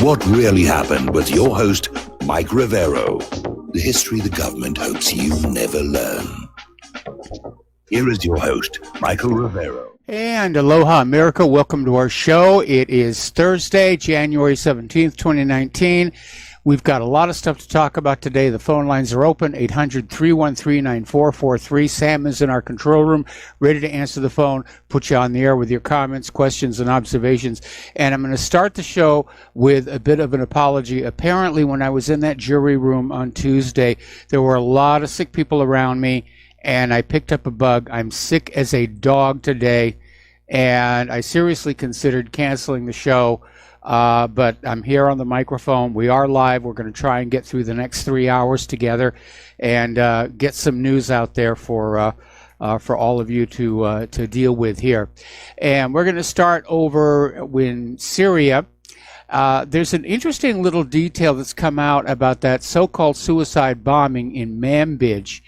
What really happened with your host, Mike Rivero. The history the government hopes you never learn. Here is your host, Michael Rivero. And aloha, America. Welcome to our show. It is Thursday, January 17th, 2019. We've got a lot of stuff to talk about today. The phone lines are open, 800-313-9443. Sam is in our control room, ready to answer the phone, put you on the air with your comments, questions, and observations. And I'm going to start the show with a bit of an apology. Apparently, when I was in that jury room on Tuesday, there were a lot of sick people around me, and I picked up a bug. I'm sick as a dog today, and I seriously considered canceling the show. But I'm here on the microphone. We are live. We're going to try and get through the next 3 hours together and get some news out there for all of you to deal with here. And we're going to start over in Syria. There's an interesting little detail that's come out about that so-called suicide bombing in Manbij.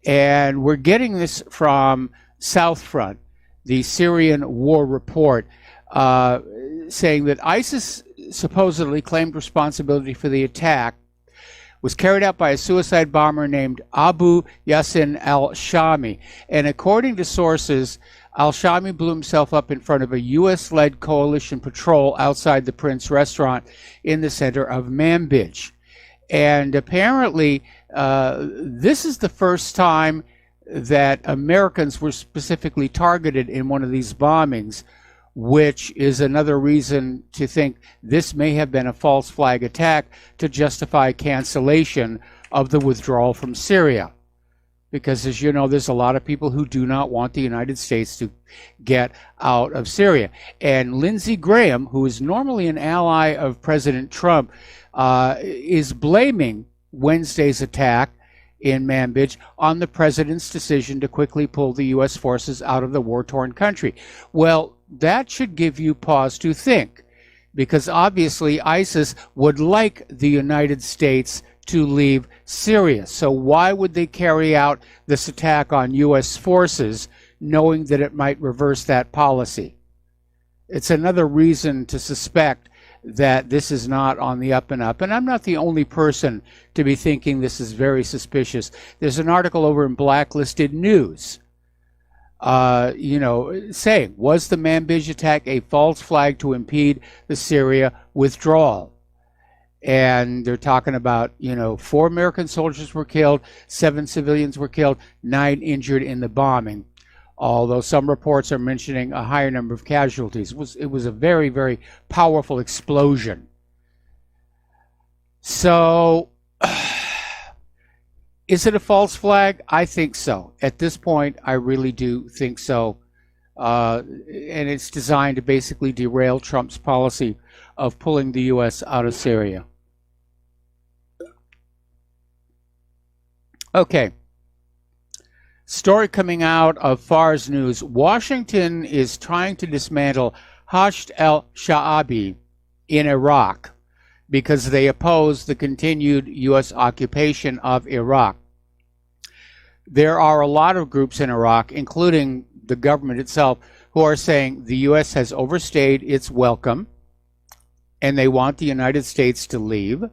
And we're getting this from South Front, the Syrian War Report, saying that ISIS supposedly claimed responsibility for the attack was carried out by a suicide bomber named Abu Yassin al-Shami. And according to sources, al-Shami blew himself up in front of a U.S.-led coalition patrol outside the Prince restaurant in the center of Manbij. And apparently, this is the first time that Americans were specifically targeted in one of these bombings, which is another reason to think this may have been a false flag attack to justify cancellation of the withdrawal from Syria. Because, as you know, there's a lot of people who do not want the United States to get out of Syria. And Lindsey Graham, who is normally an ally of President Trump, is blaming Wednesday's attack in Manbij on the president's decision to quickly pull the U.S. forces out of the war-torn country. Well, that should give you pause to think, because obviously ISIS would like the United States to leave Syria. So why would they carry out this attack on U.S. forces, knowing that it might reverse that policy? It's another reason to suspect that this is not on the up and up. And I'm not the only person to be thinking this is very suspicious. There's an article over in Blacklisted News, saying, was the Manbij attack a false flag to impede the Syria withdrawal? And they're talking about, 4 American soldiers were killed, 7 civilians were killed, 9 injured in the bombing. Although some reports are mentioning a higher number of casualties. It was a very, very powerful explosion. So, is it a false flag? I think so. At this point, I really do think so. And it's designed to basically derail Trump's policy of pulling the U.S. out of Syria. Okay. Story coming out of Fars News. Washington is trying to dismantle Hashd al-Sha'abi in Iraq because they oppose the continued U.S. occupation of Iraq. There are a lot of groups in Iraq, including the government itself, who are saying the U.S. has overstayed its welcome and they want the United States to leave.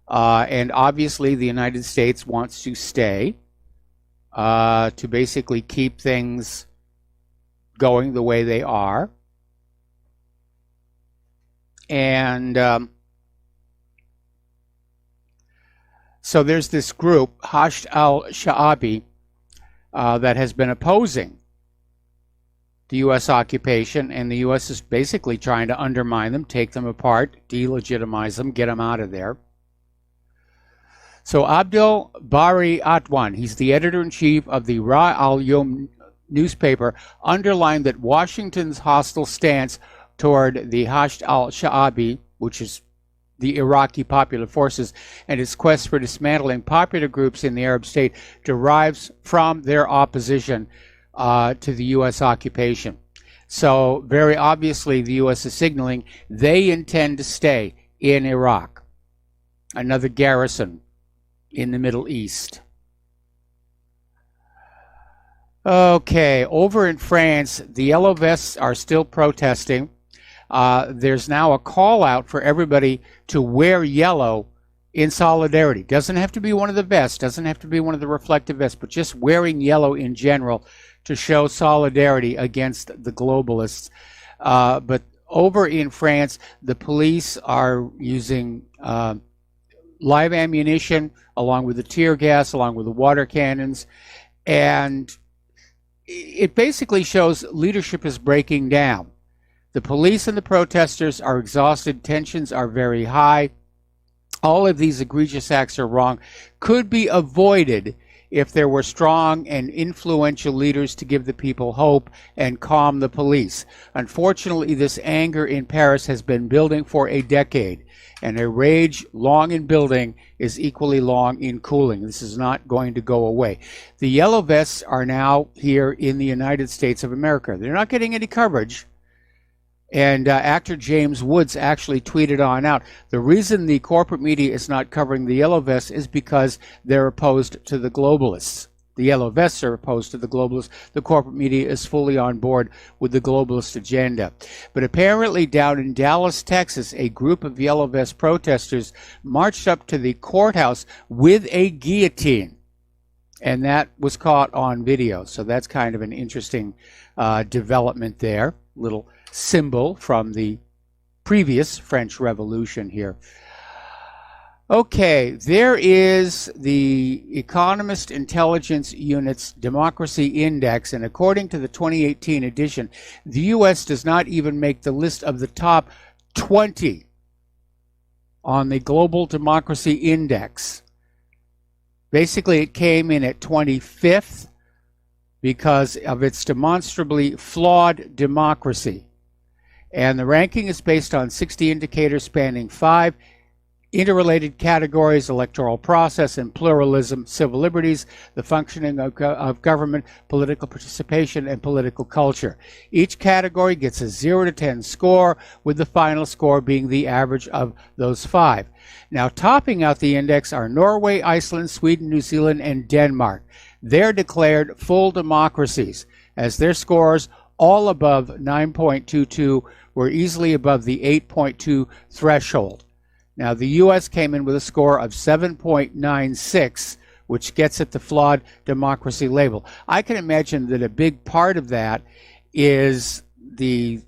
And obviously the United States wants to stay to basically keep things going the way they are. And so there's this group, Hashd al-Sha'abi, that has been opposing the U.S. occupation, and the U.S. is basically trying to undermine them, take them apart, delegitimize them, get them out of there. So Abdul Bari Atwan, he's the editor-in-chief of the Ra al-Yom newspaper, underlined that Washington's hostile stance toward the Hashd al-Sha'abi, which is the Iraqi Popular Forces, and its quest for dismantling popular groups in the Arab state derives from their opposition to the U.S. occupation. So very obviously the U.S. is signaling they intend to stay in Iraq, another garrison in the Middle East. Okay, over in France, the Yellow Vests are still protesting. there's now a call out for everybody to wear yellow in solidarity. Doesn't have to be one of the vests, doesn't have to be one of the reflective vests, but just wearing yellow in general to show solidarity against the globalists. But over in France, the police are using live ammunition along with the tear gas, along with the water cannons, and it basically shows leadership is breaking down. The police and the protesters are exhausted, tensions are very high. All of these egregious acts are wrong, could be avoided if there were strong and influential leaders to give the people hope and calm the police. Unfortunately, this anger in Paris has been building for a decade, and a rage long in building is equally long in cooling. This is not going to go away. The yellow vests are now here in the United States of America. They're not getting any coverage. And actor James Woods actually tweeted on out, the reason the corporate media is not covering the yellow vests is because they're opposed to the globalists. The yellow vests are opposed to the globalists. The corporate media is fully on board with the globalist agenda. But apparently down in Dallas, Texas, a group of yellow vest protesters marched up to the courthouse with a guillotine. And that was caught on video. So that's kind of an interesting development there. Little symbol from the previous French Revolution here. Okay, there is the Economist Intelligence Unit's Democracy Index, and according to the 2018 edition, the U.S. does not even make the list of the top 20 on the Global Democracy Index. Basically, it came in at 25th because of its demonstrably flawed democracy. And the ranking is based on 60 indicators spanning 5 interrelated categories: electoral process and pluralism, civil liberties, the functioning of government, political participation, and political culture. Each category gets a 0 to 10 score, with the final score being the average of those 5. Now, topping out the index are Norway, Iceland, Sweden, New Zealand, and Denmark. They're declared full democracies, as their scores, all above 9.22, were easily above the 8.2 threshold. Now, the U.S. came in with a score of 7.96, which gets it the flawed democracy label. I can imagine that a big part of that is the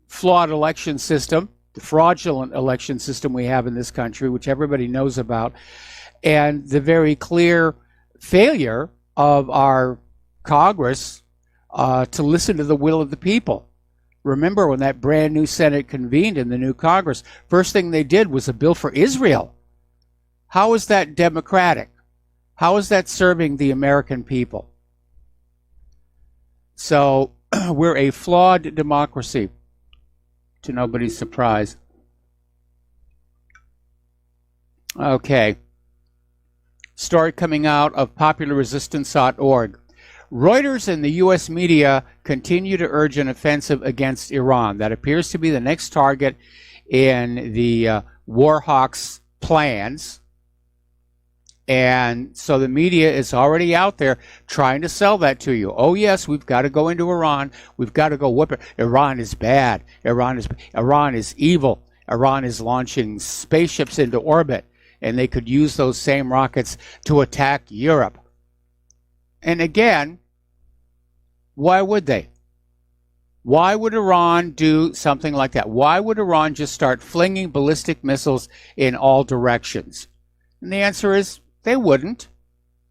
flawed election system, the fraudulent election system we have in this country, which everybody knows about, and the very clear failure of our Congress to listen to the will of the people. Remember when that brand new Senate convened in the new Congress, first thing they did was a bill for Israel. How is that democratic? How is that serving the American people? So we're a flawed democracy, to nobody's surprise. Okay. Story coming out of popularresistance.org. Reuters and the U.S. media continue to urge an offensive against Iran. That appears to be the next target in the war hawks' plans. And so the media is already out there trying to sell that to you. Oh, yes, we've got to go into Iran. We've got to go whip it. Iran is bad. Iran is evil. Iran is launching spaceships into orbit, and they could use those same rockets to attack Europe. And again, why would they? Why would Iran do something like that? Why would Iran just start flinging ballistic missiles in all directions? And the answer is they wouldn't.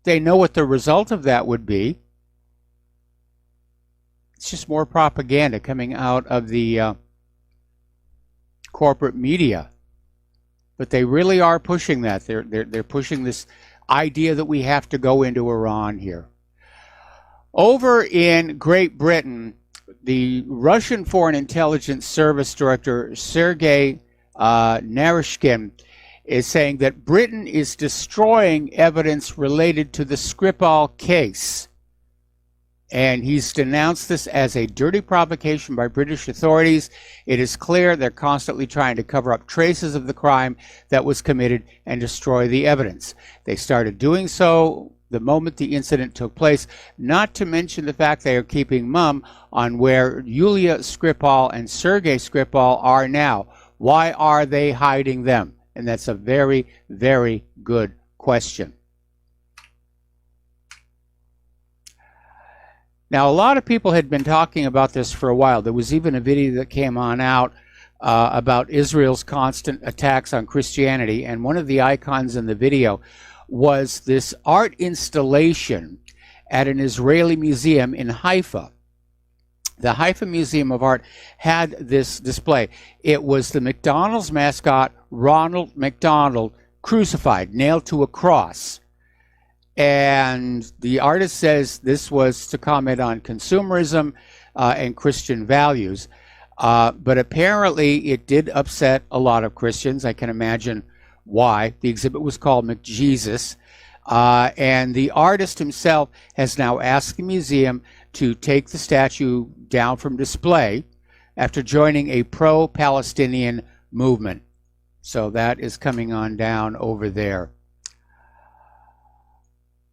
They know what the result of that would be. It's just more propaganda coming out of the corporate media. But they really are pushing that. They're pushing this idea that we have to go into Iran here. Over in Great Britain, the Russian Foreign Intelligence Service Director Sergei Naryshkin is saying that Britain is destroying evidence related to the Skripal case. And he's denounced this as a dirty provocation by British authorities. It is clear they're constantly trying to cover up traces of the crime that was committed and destroy the evidence. They started doing so the moment the incident took place, not to mention the fact they are keeping mum on where Yulia Skripal and Sergei Skripal are now. Why are they hiding them? And that's a very, very good question. Now, a lot of people had been talking about this for a while. There was even a video that came on out about Israel's constant attacks on Christianity, and one of the icons in the video was this art installation at an Israeli museum in Haifa. The Haifa Museum of Art had this display. It was the McDonald's mascot, Ronald McDonald, crucified, nailed to a cross. And the artist says this was to comment on consumerism and Christian values. But apparently it did upset a lot of Christians. I can imagine why. The exhibit was called McJesus. And the artist himself has now asked the museum to take the statue down from display after joining a pro-Palestinian movement. So that is coming on down over there.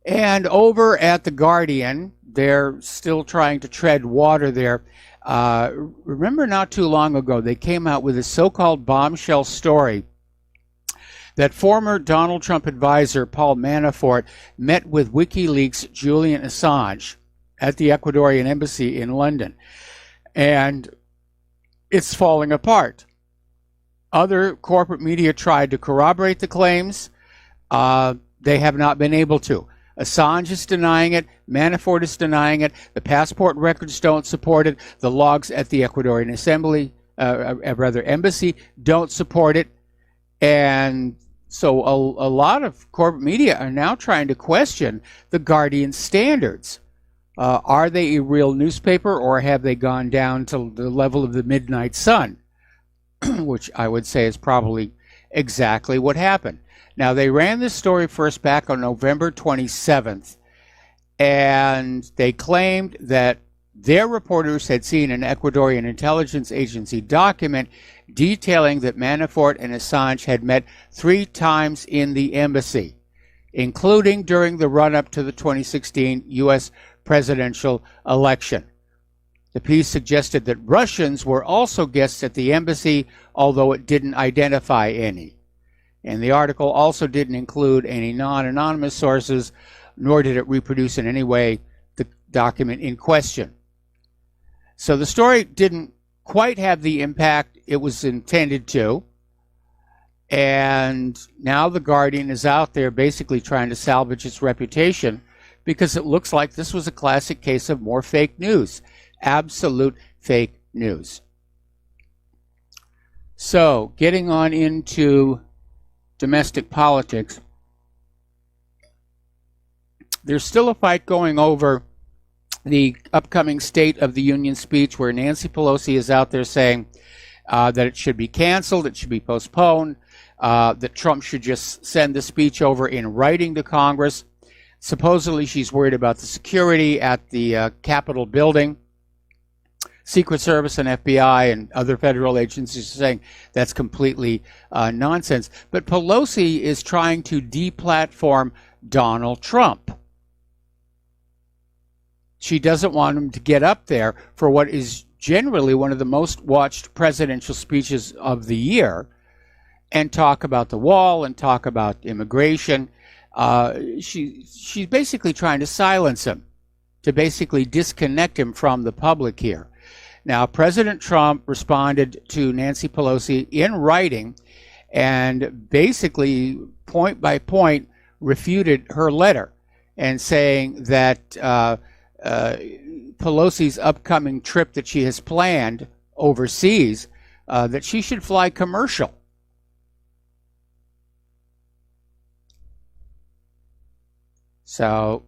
And over at The Guardian, they're still trying to tread water there. Remember not too long ago, they came out with a so-called bombshell story that former Donald Trump advisor Paul Manafort met with WikiLeaks' Julian Assange at the Ecuadorian embassy in London. And it's falling apart. Other corporate media tried to corroborate the claims. They have not been able to. Assange is denying it. Manafort is denying it. The passport records don't support it. The logs at the Ecuadorian embassy don't support it. And so a lot of corporate media are now trying to question the Guardian's standards. Are they a real newspaper, or have they gone down to the level of the Midnight Sun? Which I would say is probably exactly what happened. Now, they ran this story first back on November 27th, and they claimed that their reporters had seen an Ecuadorian intelligence agency document detailing that Manafort and Assange had met 3 times in the embassy, including during the run-up to the 2016 U.S. presidential election. The piece suggested that Russians were also guests at the embassy, although it didn't identify any. And the article also didn't include any non-anonymous sources, nor did it reproduce in any way the document in question. So the story didn't quite have the impact it was intended to. And now The Guardian is out there basically trying to salvage its reputation, because it looks like this was a classic case of more fake news. Absolute fake news. So, getting on into domestic politics, there's still a fight going over the upcoming State of the Union speech, where Nancy Pelosi is out there saying that it should be canceled, it should be postponed, that Trump should just send the speech over in writing to Congress. Supposedly she's worried about the security at the Capitol building. Secret Service and FBI and other federal agencies are saying that's completely nonsense. But Pelosi is trying to deplatform Donald Trump. She doesn't want him to get up there for what is generally one of the most watched presidential speeches of the year and talk about the wall and talk about immigration. She's basically trying to silence him, to basically disconnect him from the public here. Now, President Trump responded to Nancy Pelosi in writing and basically point by point refuted her letter and saying that Pelosi's upcoming trip that she has planned overseas, that she should fly commercial. So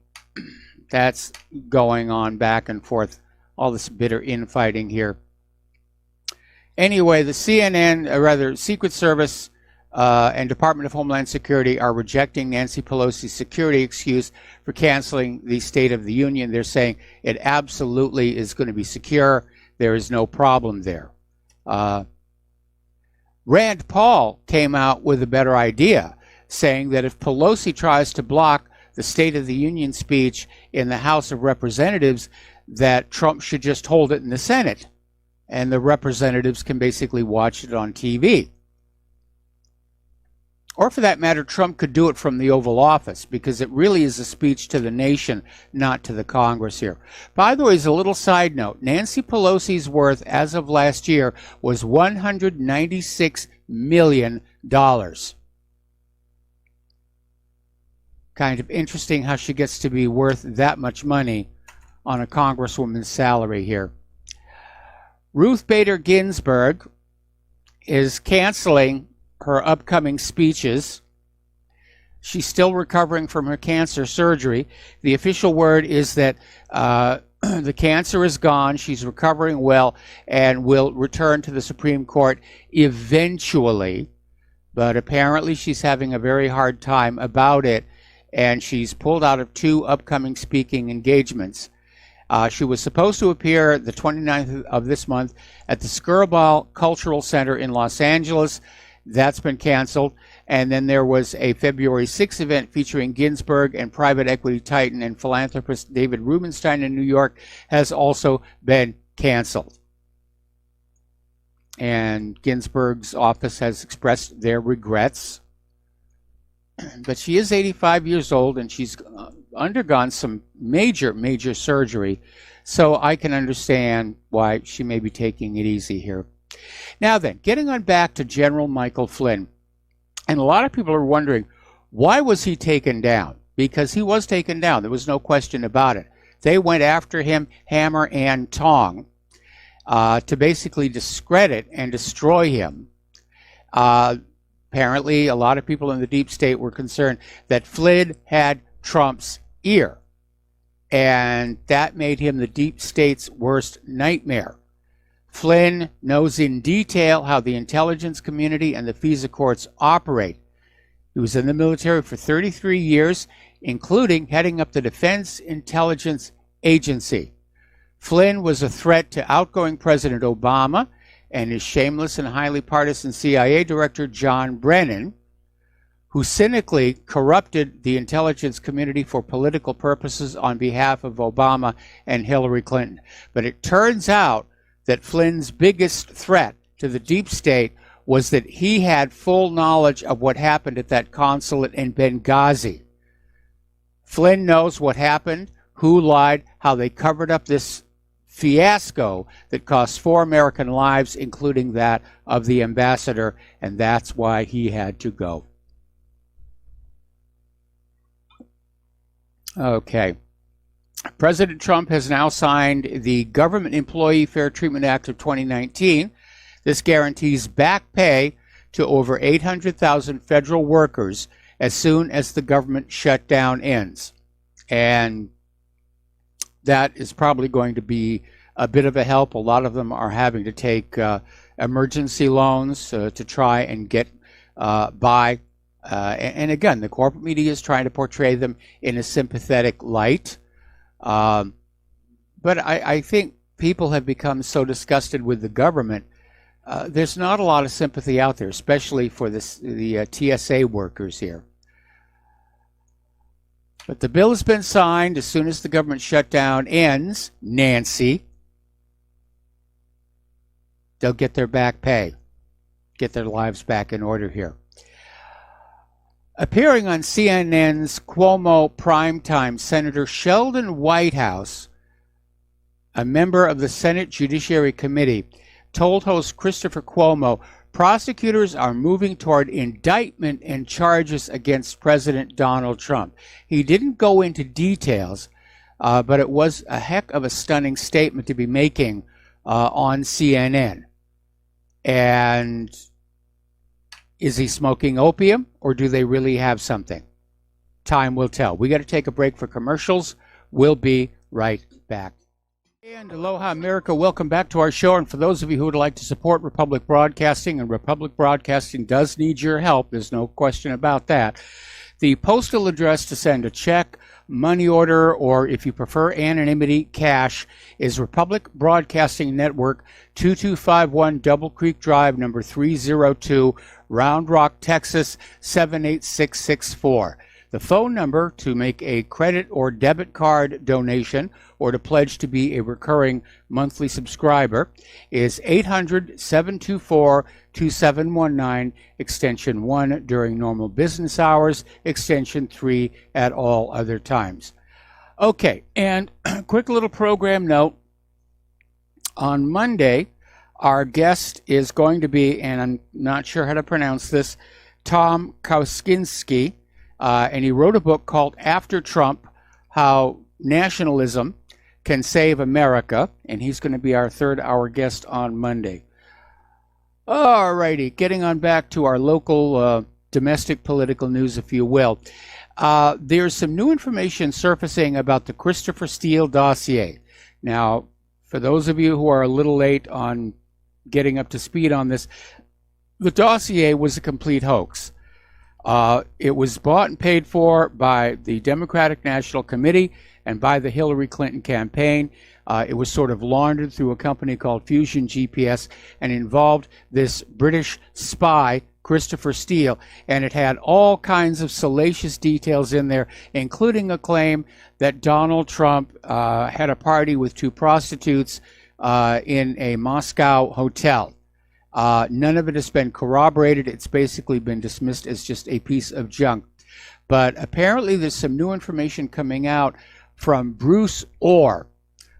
that's going on back and forth, all this bitter infighting here. Anyway, the Secret Service and Department of Homeland Security are rejecting Nancy Pelosi's security excuse for canceling the State of the Union. They're saying it absolutely is going to be secure. There is no problem there. Rand Paul came out with a better idea, saying that if Pelosi tries to block the State of the Union speech in the House of Representatives that Trump should just hold it in the Senate, and the representatives can basically watch it on TV. Or for that matter, Trump could do it from the Oval Office, because it really is a speech to the nation, not to the Congress here. By the way, as a little side note, Nancy Pelosi's worth as of last year was $196 million. Kind of interesting how she gets to be worth that much money on a congresswoman's salary here. Ruth Bader Ginsburg is canceling her upcoming speeches. She's still recovering from her cancer surgery. The official word is that the cancer is gone, she's recovering well, and will return to the Supreme Court eventually. But apparently she's having a very hard time about it, and she's pulled out of 2 upcoming speaking engagements. She was supposed to appear the 29th of this month at the Skirball Cultural Center in Los Angeles. That's been canceled. And then there was a February 6th event featuring Ginsburg and private equity titan and philanthropist David Rubenstein in New York has also been canceled. And Ginsburg's office has expressed their regrets. But she is 85 years old, and she's undergone some major surgery. So I can understand why she may be taking it easy here. Now then, getting on back to General Michael Flynn. And a lot of people are wondering, why was he taken down? Because he was taken down. There was no question about it. They went after him hammer and tong to basically discredit and destroy him. Apparently, a lot of people in the deep state were concerned that Flynn had Trump's ear. And that made him the deep state's worst nightmare. Flynn knows in detail how the intelligence community and the FISA courts operate. He was in the military for 33 years, including heading up the Defense Intelligence Agency. Flynn was a threat to outgoing President Obama and his shameless and highly partisan CIA director, John Brennan, who cynically corrupted the intelligence community for political purposes on behalf of Obama and Hillary Clinton. But it turns out that Flynn's biggest threat to the deep state was that he had full knowledge of what happened at that consulate in Benghazi. Flynn knows what happened, who lied, how they covered up this fiasco that cost 4 American lives, including that of the ambassador, and that's why he had to go. Okay. President Trump has now signed the Government Employee Fair Treatment Act of 2019. This guarantees back pay to over 800,000 federal workers as soon as the government shutdown ends. And that is probably going to be a bit of a help. A lot of them are having to take emergency loans to try and get by. And again, the corporate media is trying to portray them in a sympathetic light. But I think people have become so disgusted with the government. There's not a lot of sympathy out there, especially for the TSA workers here. But the bill has been signed. As soon as the government shutdown ends, Nancy, they'll get their back pay, get their lives back in order here. Appearing on CNN's Cuomo Primetime, Senator Sheldon Whitehouse, a member of the Senate Judiciary Committee, told host Christopher Cuomo prosecutors are moving toward indictment and charges against President Donald Trump. He didn't go into details, but it was a heck of a stunning statement to be making on CNN. And is he smoking opium, or do they really have something? Time will tell. We got to take a break for commercials. We'll be right back. And aloha, America. Welcome back to our show. And for those of you who would like to support Republic Broadcasting, and Republic Broadcasting does need your help, there's no question about that. The postal address to send a check, money order, or if you prefer anonymity, cash, is Republic Broadcasting Network, 2251 Double Creek Drive, number 302, Round Rock, Texas, 78664. The phone number to make a credit or debit card donation or to pledge to be a recurring monthly subscriber is 800-724-2719, extension 1 during normal business hours, extension 3 at all other times. Okay, and quick little program note. On Monday, our guest is going to be, and I'm not sure how to pronounce this, Tom Kauskinski, and he wrote a book called After Trump, How Nationalism Can Save America, and he's going to be our third hour guest on Monday. All righty, getting on back to our local domestic political news, if you will. There's some new information surfacing about the Christopher Steele dossier. Now, for those of you who are a little late on getting up to speed on this, the dossier was a complete hoax. It was bought and paid for by the Democratic National Committee and by the Hillary Clinton campaign. It was sort of laundered through a company called Fusion GPS and involved this British spy, Christopher Steele, and it had all kinds of salacious details in there, including a claim that Donald Trump had a party with 2 prostitutes in a Moscow hotel. None of it has been corroborated. It's basically been dismissed as just a piece of junk. But apparently there's some new information coming out from Bruce Orr,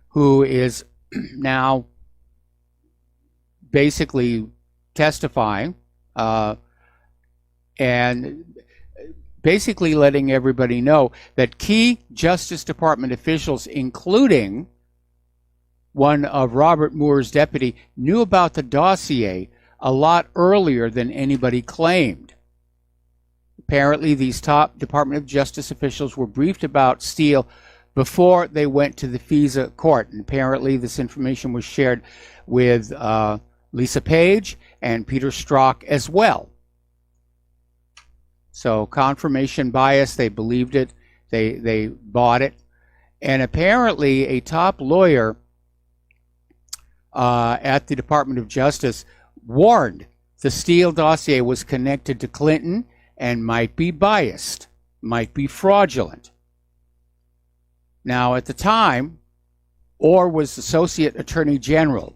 who is now basically testifying and basically letting everybody know that key Justice Department officials, including one of Robert Moore's deputy, knew about the dossier a lot earlier than anybody claimed. Apparently, these top Department of Justice officials were briefed about Steele before they went to the FISA court. And apparently, this information was shared with Lisa Page and Peter Strzok as well. So confirmation bias, they believed it, they bought it. And apparently a top lawyer at the Department of Justice warned the Steele dossier was connected to Clinton and might be biased, might be fraudulent. Now, at the time, Orr was Associate Attorney General,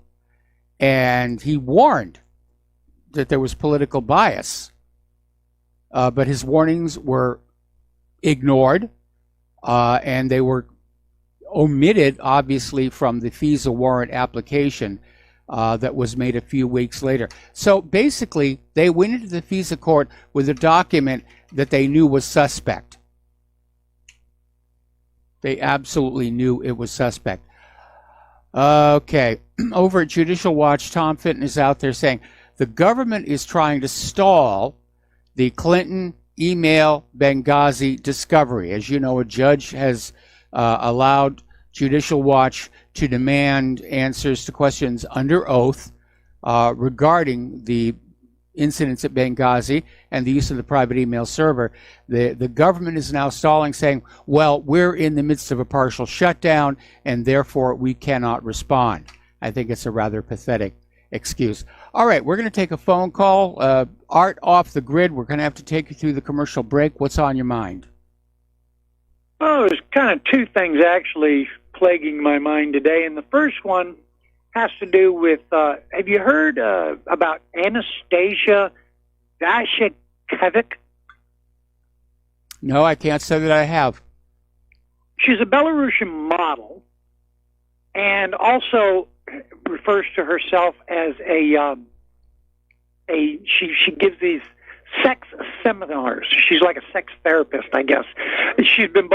and he warned that there was political bias. But his warnings were ignored, and they were omitted, obviously, from the FISA warrant application that was made a few weeks later. So basically, they went into the FISA court with a document that they knew was suspect. They absolutely knew it was suspect. Okay, over at Judicial Watch, Tom Fitton is out there saying the government is trying to stall the Clinton email Benghazi discovery. As you know, a judge has allowed Judicial Watch to demand answers to questions under oath regarding the incidents at Benghazi and the use of the private email server. The government is now stalling, saying, well, we're in the midst of a partial shutdown and therefore we cannot respond. I think it's a rather pathetic excuse. All right, we're going to take a phone call. Art off the grid. We're going to have to take you through the commercial break. What's on your mind? Oh, there's kind of 2 things actually plaguing my mind today. And the first one has to do with, have you heard about Anastasia Vashikevic? No, I can't say that I have. She's a Belarusian model and also refers to herself as she gives these sex seminars. She's like a sex therapist, I guess. She's been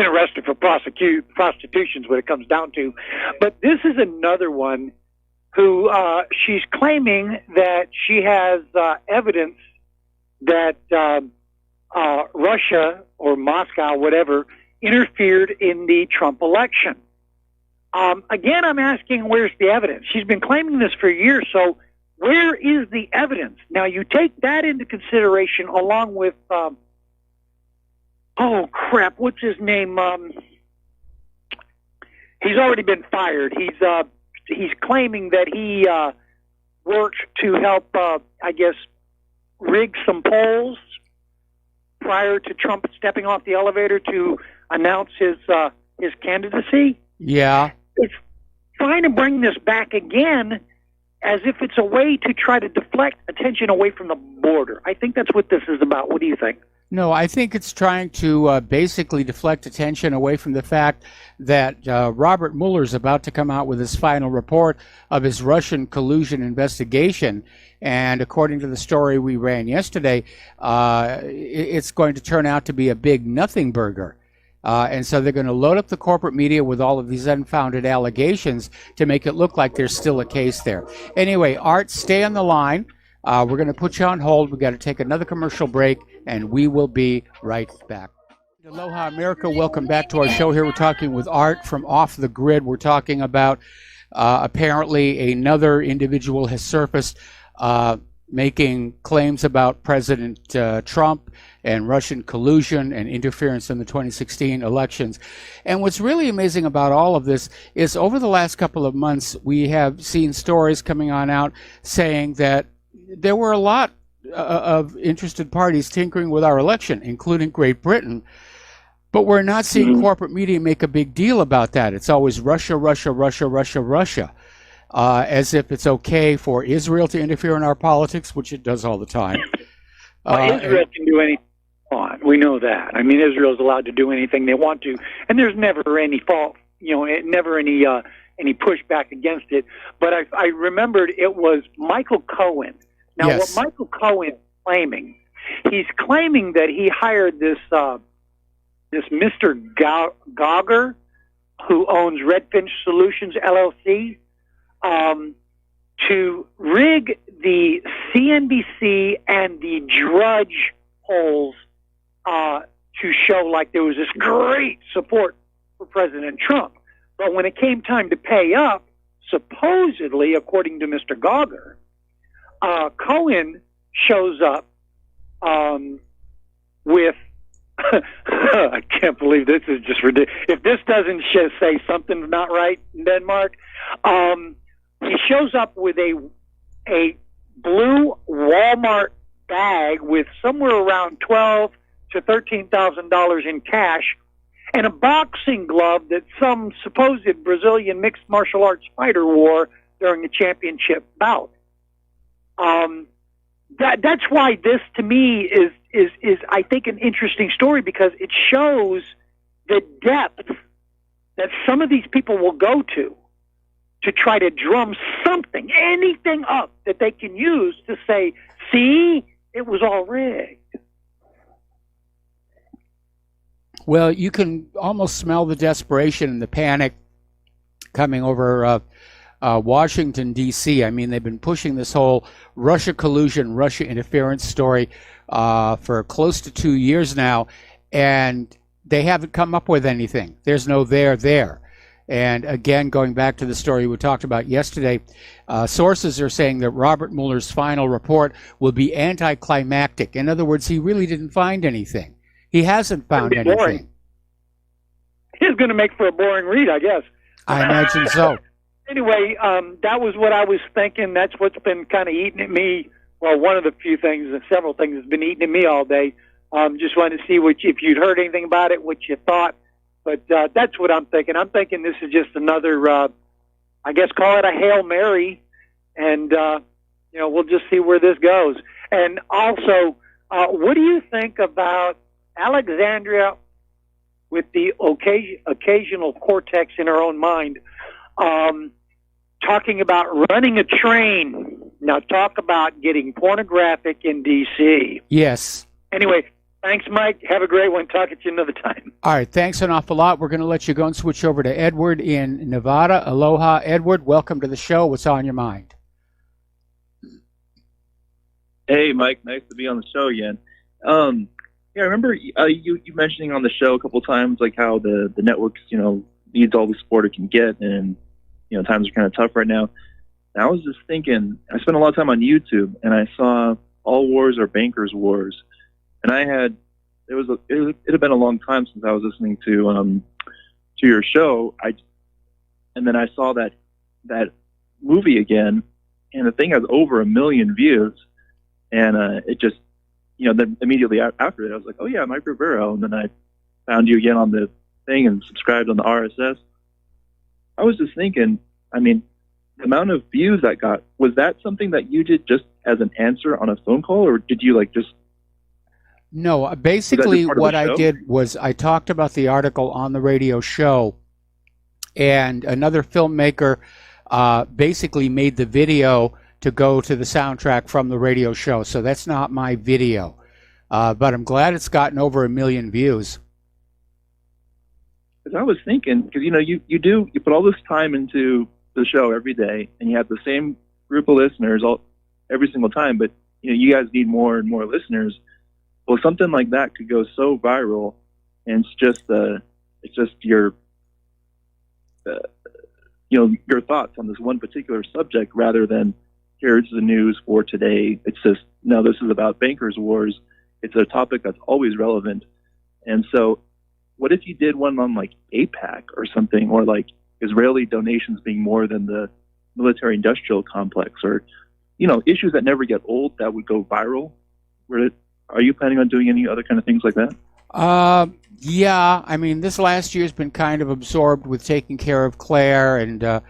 arrested for prostitution, is what it comes down to. But this is another one who she's claiming that she has evidence that Russia or Moscow, whatever, interfered in the Trump election. Again, I'm asking, where's the evidence? She's been claiming this for years, so where is the evidence? Now, you take that into consideration along with, oh, crap, what's his name? He's already been fired. He's claiming that he worked to help, I guess, rig some polls prior to Trump stepping off the elevator to announce his candidacy. Yeah. It's trying to bring this back again as if it's a way to try to deflect attention away from the border. I think that's what this is about. What do you think? No, I think it's trying to basically deflect attention away from the fact that Robert Mueller's about to come out with his final report of his Russian collusion investigation. And according to the story we ran yesterday, it's going to turn out to be a big nothing burger. And so they're going to load up the corporate media with all of these unfounded allegations to make it look like there's still a case there. Anyway, Art, stay on the line. We're going to put you on hold. We've got to take another commercial break, and we will be right back. Aloha, America. Welcome back to our show here. We're talking with Art from Off the Grid. We're talking about apparently another individual has surfaced making claims about President Trump and Russian collusion and interference in the 2016 elections. And what's really amazing about all of this is over the last couple of months, we have seen stories coming on out saying that there were a lot of interested parties tinkering with our election, including Great Britain. But we're not seeing corporate media make a big deal about that. It's always Russia, Russia, Russia, Russia, Russia, as if it's okay for Israel to interfere in our politics, which it does all the time. Well, Israel can do anything they want. We know that. I mean, Israel's allowed to do anything they want to, and there's never any fault, never any pushback against it. But I remembered it was Michael Cohen. Now, Yes. what Michael Cohen is claiming, he's claiming that he hired this Mr. Gauger, who owns Redfinch Solutions, LLC, to rig the CNBC and the Drudge polls to show like there was this great support for President Trump. But when it came time to pay up, supposedly, according to Mr. Gauger, Cohen shows up with I can't believe this is just ridiculous. If this doesn't say something's not right in Denmark, he shows up with a blue Walmart bag with somewhere around $12,000 to $13,000 in cash, and a boxing glove that some supposed Brazilian mixed martial arts fighter wore during the championship bout. That's why this, to me, is I think an interesting story, because it shows the depth that some of these people will go to try to drum something, anything up that they can use to say, see, it was all rigged. Well, you can almost smell the desperation and the panic coming over Washington, D.C. I mean, they've been pushing this whole Russia collusion, Russia interference story for close to 2 years now, and they haven't come up with anything. There's no there. And again, going back to the story we talked about yesterday, sources are saying that Robert Mueller's final report will be anticlimactic. In other words, he really didn't find anything. He hasn't found anything. Boring. He's going to make for a boring read, I guess. I imagine so. Anyway, that was what I was thinking. That's what's been kind of eating at me. Well, one of the few things, and several things, has been eating at me all day. Just wanted to see if you'd heard anything about it, what you thought. But that's what I'm thinking. I'm thinking this is just another, I guess, call it a Hail Mary, and we'll just see where this goes. And also, what do you think about Alexandria with the occasional cortex in her own mind, talking about running a train? Now, talk about getting pornographic in D.C. Yes. Anyway, thanks, Mike. Have a great one. Talk at you another time. All right. Thanks an awful lot. We're going to let you go and switch over to Edward in Nevada. Aloha, Edward. Welcome to the show. What's on your mind? Hey, Mike. Nice to be on the show again. I remember you mentioning on the show a couple of times, like how the networks, needs all the support it can get, and times are kind of tough right now. And I was just thinking, I spent a lot of time on YouTube, and I saw All Wars Are Bankers' Wars, and it had been a long time since I was listening to your show. And then I saw that movie again, and the thing has over 1 million views, and it just then immediately after it, I was like, oh yeah, Mike Rivero. And then I found you again on the thing and subscribed on the RSS. I was just thinking, I mean, the amount of views that got, was that something that you did just as an answer on a phone call, or did you like just? No, basically what I did was I talked about the article on the radio show, and another filmmaker basically made the video to go to the soundtrack from the radio show. So that's not my video, but I'm glad it's gotten over 1 million views. Because I was thinking, because you put all this time into the show every day, and you have the same group of listeners every single time, but you guys need more and more listeners. Well, something like that could go so viral, and it's just your your thoughts on this one particular subject rather than here's the news for today. It's just, no, this is about bankers' wars. It's a topic that's always relevant. And so what if you did one on like AIPAC or something, or like Israeli donations being more than the military industrial complex, or, issues that never get old that would go viral? Are you planning on doing any other kind of things like that? Yeah, I mean, this last year's been kind of absorbed with taking care of Claire and, other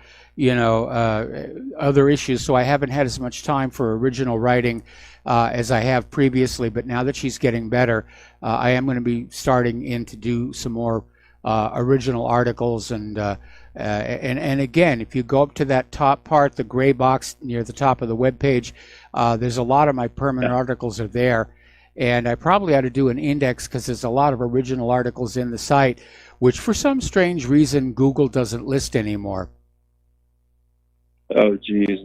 issues, so I haven't had as much time for original writing as I have previously, but now that she's getting better, I am going to be starting in to do some more original articles, and again, if you go up to that top part, the gray box near the top of the web page, there's a lot of my permanent articles are there. And I probably ought to do an index because there's a lot of original articles in the site, which for some strange reason Google doesn't list anymore. Oh, geez,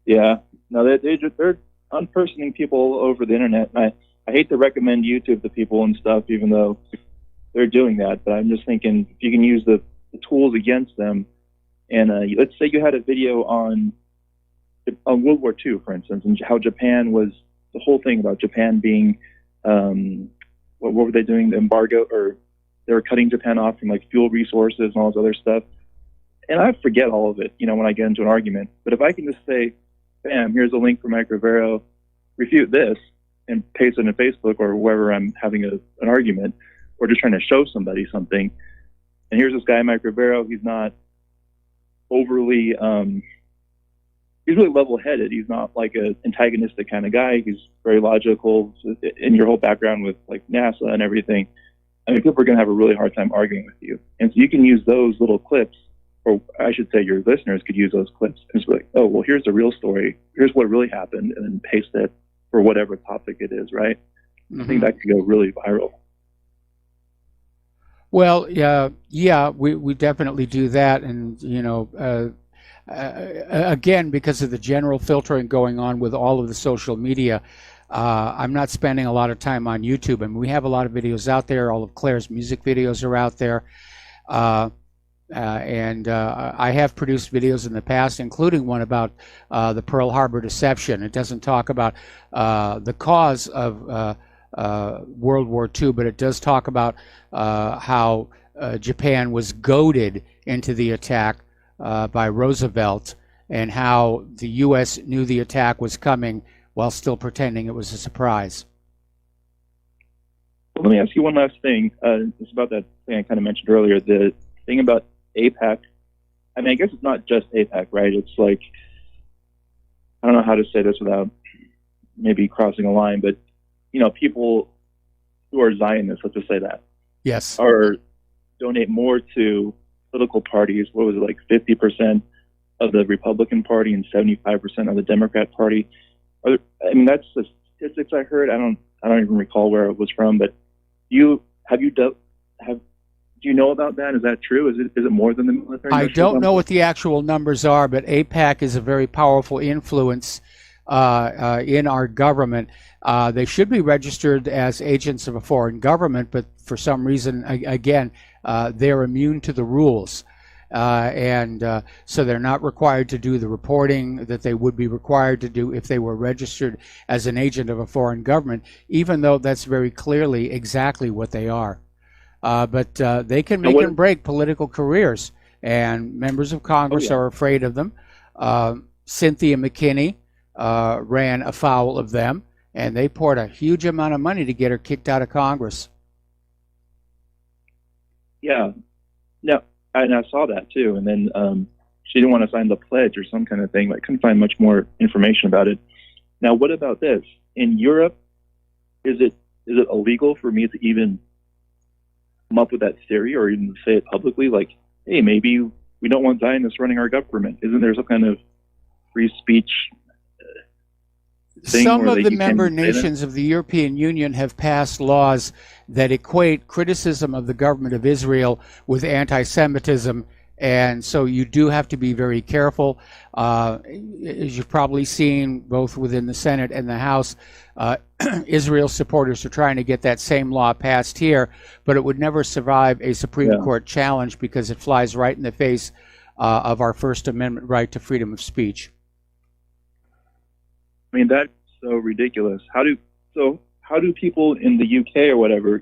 they're unpersoning people over the internet. And I hate to recommend YouTube to people and stuff, even though they're doing that. But I'm just thinking if you can use the tools against them, and let's say you had a video on World War II, for instance, and how Japan was. The whole thing about Japan being, what were they doing? The embargo, or they were cutting Japan off from like fuel resources and all this other stuff. And I forget all of it, when I get into an argument. But if I can just say, bam, here's a link for Mike Rivero, refute this, and paste it in Facebook or wherever I'm having an argument, or just trying to show somebody something. And here's this guy, Mike Rivero. He's not overly, he's really level-headed. He's not like an antagonistic kind of guy. He's very logical in your whole background with like NASA and everything. I mean, people are going to have a really hard time arguing with you. And so you can use those little clips, or I should say your listeners could use those clips and just be like, oh, well, here's the real story. Here's what really happened, and then paste it for whatever topic it is, right? Mm-hmm. I think that could go really viral. Well, yeah, we definitely do that. And, again, because of the general filtering going on with all of the social media, I'm not spending a lot of time on YouTube. I mean, we have a lot of videos out there. All of Claire's music videos are out there. And I have produced videos in the past, including one about the Pearl Harbor deception. It doesn't talk about the cause of World War II, but it does talk about how Japan was goaded into the attack by Roosevelt, and how the U.S. knew the attack was coming while still pretending it was a surprise. Well, let me ask you one last thing. It's about that thing I kind of mentioned earlier, the thing about AIPAC. I mean, I guess it's not just AIPAC, right? It's like, I don't know how to say this without maybe crossing a line, but, people who are Zionists, let's just say that. Yes. Or donate more to political parties. What was it, like 50% of the Republican Party and 75% of the Democrat Party? That's the statistics I heard. I don't even recall where it was from. But do you know about that? Is that true? Is it more than the military? I don't know what the actual numbers are, but AIPAC is a very powerful influence in our government. They should be registered as agents of a foreign government, but for some reason, again, they're immune to the rules. And so they're not required to do the reporting that they would be required to do if they were registered as an agent of a foreign government, even though that's very clearly exactly what they are. But they can make and break political careers, and members of Congress are afraid of them. Cynthia McKinney ran afoul of them, and they poured a huge amount of money to get her kicked out of Congress. Yeah, no, and I saw that too. And then she didn't want to sign the pledge or some kind of thing. I couldn't find much more information about it. Now, what about this? In Europe, is it illegal for me to even come up with that theory or even say it publicly? Like, hey, maybe we don't want Zionists running our government. Isn't there some kind of free speech thing? Some of the member nations of the European Union have passed laws that equate criticism of the government of Israel with anti-Semitism, and so you do have to be very careful. As you've probably seen, both within the Senate and the House, Israel supporters are trying to get that same law passed here, but it would never survive a Supreme Court challenge because it flies right in the face of our First Amendment right to freedom of speech. I mean, that's so ridiculous. How do people in the UK or whatever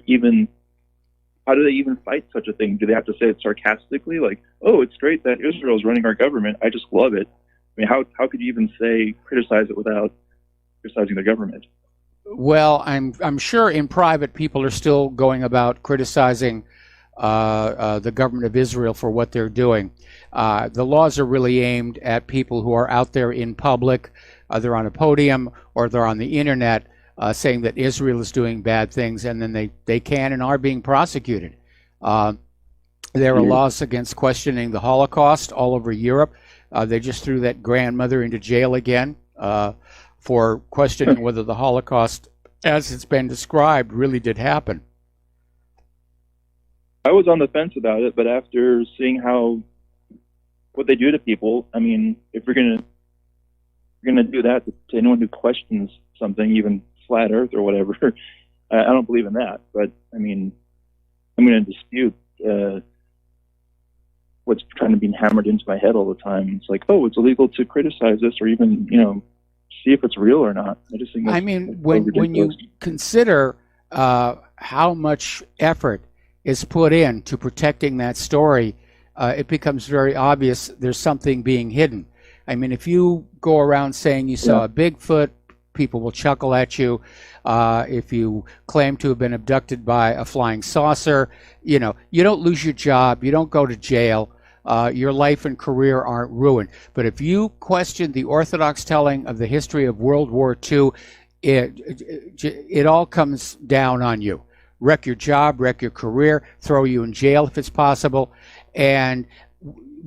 how do they even fight such a thing? Do they have to say it sarcastically, like, "Oh, it's great that Israel's running our government. I just love it"? I mean, how could you even criticize it without criticizing the government? Well, I'm sure in private people are still going about criticizing the government of Israel for what they're doing. The laws are really aimed at people who are out there in public, either on a podium or they're on the internet, saying that Israel is doing bad things, and then they can and are being prosecuted. There are laws against questioning the Holocaust all over Europe. They just threw that grandmother into jail again for questioning whether the Holocaust, as it's been described, really did happen. I was on the fence about it, but after seeing what they do to people, I mean, if we're gonna do that to anyone who questions something, even flat Earth or whatever, I don't believe in that. But I mean, I'm going to dispute what's trying to be hammered into my head all the time. It's like, oh, it's illegal to criticize this or even see if it's real or not. I just think that's, when you consider how much effort is put into protecting that story, it becomes very obvious there's something being hidden. I mean, if you go around saying you saw a Bigfoot, people will chuckle at you. If you claim to have been abducted by a flying saucer, you don't lose your job, you don't go to jail, your life and career aren't ruined. But if you question the orthodox telling of the history of World War II, it all comes down on you. Wreck your job, wreck your career, throw you in jail if it's possible. And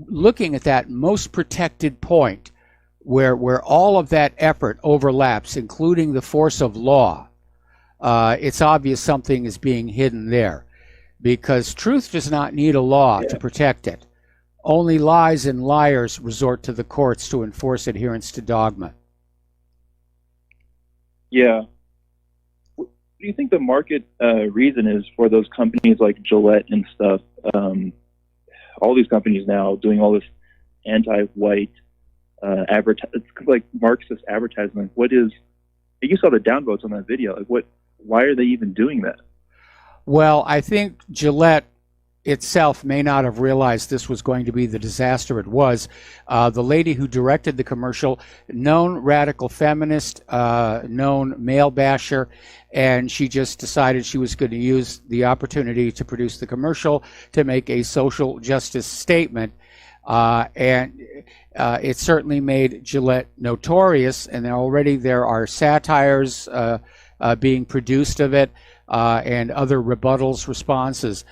looking at that most protected point, where all of that effort overlaps, including the force of law, it's obvious something is being hidden there, because truth does not need a law to protect it. Only lies and liars resort to the courts to enforce adherence to dogma. Yeah. What do you think the market reason is for those companies like Gillette and stuff? All these companies now doing all this anti-white it's like Marxist advertisement. You saw the downvotes on that video. Why are they even doing that? Well, I think Gillette itself may not have realized this was going to be the disaster it was. The lady who directed the commercial, known radical feminist, known male basher, and she just decided she was going to use the opportunity to produce the commercial to make a social justice statement. And it certainly made Gillette notorious, and already there are satires being produced of it and other rebuttals, responses.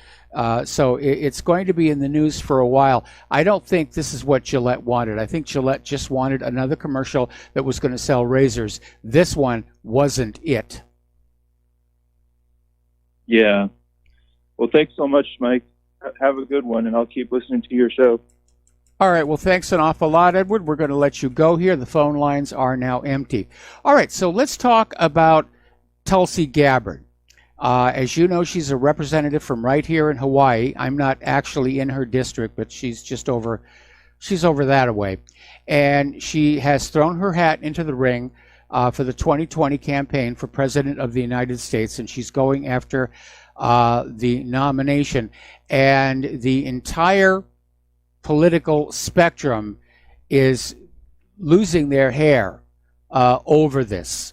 So it's going to be in the news for a while. I don't think this is what Gillette wanted. I think Gillette just wanted another commercial that was going to sell razors. This one wasn't it. Yeah. Well, thanks so much, Mike. Have a good one, and I'll keep listening to your show. All right, well, thanks an awful lot, Edward. We're going to let you go here. The phone lines are now empty. All right, so let's talk about Tulsi Gabbard. As you know, she's a representative from right here in Hawaii. I'm not actually in her district, but she's over that way. And she has thrown her hat into the ring for the 2020 campaign for President of the United States, and she's going after the nomination. And the entire political spectrum is losing their hair over this.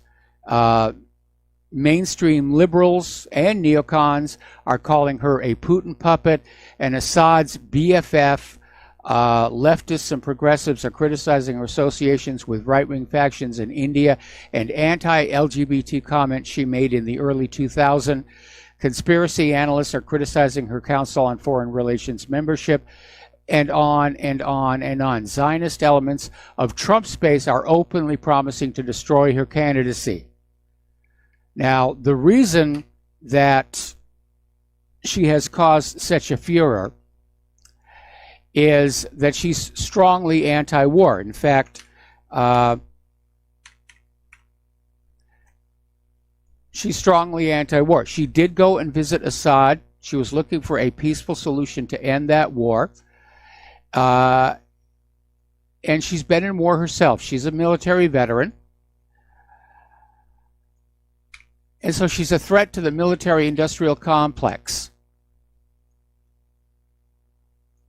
mainstream liberals and neocons are calling her a Putin puppet, and Assad's BFF. Leftists and progressives are criticizing her associations with right-wing factions in India and anti-LGBT comments she made in the early 2000s. Conspiracy analysts are criticizing her Council on Foreign Relations membership, and on and on and on. Zionist elements of Trump's base are openly promising to destroy her candidacy. Now, the reason that she has caused such a furor is that she's strongly anti-war. In fact, she's strongly anti-war. She did go and visit Assad. She was looking for a peaceful solution to end that war. And she's been in war herself. She's a military veteran. And so she's a threat to the military-industrial complex.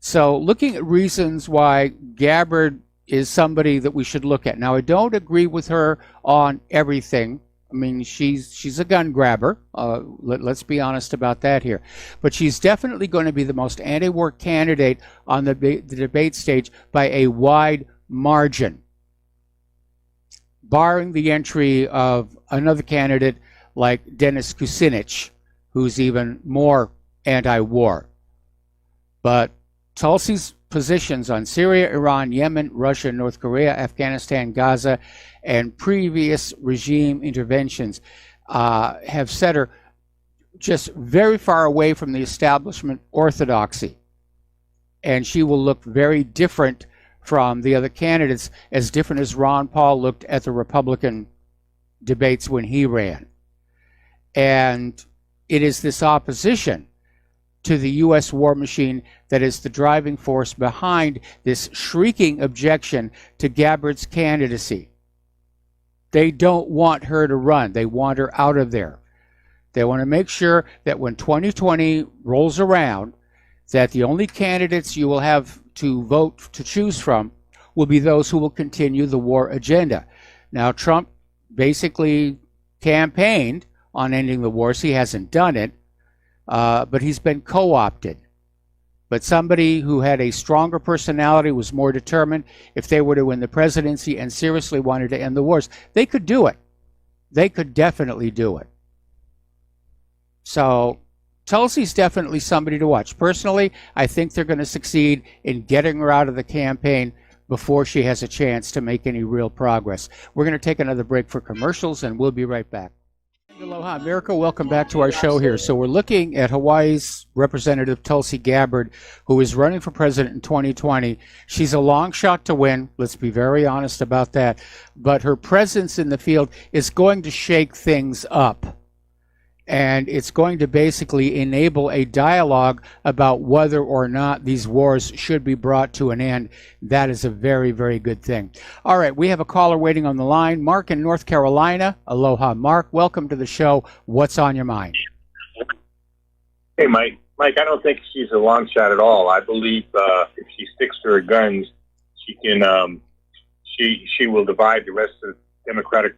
So looking at reasons why Gabbard is somebody that we should look at. Now, I don't agree with her on everything. I mean, she's a gun grabber. Let's be honest about that here. But she's definitely going to be the most anti-war candidate on the debate stage by a wide margin, barring the entry of another candidate like Dennis Kucinich, who's even more anti-war. But Tulsi's positions on Syria, Iran, Yemen, Russia, North Korea, Afghanistan, Gaza, and previous regime interventions have set her just very far away from the establishment orthodoxy. And she will look very different from the other candidates, as different as Ron Paul looked at the Republican debates when he ran. And it is this opposition to the U.S. war machine that is the driving force behind this shrieking objection to Gabbard's candidacy. They don't want her to run. They want her out of there. They want to make sure that when 2020 rolls around, that the only candidates you will have to vote to choose from will be those who will continue the war agenda. Now, Trump basically campaigned on ending the wars. He hasn't done it. But he's been co-opted. But somebody who had a stronger personality, was more determined, if they were to win the presidency and seriously wanted to end the wars, they could do it. They could definitely do it. So Tulsi's definitely somebody to watch. Personally, I think they're going to succeed in getting her out of the campaign before she has a chance to make any real progress. We're going to take another break for commercials, and we'll be right back. Aloha, America. Welcome back to our show here. So we're looking at Hawaii's Representative Tulsi Gabbard, who is running for president in 2020. She's a long shot to win. Let's be very honest about that. But her presence in the field is going to shake things up. And it's going to basically enable a dialogue about whether or not these wars should be brought to an end. That is a very, very good thing. All right, we have a caller waiting on the line. Mark in North Carolina. Aloha, Mark. Welcome to the show. What's on your mind? Hey, Mike. Mike, I don't think she's a long shot at all. I believe if she sticks to her guns, she can. She will divide the rest of the Democratic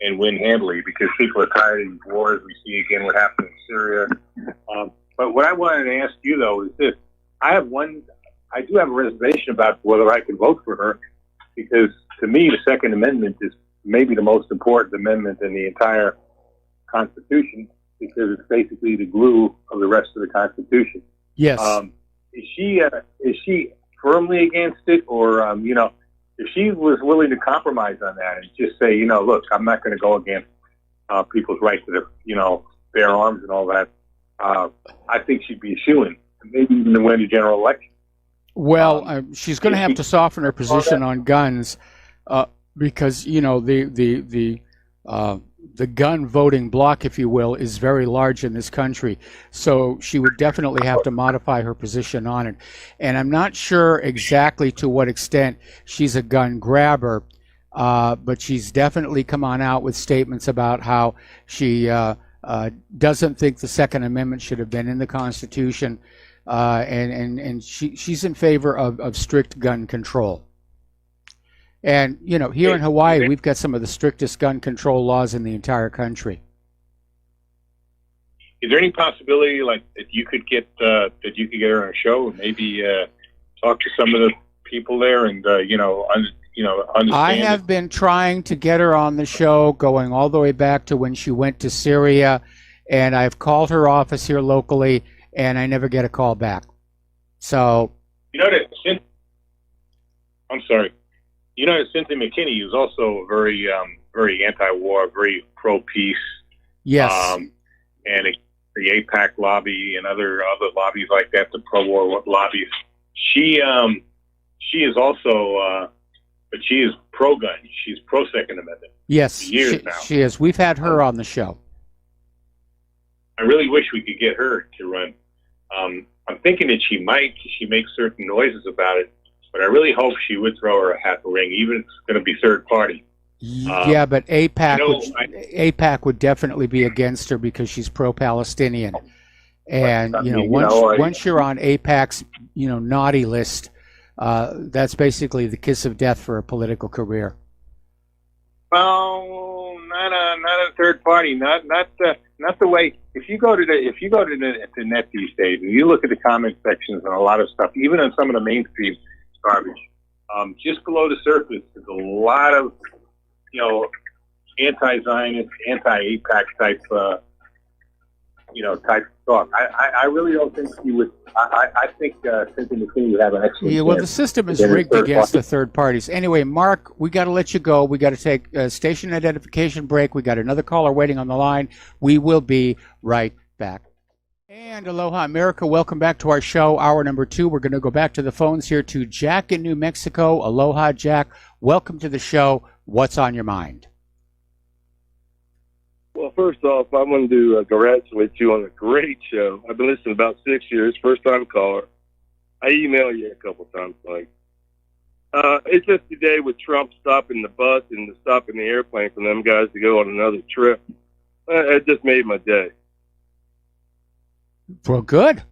and win handily, because people are tired of these wars. We see again what happened in Syria. But what I wanted to ask you, though, is this. I do have a reservation about whether I can vote for her, because to me, the Second Amendment is maybe the most important amendment in the entire Constitution, because it's basically the glue of the rest of the Constitution. Yes. Is she firmly against it, or, if she was willing to compromise on that and just say, look, I'm not going to go against people's right to, bear arms and all that, I think she'd be a shoo-in, maybe even to win the general election. Well, she's going to have to soften her position on guns because, the gun voting bloc, if you will, is very large in this country. So she would definitely have to modify her position on it. And I'm not sure exactly to what extent she's a gun grabber, but she's definitely come on out with statements about how she doesn't think the Second Amendment should have been in the Constitution, and she's in favor of strict gun control. And, here in Hawaii, we've got some of the strictest gun control laws in the entire country. is there any possibility like that you could get her on a show and maybe talk to some of the people there and understand? I have been trying to get her on the show, going all the way back to when she went to Syria, and I've called her office here locally, and I never get a call back. So, I'm sorry. Cynthia McKinney is also very, very anti-war, very pro-peace. Yes. And the APAC lobby and other lobbies like that, the pro-war lobbies. She is also, but she is pro-gun. She's pro-Second Amendment. Yes, now. She is. We've had her on the show. I really wish we could get her to run. I'm thinking that she might. She makes certain noises about it, but I really hope she would throw her a hat in the ring, even if it's going to be third party. Yeah, but APAC would definitely be against her because she's pro-Palestinian, and once you're on APAC's naughty list, that's basically the kiss of death for a political career. Well, not a third party, not the way. If you go to the net these days and you look at the comment sections and a lot of stuff, even on some of the mainstream garbage, just below the surface, there's a lot of anti-Zionist, anti-APAC type talk. I really don't think he would. I think Cynthia McKinney would have an excellent. Yeah, well, the system is rigged against the third parties. Anyway, Mark, we got to let you go. We got to take a station identification break. We got another caller waiting on the line. We will be right back. And aloha, America. Welcome back to our show, hour number 2. We're going to go back to the phones here to Jack in New Mexico. Aloha, Jack. Welcome to the show. What's on your mind? Well, first off, I wanted to congratulate you on a great show. I've been listening about 6 years, first-time caller. I emailed you a couple times, Mike. It's just today with Trump stopping the bus and stopping the airplane for them guys to go on another trip. It just made my day. Well, good.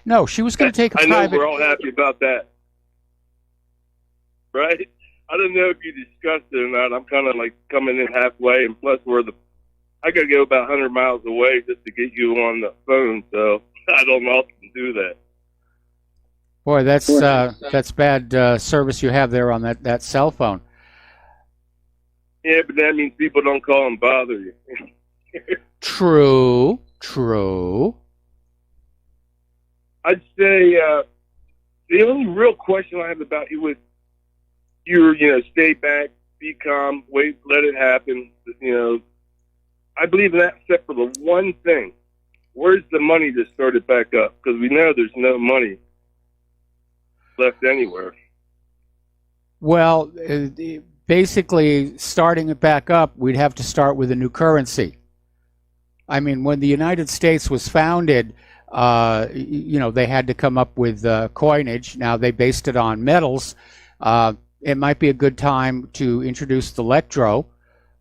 No, she was going to take a private... I know we're all happy about that. Right? I don't know if you discussed it or not. I'm kind of like coming in halfway, and plus I got to go about 100 miles away just to get you on the phone, so I don't often do that. Boy, that's bad service you have there on that cell phone. Yeah, but that means people don't call and bother you. True. I'd say the only real question I have about you was stay back, be calm, wait, let it happen. I believe in that except for the one thing. Where's the money to start it back up? Because we know there's no money left anywhere. Well, basically, starting it back up, we'd have to start with a new currency. I mean, when the United States was founded, they had to come up with coinage. Now, they based it on metals. It might be a good time to introduce the electro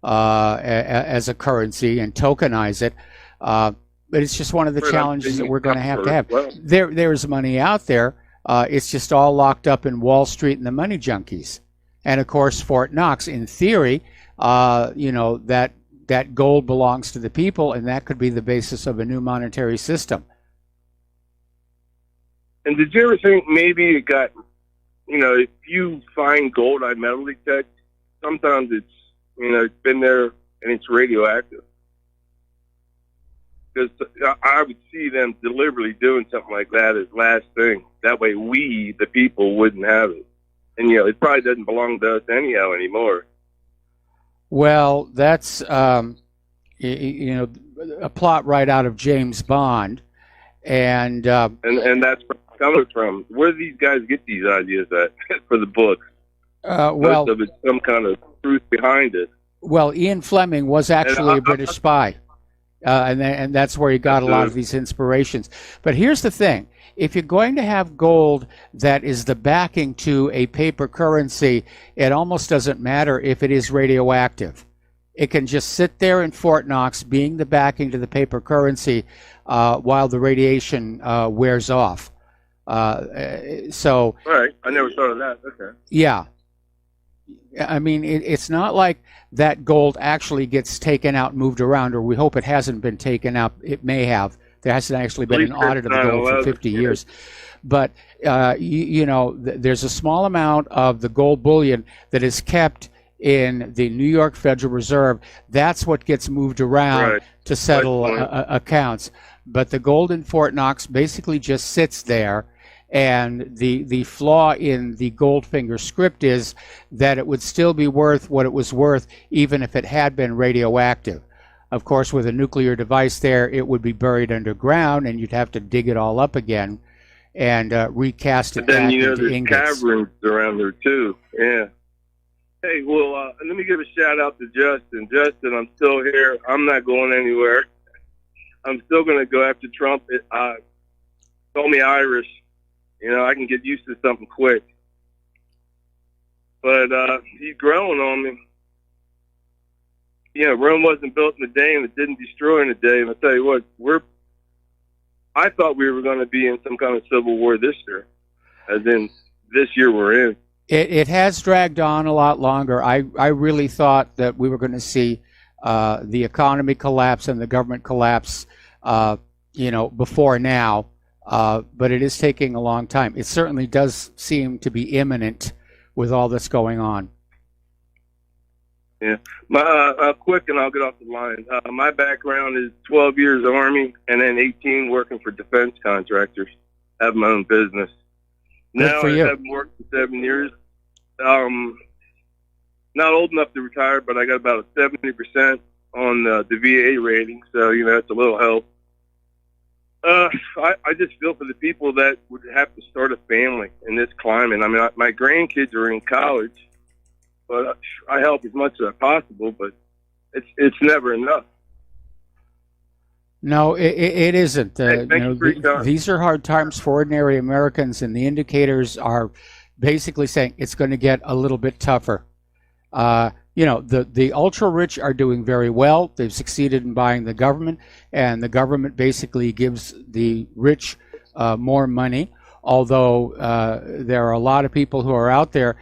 as a currency and tokenize it. But it's just one of the challenges that we're going to have. Well, There's money out there. It's just all locked up in Wall Street and the money junkies. And, of course, Fort Knox, in theory, that gold belongs to the people, and that could be the basis of a new monetary system. And did you ever think maybe it got... if you find gold on metal detect, sometimes it's been there and it's radioactive. Because I would see them deliberately doing something like that as last thing. That way we, the people, wouldn't have it. And, it probably doesn't belong to us anyhow anymore. Well, that's, a plot right out of James Bond. And that's where it's coming from. Where do these guys get these ideas at for the book? Most of it's some kind of truth behind it. Well, Ian Fleming was actually a British spy. And that's where he got a lot of these inspirations. But here's the thing. If you're going to have gold that is the backing to a paper currency, it almost doesn't matter if it is radioactive. It can just sit there in Fort Knox being the backing to the paper currency while the radiation wears off. All right. I never thought of that. Okay. Yeah. I mean, it's not like that gold actually gets taken out and moved around, or we hope it hasn't been taken out. It may have. There hasn't actually been an audit of the gold for 50 years. But, there's a small amount of the gold bullion that is kept in the New York Federal Reserve. That's what gets moved around to settle accounts. But the gold in Fort Knox basically just sits there. And the flaw in the Goldfinger script is that it would still be worth what it was worth even if it had been radioactive. Of course, with a nuclear device there, it would be buried underground, and you'd have to dig it all up again and recast it back into there's ingots. caverns around there, too. Yeah. Hey, well, let me give a shout-out to Justin. Justin, I'm still here. I'm not going anywhere. I'm still going to go after Trump. Call me Irish. I can get used to something quick. But he's growing on me. Rome wasn't built in a day, and it didn't destroy in a day. And I'll tell you what, I thought we were going to be in some kind of civil war this year, as in this year we're in. It has dragged on a lot longer. I really thought that we were going to see the economy collapse and the government collapse, before now. But it is taking a long time. It certainly does seem to be imminent with all that's going on. Yeah. Quick, and I'll get off the line. My background is 12 years Army and then 18 working for defense contractors. I have my own business. Now I haven't worked for 7 years. Not old enough to retire, but I got about a 70% on the VA rating, so, that's a little help. I just feel for the people that would have to start a family in this climate. I mean, my grandkids are in college, but I help as much as possible, but it's never enough. No, it isn't. Hey, these are hard times for ordinary Americans, and the indicators are basically saying it's going to get a little bit tougher. The ultra-rich are doing very well. They've succeeded in buying the government, and the government basically gives the rich more money, although there are a lot of people who are out there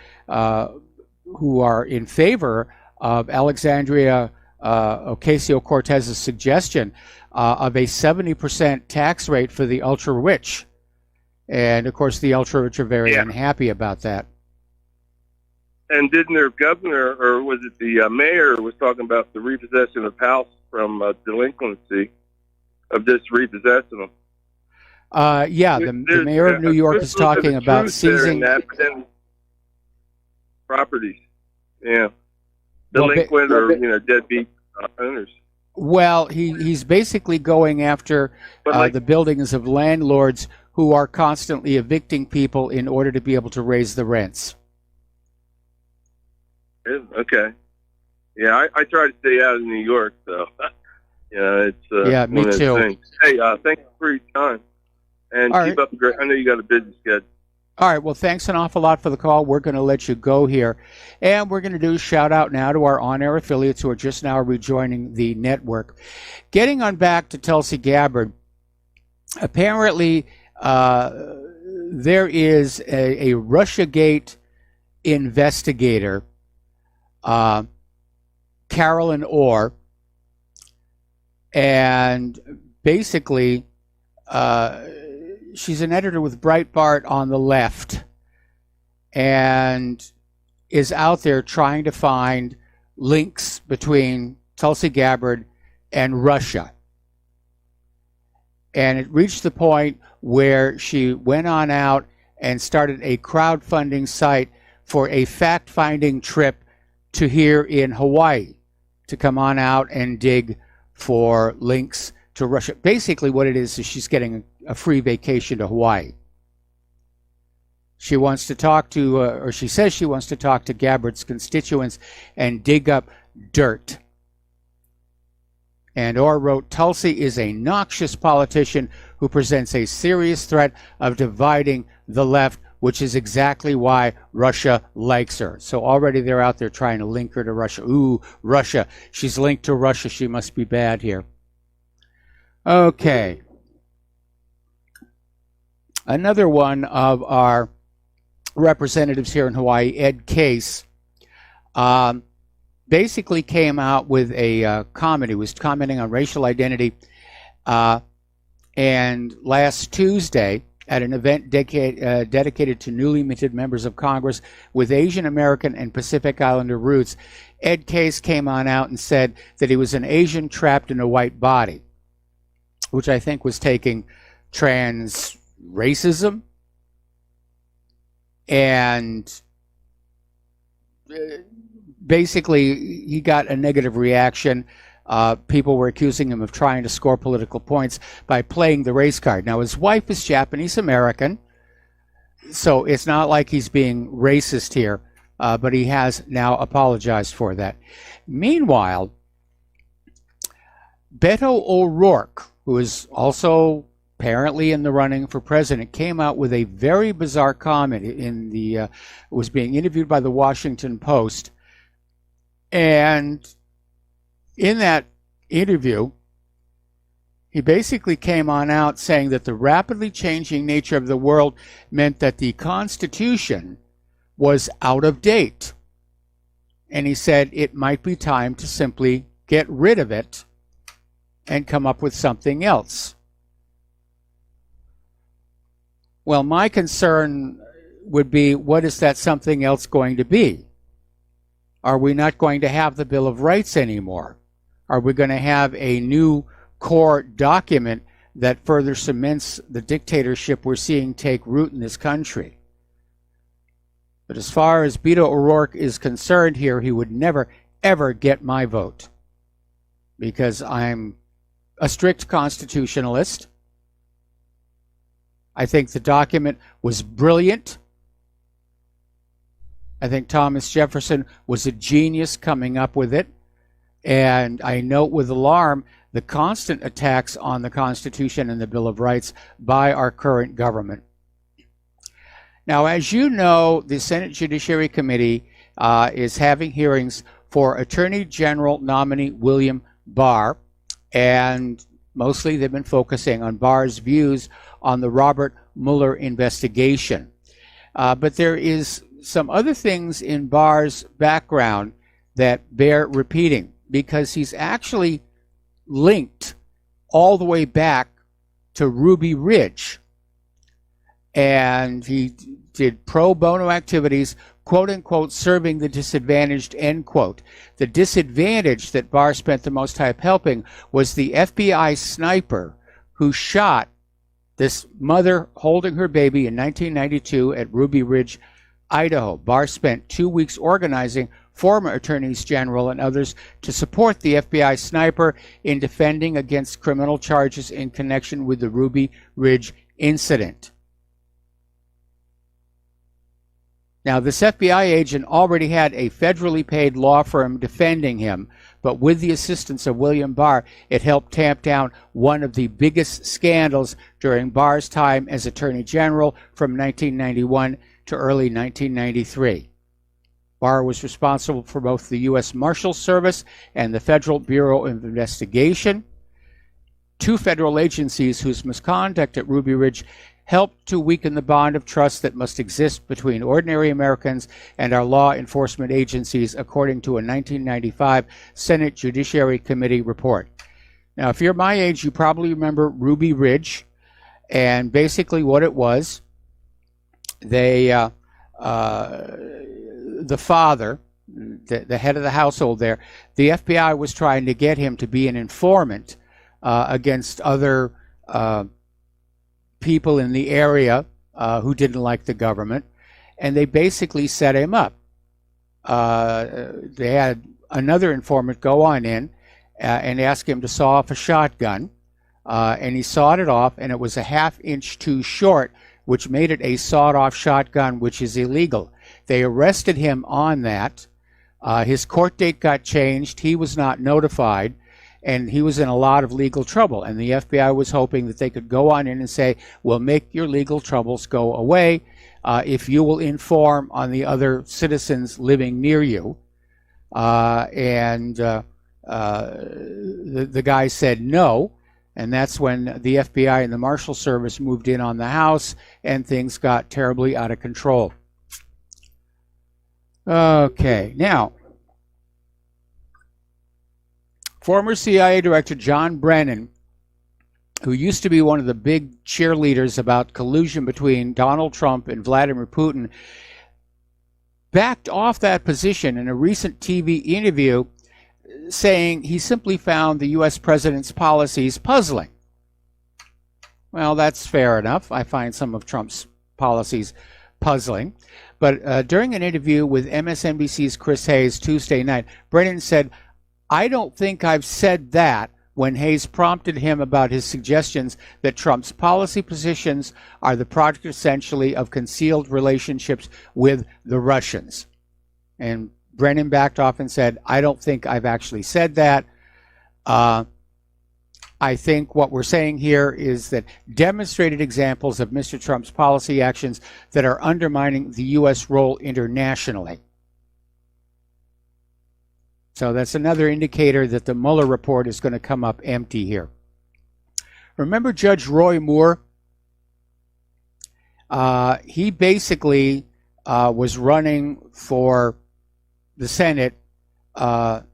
who are in favor of Alexandria Ocasio-Cortez's suggestion of a 70% tax rate for the ultra-rich. And, of course, the ultra-rich are very unhappy about that. And didn't their governor, or was it the mayor, was talking about the repossession of house from delinquency of just repossessing them? The mayor of New York is talking about seizing properties. Yeah, delinquent or deadbeat owners. Well, he's basically going after the buildings of landlords who are constantly evicting people in order to be able to raise the rents. Okay. Yeah, I try to stay out of New York, so it's me too. Things. Hey, thanks for your time, and keep up the great. I know you got a busy schedule. All right. Well, thanks an awful lot for the call. We're going to let you go here, and we're going to do a shout out now to our on-air affiliates who are just now rejoining the network. Getting on back to Tulsi Gabbard. Apparently, there is a Russiagate investigator. Carolyn Orr, and basically she's an editor with Breitbart on the left and is out there trying to find links between Tulsi Gabbard and Russia. And it reached the point where she went on out and started a crowdfunding site for a fact-finding trip to here in Hawaii, to come on out and dig for links to Russia. Basically what it is she's getting a free vacation to Hawaii. She wants to talk to, or she says she wants to talk to Gabbard's constituents and dig up dirt. And Orr wrote, Tulsi is a noxious politician who presents a serious threat of dividing the left, which is exactly why Russia likes her. So already they're out there trying to link her to Russia. Ooh, Russia. She's linked to Russia. She must be bad here. Okay. Another one of our representatives here in Hawaii, Ed Case, basically came out with a comment. He was commenting on racial identity. And last Tuesday, at an event dedicated to newly minted members of Congress with Asian American and Pacific Islander roots, Ed Case came on out and said that he was an Asian trapped in a white body, which I think was taking trans racism and basically he got a negative reaction. People were accusing him of trying to score political points by playing the race card. Now, his wife is Japanese American, so it's not like he's being racist here, but he has now apologized for that. Meanwhile, Beto O'Rourke, who is also apparently in the running for president, came out with a very bizarre comment in the was being interviewed by the Washington Post, and in that interview, he basically came on out saying that the rapidly changing nature of the world meant that the Constitution was out of date. And he said it might be time to simply get rid of it and come up with something else. Well, my concern would be, what is that something else going to be? Are we not going to have the Bill of Rights anymore? Are we going to have a new core document that further cements the dictatorship we're seeing take root in this country? But as far as Beto O'Rourke is concerned here, he would never, ever get my vote, because I'm a strict constitutionalist. I think the document was brilliant. I think Thomas Jefferson was a genius coming up with it. And I note with alarm the constant attacks on the Constitution and the Bill of Rights by our current government. Now, as you know, the Senate Judiciary Committee is having hearings for Attorney General nominee William Barr, and mostly they've been focusing on Barr's views on the Robert Mueller investigation. But there is some other things in Barr's background that bear repeating, because he's actually linked all the way back to Ruby Ridge. And he did pro bono activities, quote unquote, serving the disadvantaged, end quote. The disadvantage that Barr spent the most time helping was the FBI sniper who shot this mother holding her baby in 1992 at Ruby Ridge, Idaho. Barr spent 2 weeks organizing former attorneys general and others to support the FBI sniper in defending against criminal charges in connection with the Ruby Ridge incident. Now, this FBI agent already had a federally paid law firm defending him, but with the assistance of William Barr, it helped tamp down one of the biggest scandals during Barr's time as Attorney General from 1991 to early 1993. Barr was responsible for both the U.S. Marshal Service and the Federal Bureau of Investigation, two federal agencies whose misconduct at Ruby Ridge helped to weaken the bond of trust that must exist between ordinary Americans and our law enforcement agencies, according to a 1995 Senate Judiciary Committee report. Now, if you're my age, you probably remember Ruby Ridge, and basically what it was, the father, the head of the household there, the FBI was trying to get him to be an informant against other people in the area who didn't like the government, and they basically set him up. They had another informant go on in and ask him to saw off a shotgun, and he sawed it off, and it was a half-inch too short, which made it a sawed-off shotgun, which is illegal. They arrested him on that. His court date got changed. He was not notified, and he was in a lot of legal trouble. And the FBI was hoping that they could go on in and say, we'll make your legal troubles go away if you will inform on the other citizens living near you. The guy said no. And that's when the FBI and the Marshal Service moved in on the house, and things got terribly out of control. Okay, now, Former CIA Director John Brennan, who used to be one of the big cheerleaders about collusion between Donald Trump and Vladimir Putin, backed off that position in a recent TV interview, saying he simply found the U.S. president's policies puzzling. Well, that's fair enough. I find some of Trump's policies puzzling. But during an interview with MSNBC's Chris Hayes Tuesday night, Brennan said, "I don't think I've said that," when Hayes prompted him about his suggestions that Trump's policy positions are the product essentially of concealed relationships with the Russians. And Brennan backed off and said, "I don't think I've actually said that. I think what we're saying here is that demonstrated examples of Mr. Trump's policy actions that are undermining the U.S. role internationally." So that's another indicator that the Mueller report is going to come up empty here. Remember Judge Roy Moore? He basically was running for the Senate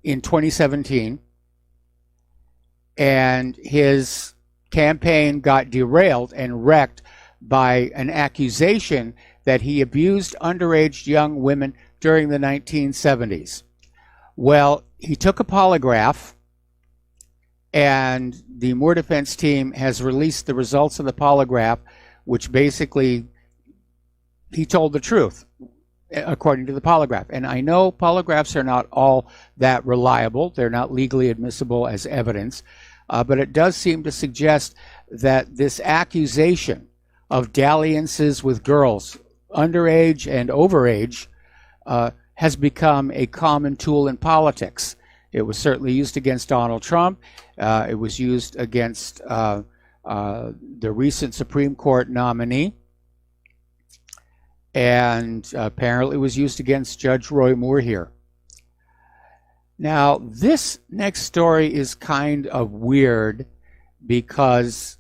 in 2017, and his campaign got derailed and wrecked by an accusation that he abused underage young women during the 1970s. Well, he took a polygraph, and the Moore defense team has released the results of the polygraph, which basically he told the truth, according to the polygraph. And I know polygraphs are not all that reliable. They're not legally admissible as evidence. But it does seem to suggest that this accusation of dalliances with girls, underage and overage, has become a common tool in politics. It was certainly used against Donald Trump. It was used against the recent Supreme Court nominee. And apparently it was used against Judge Roy Moore here. Now, this next story is kind of weird because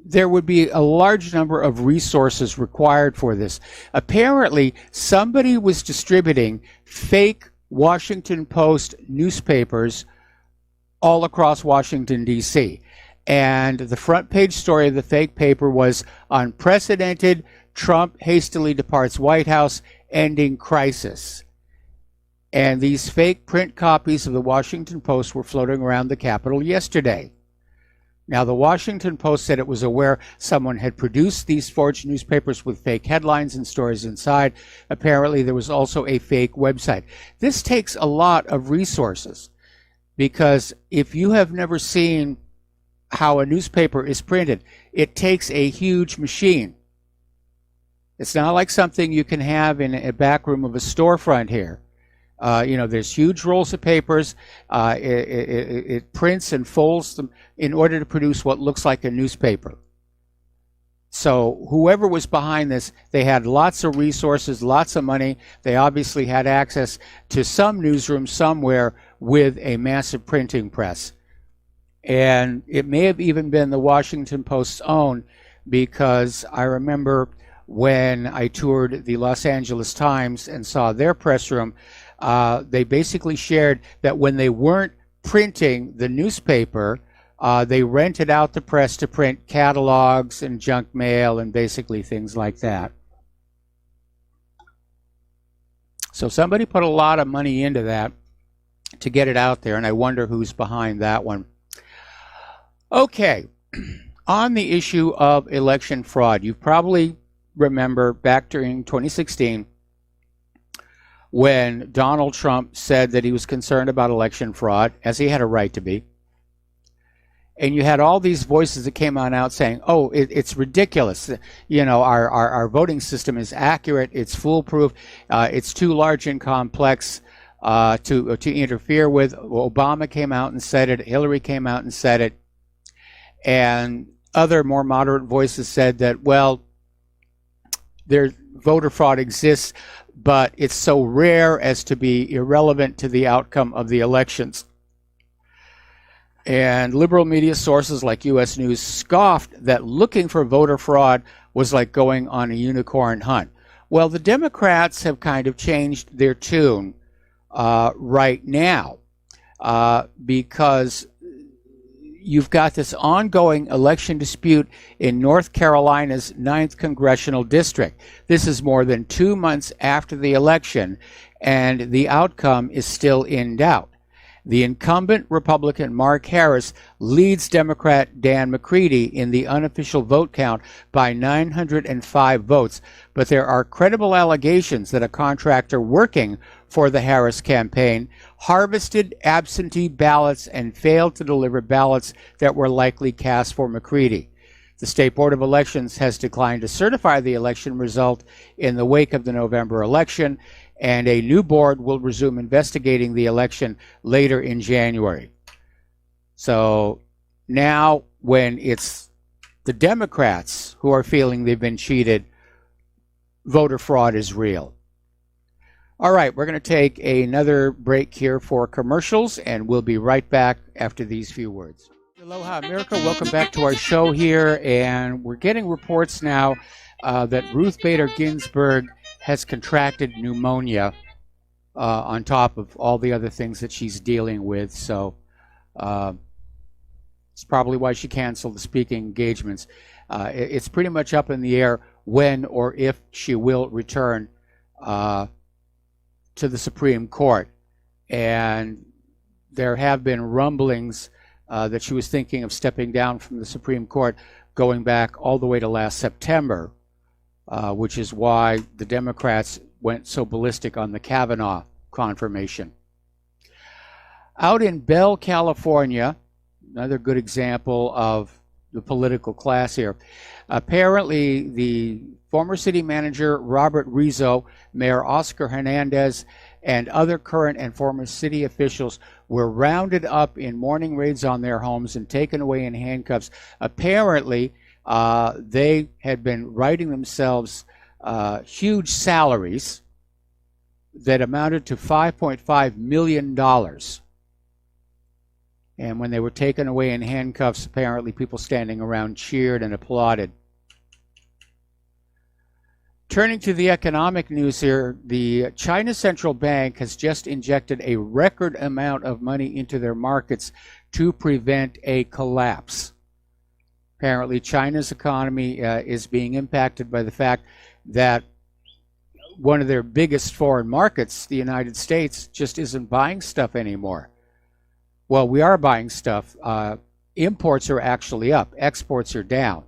there would be a large number of resources required for this. Apparently, somebody was distributing fake Washington Post newspapers all across Washington, D.C. And the front page story of the fake paper was "Unprecedented, Trump hastily departs White House, ending crisis." And these fake print copies of the Washington Post were floating around the Capitol yesterday. Now, the Washington Post said it was aware someone had produced these forged newspapers with fake headlines and stories inside. Apparently, there was also a fake website. This takes a lot of resources, because if you have never seen how a newspaper is printed, it takes a huge machine. It's not like something you can have in a back room of a storefront here. There's huge rolls of papers. It prints and folds them in order to produce what looks like a newspaper. So whoever was behind this, they had lots of resources, lots of money. They obviously had access to some newsroom somewhere with a massive printing press. And it may have even been the Washington Post's own, because I remember when I toured the Los Angeles Times and saw their press room, they basically shared that when they weren't printing the newspaper, they rented out the press to print catalogs and junk mail and basically things like that. So somebody put a lot of money into that to get it out there, and I wonder who's behind that one. Okay, on the issue of election fraud, you probably remember back during 2016 when Donald Trump said that he was concerned about election fraud, as he had a right to be. And you had all these voices that came on out saying, "Oh, it's ridiculous. Our voting system is accurate. It's foolproof. It's too large and complex to interfere with." Obama came out and said it. Hillary came out and said it. And other more moderate voices said that, well, voter fraud exists, but it's so rare as to be irrelevant to the outcome of the elections. And liberal media sources like U.S. News scoffed that looking for voter fraud was like going on a unicorn hunt. Well, the Democrats have kind of changed their tune right now. because you've got this ongoing election dispute in North Carolina's 9th Congressional District. This is more than 2 months after the election, and the outcome is still in doubt. The incumbent Republican Mark Harris leads Democrat Dan McCready in the unofficial vote count by 905 votes, but there are credible allegations that a contractor working for the Harris campaign harvested absentee ballots and failed to deliver ballots that were likely cast for McCready. The State Board of Elections has declined to certify the election result in the wake of the November election, and a new board will resume investigating the election later in January. So now, when it's the Democrats who are feeling they've been cheated, voter fraud is real. All right, we're going to take another break here for commercials, and we'll be right back after these few words. Aloha America, welcome back to our show here, and we're getting reports now that Ruth Bader Ginsburg has contracted pneumonia on top of all the other things that she's dealing with. So it's probably why she canceled the speaking engagements. It's pretty much up in the air when or if she will return to the Supreme Court. And there have been rumblings that she was thinking of stepping down from the Supreme Court going back all the way to last September, which is why the Democrats went so ballistic on the Kavanaugh confirmation. Out in Bell, California, another good example of the political class here. Apparently, the former city manager Robert Rizzo, Mayor Oscar Hernandez, and other current and former city officials were rounded up in morning raids on their homes and taken away in handcuffs. Apparently, they had been writing themselves huge salaries that amounted to $5.5 million. And when they were taken away in handcuffs, apparently people standing around cheered and applauded. Turning to the economic news here, the China Central Bank has just injected a record amount of money into their markets to prevent a collapse. Apparently, China's economy is being impacted by the fact that one of their biggest foreign markets, the United States, just isn't buying stuff anymore. Well, we are buying stuff. Imports are actually up. Exports are down,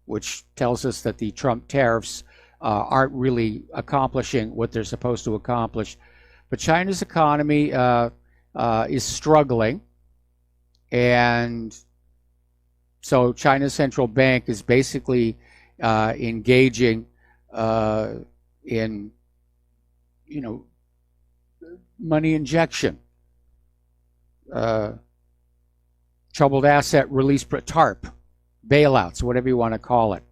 which tells us that the Trump tariffs aren't really accomplishing what they're supposed to accomplish. But China's economy is struggling, and so China's central bank is basically engaging in, money injection, troubled asset release, TARP, bailouts, whatever you want to call it.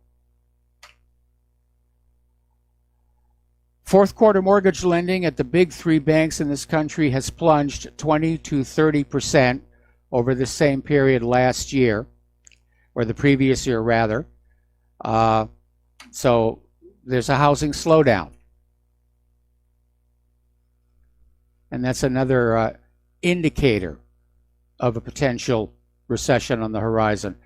Fourth quarter mortgage lending at the big three banks in this country has plunged 20 to 30% over the same period last year, or the previous year rather. So there's a housing slowdown. And that's another indicator of a potential recession on the horizon.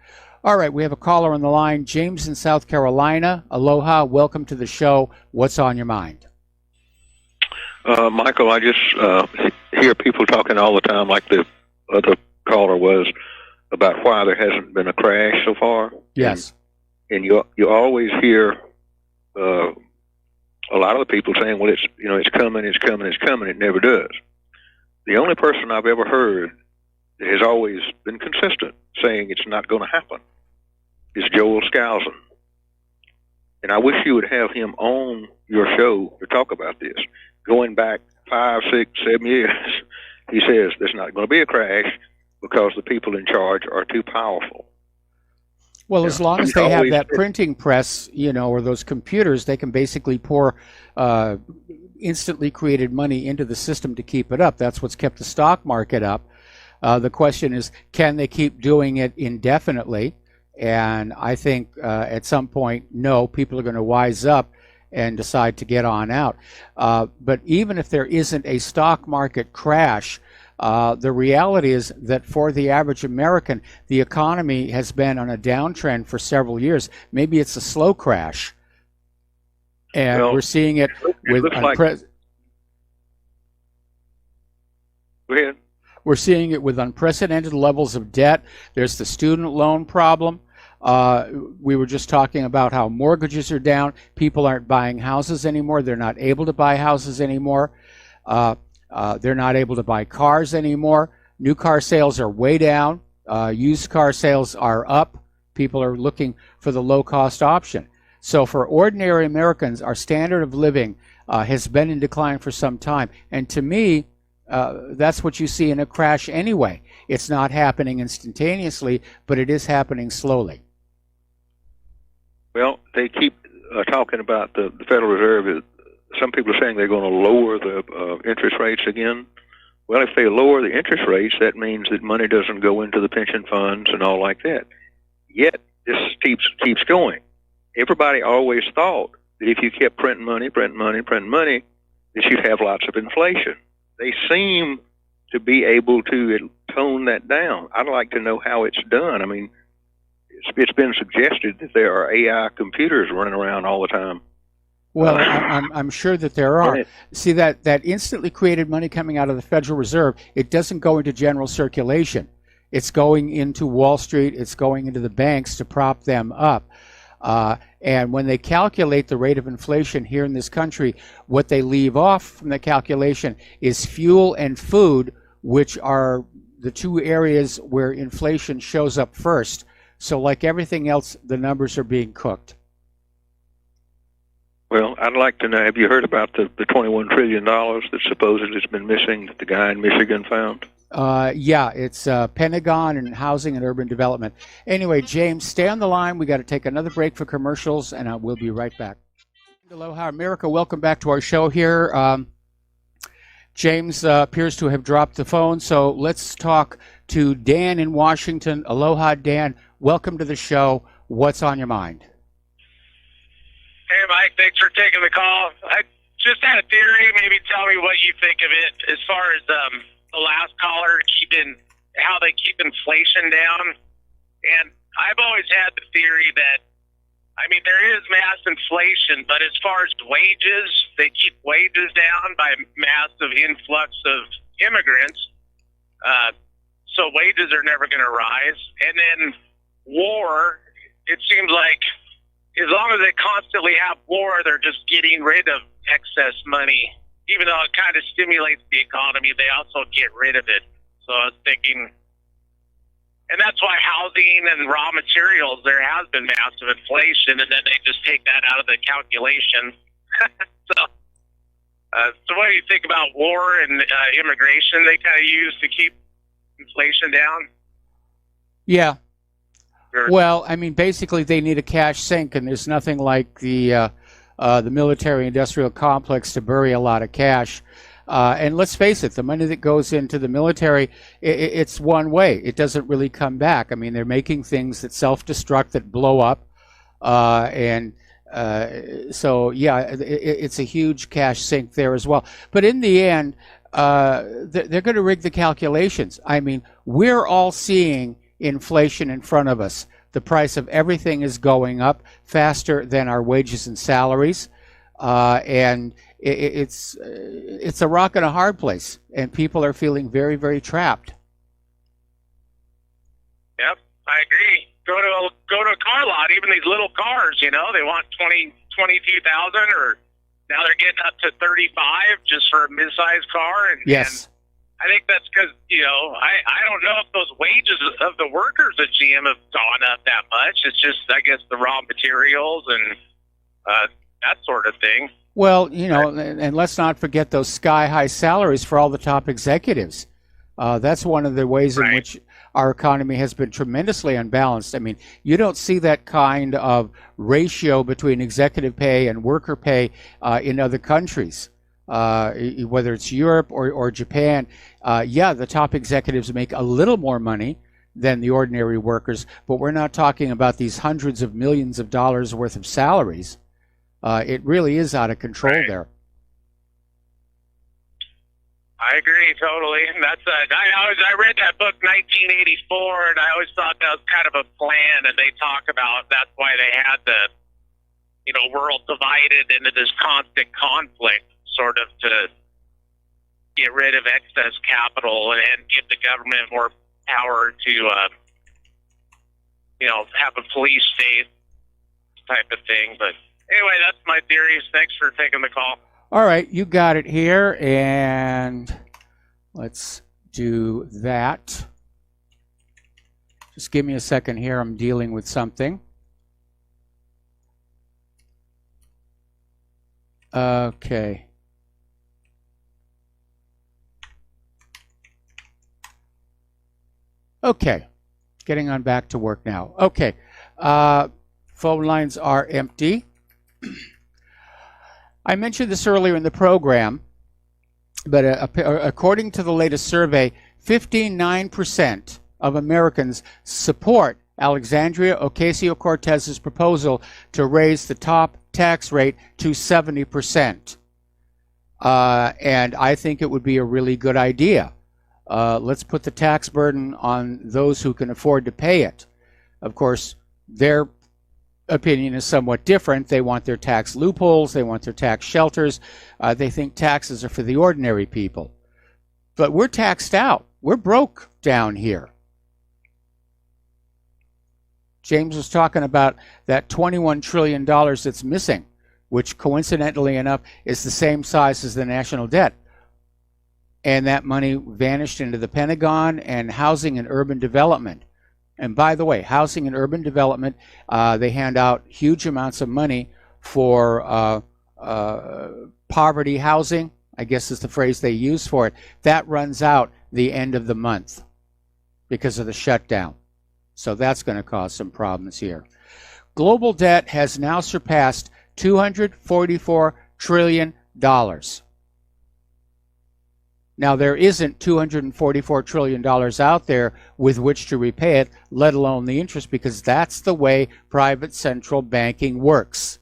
All right, we have a caller on the line, James in South Carolina. Aloha, welcome to the show. What's on your mind? Michael, I just hear people talking all the time, like the other caller was, about why there hasn't been a crash so far. Yes. And you always hear a lot of the people saying, well, it's coming, it's coming, it's coming. It never does. The only person I've ever heard that has always been consistent saying it's not going to happen is Joel Skousen. And I wish you would have him on your show to talk about this. Going back 5, 6, 7 years, he says there's not going to be a crash because the people in charge are too powerful. Well, as long as they have that printing press, or those computers, they can basically pour instantly created money into the system to keep it up. That's what's kept the stock market up. The question is, can they keep doing it indefinitely? And I think at some point, no, people are going to wise up and decide to get on out. But even if there isn't a stock market crash, The reality is that for the average American, the economy has been on a downtrend for several years. Maybe it's a slow crash. And we're seeing it with Go ahead. We're seeing it with unprecedented levels of debt. There's the student loan problem. We were just talking about how mortgages are down. People aren't buying houses anymore. They're not able to buy houses anymore. They're not able to buy cars anymore. New car sales are way down. Used car sales are up. People are looking for the low-cost option. So for ordinary Americans, our standard of living has been in decline for some time. And to me, that's what you see in a crash anyway. It's not happening instantaneously, but it is happening slowly. Well, they keep talking about the Federal Reserve. Some people are saying they're going to lower the interest rates again. Well, if they lower the interest rates, that means that money doesn't go into the pension funds and all like that. Yet, this keeps going. Everybody always thought that if you kept printing money, that you'd have lots of inflation. They seem to be able to tone that down. I'd like to know how it's done. I mean, it's been suggested that there are AI computers running around all the time. Well, I'm sure that there are. See, that instantly created money coming out of the Federal Reserve, it doesn't go into general circulation. It's going into Wall Street. It's going into the banks to prop them up. And when they calculate the rate of inflation here in this country, what they leave off from the calculation is fuel and food, which are the two areas where inflation shows up first. So like everything else, the numbers are being cooked. Well, I'd like to know, have you heard about the $21 trillion that supposedly has been missing that the guy in Michigan found? Yeah, it's Pentagon and Housing and Urban Development. Anyway, James, stay on the line. We got to take another break for commercials, and we'll be right back. Aloha, America. Welcome back to our show here. James appears to have dropped the phone, so let's talk to Dan in Washington. Aloha, Dan. Welcome to the show. What's on your mind? Hey, Mike. Thanks for taking the call. I just had a theory. Maybe tell me what you think of it as far as the last caller, how they keep inflation down. And I've always had the theory that, I mean, there is mass inflation, but as far as wages, they keep wages down by massive influx of immigrants. So wages are never going to rise. And then war, it seems like as long as they constantly have war, they're just getting rid of excess money. Even though it kind of stimulates the economy, they also get rid of it. So I was thinking, and that's why housing and raw materials, there has been massive inflation, and then they just take that out of the calculation. So what do you think about war and immigration they kind of use to keep inflation down? Yeah. Well, I mean, basically they need a cash sink, and there's nothing like the military-industrial complex to bury a lot of cash. And let's face it, the money that goes into the military, it's one way. It doesn't really come back. I mean, they're making things that self-destruct, that blow up. So, yeah, it's a huge cash sink there as well. But in the end, they're going to rig the calculations. I mean, we're all seeing inflation in front of us. The price of everything is going up faster than our wages and salaries, and it's a rock and a hard place, and people are feeling very, very trapped. Yep, I agree. Go to a car lot, even these little cars, you know, they want 22,000, or now they're getting up to 35 just for a mid-sized car. And, yes. And I think that's because, you know, I don't know if those wages of the workers at GM have gone up that much. It's just, I guess, the raw materials and that sort of thing. Well, you know, and let's not forget those sky-high salaries for all the top executives. That's one of the ways in which our economy has been tremendously unbalanced. I mean, you don't see that kind of ratio between executive pay and worker pay in other countries. Whether it's Europe or Japan, yeah, the top executives make a little more money than the ordinary workers, but we're not talking about these hundreds of millions of dollars worth of salaries. It really is out of control there. I agree totally. And that's I read that book 1984, and I always thought that was kind of a plan. And they talk about that's why they had the world divided into this constant conflict, sort of to get rid of excess capital and give the government more power to have a police state type of thing. But anyway, that's my theories. Thanks for taking the call. All right, you got it here, and let's do that. Just give me a second here. I'm dealing with something. Okay. Okay. Getting on back to work now. Okay. Phone lines are empty. I mentioned this earlier in the program, but according to the latest survey, 59% of Americans support Alexandria Ocasio-Cortez's proposal to raise the top tax rate to 70%. And I think it would be a really good idea. Let's put the tax burden on those who can afford to pay it. Of course, their opinion is somewhat different. They want their tax loopholes. They want their tax shelters. They think taxes are for the ordinary people. But we're taxed out. We're broke down here. James was talking about that $21 trillion that's missing, which coincidentally enough is the same size as the national debt. And that money vanished into the Pentagon and housing and urban development. And by the way, housing and urban development, they hand out huge amounts of money for poverty housing, I guess is the phrase they use for it. That runs out the end of the month because of the shutdown. So that's going to cause some problems here. Global debt has now surpassed $244 trillion. Now, there isn't $244 trillion out there with which to repay it, let alone the interest, because that's the way private central banking works.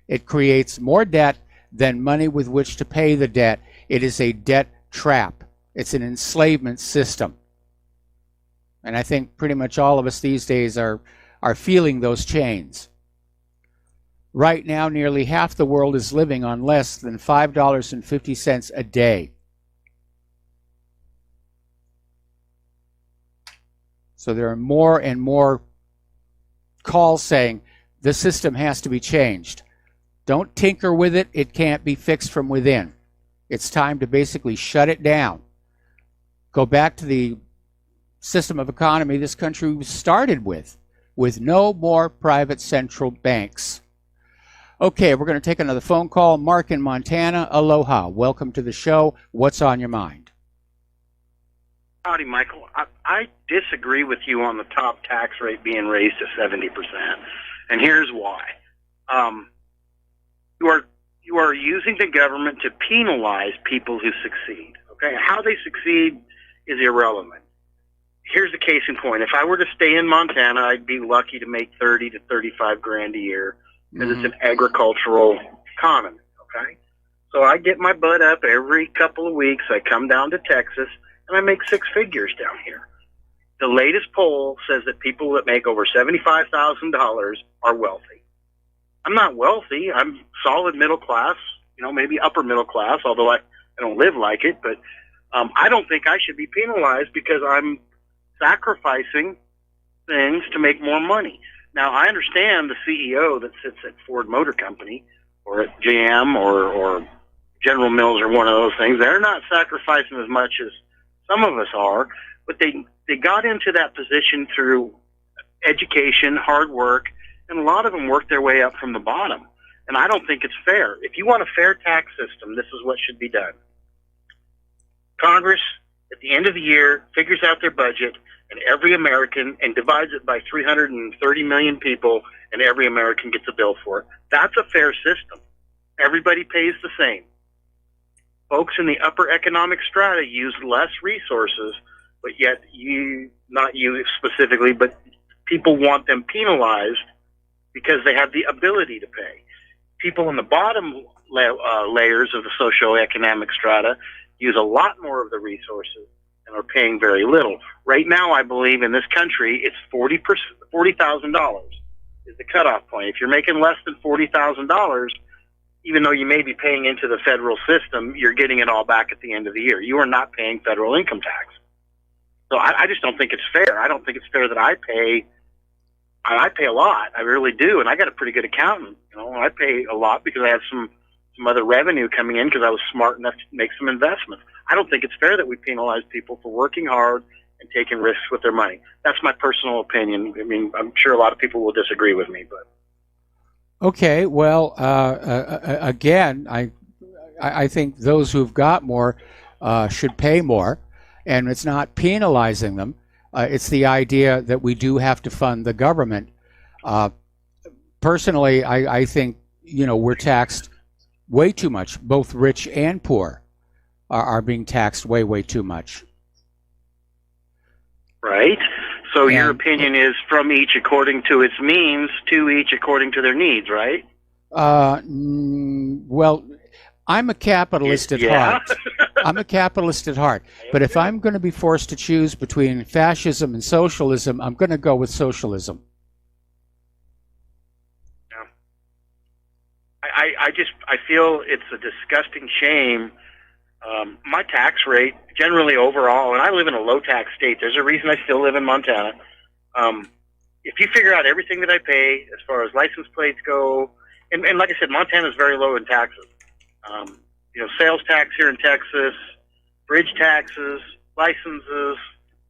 It creates more debt than money with which to pay the debt. It is a debt trap. It's an enslavement system. And I think pretty much all of us these days are feeling those chains. Right now, nearly half the world is living on less than $5.50 a day. So there are more and more calls saying the system has to be changed. Don't tinker with it. It can't be fixed from within. It's time to basically shut it down. Go back to the system of economy this country started with no more private central banks. Okay, we're going to take another phone call. Mark in Montana. Aloha. Welcome to the show. What's on your mind? Howdy, Michael. I disagree with you on the top tax rate being raised to 70%, and here's why. You are using the government to penalize people who succeed. Okay, how they succeed is irrelevant. Here's the case in point. If I were to stay in Montana, I'd be lucky to make 30 to 35 grand a year because it's an agricultural economy. Okay, so I get my butt up every couple of weeks. I come down to Texas. And I make six figures down here. The latest poll says that people that make over $75,000 are wealthy. I'm not wealthy. I'm solid middle class, maybe upper middle class, although I don't live like it. But I don't think I should be penalized because I'm sacrificing things to make more money. Now, I understand the CEO that sits at Ford Motor Company or at GM or General Mills or one of those things. They're not sacrificing as much as some of us are, but they got into that position through education, hard work, and a lot of them worked their way up from the bottom. And I don't think it's fair. If you want a fair tax system, this is what should be done. Congress, at the end of the year, figures out their budget, and every American, and divides it by 330 million people, and every American gets a bill for it. That's a fair system. Everybody pays the same. Folks in the upper economic strata use less resources, but yet not you specifically, but people want them penalized because they have the ability to pay. People in the bottom layers of the socioeconomic strata use a lot more of the resources and are paying very little. Right now, I believe in this country, it's $40,000 is the cutoff point. If you're making less than $40,000, even though you may be paying into the federal system, you're getting it all back at the end of the year. You are not paying federal income tax. So I just don't think it's fair. I don't think it's fair that I pay a lot. I really do. And I got a pretty good accountant. You know, I pay a lot because I have some other revenue coming in because I was smart enough to make some investments. I don't think it's fair that we penalize people for working hard and taking risks with their money. That's my personal opinion. I mean, I'm sure a lot of people will disagree with me, but. Okay, well, again, I think those who've got more should pay more, and it's not penalizing them. It's the idea that we do have to fund the government. Personally, I think, you know, we're taxed way too much. Both rich and poor are being taxed way too much. Right. So your opinion is from each according to its means, to each according to their needs, right? Well, I'm a capitalist at heart. I'm a capitalist at heart. But if I'm going to be forced to choose between fascism and socialism, I'm going to go with socialism. I feel it's a disgusting shame. My tax rate, generally overall, and I live in a low-tax state. There's a reason I still live in Montana. If you figure out everything that I pay as far as license plates go, and like I said, Montana is very low in taxes. You know, sales tax here in Texas, bridge taxes, licenses,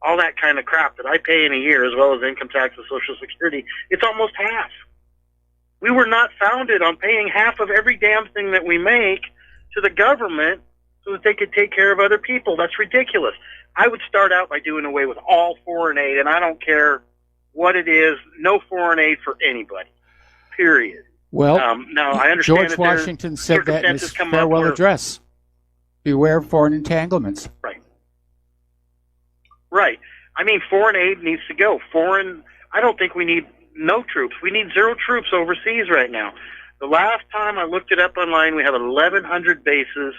all that kind of crap that I pay in a year, as well as income tax and Social Security, it's almost half. We were not founded on paying half of every damn thing that we make to the government so that they could take care of other people. That's ridiculous. I would start out by doing away with all foreign aid, and I don't care what it is, no foreign aid for anybody, period. Well, now I understand George Washington said that in his farewell address. Beware of foreign entanglements. Right. Right. I mean, foreign aid needs to go. I don't think we need no troops. We need zero troops overseas right now. The last time I looked it up online, we have 1,100 bases.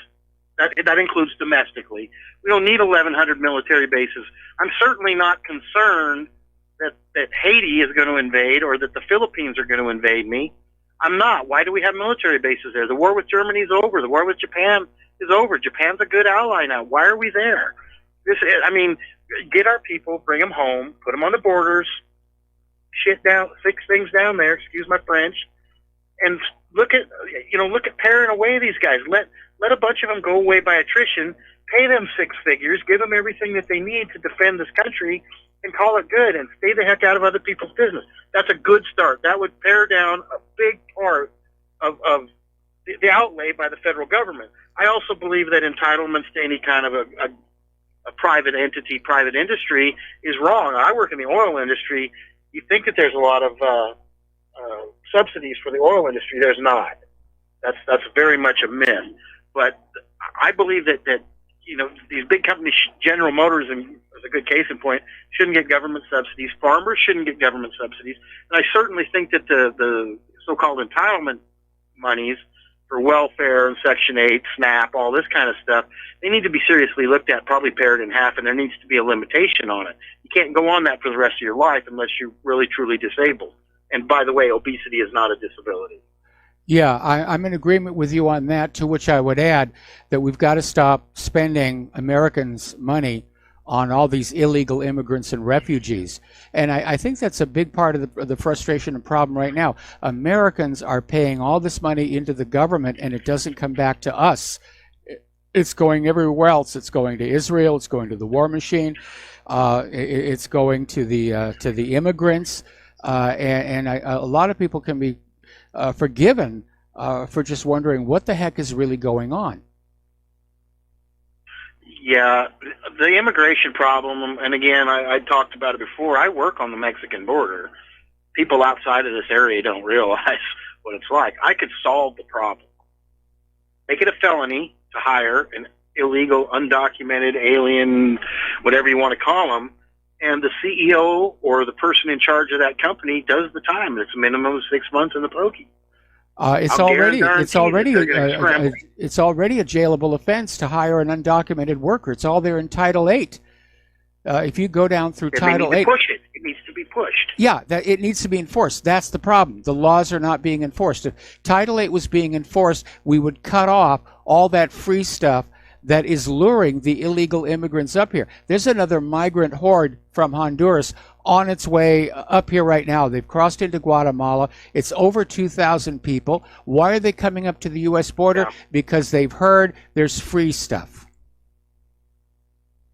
That includes domestically. We don't need 1,100 military bases. I'm certainly not concerned that Haiti is going to invade or that the Philippines are going to invade me. I'm not. Why do we have military bases there? The war with Germany is over. The war with Japan is over. Japan's a good ally now. Why are we there? Get our people, bring them home, put them on the borders, fix things down there, excuse my French, and look at paring away these guys. Let a bunch of them go away by attrition, pay them six figures, give them everything that they need to defend this country, and call it good, and stay the heck out of other people's business. That's a good start. That would pare down a big part of the outlay by the federal government. I also believe that entitlements to any kind of a private entity, private industry is wrong. I work in the oil industry. You think that there's a lot of subsidies for the oil industry. There's not. That's very much a myth. But I believe that these big companies, General Motors is a good case in point, shouldn't get government subsidies. Farmers shouldn't get government subsidies. And I certainly think that the so-called entitlement monies for welfare and Section 8, SNAP, all this kind of stuff, they need to be seriously looked at, probably pared in half, and there needs to be a limitation on it. You can't go on that for the rest of your life unless you're really, truly disabled. And by the way, obesity is not a disability. Yeah, I'm in agreement with you on that, to which I would add that we've got to stop spending Americans' money on all these illegal immigrants and refugees. And I think that's a big part of the frustration and problem right now. Americans are paying all this money into the government, and it doesn't come back to us. It's going everywhere else. It's going to Israel. It's going to the war machine. It's going to the immigrants. And a lot of people can be forgiven for just wondering what the heck is really going on. Yeah, the immigration problem, and again, I talked about it before, I work on the Mexican border. People outside of this area don't realize what it's like. I could solve the problem. Make it a felony to hire an illegal, undocumented, alien, whatever you want to call them, and the CEO or the person in charge of that company does the time. It's a minimum of 6 months in the pokey. It's I'll already guarantee it's already that they're gonna scramble. it's already a jailable offense to hire an undocumented worker. It's all there in Title 8. If you go down through And Title they need 8, to push it. It needs to be pushed. yeah, that it needs to be enforced. That's the problem. The laws are not being enforced. If Title 8 was being enforced, we would cut off all that free stuff that is luring the illegal immigrants up here. There's another migrant horde from Honduras on its way up here right now. They've crossed into Guatemala. It's over 2,000 people. Why are they coming up to the U.S. border? Yeah. Because they've heard there's free stuff.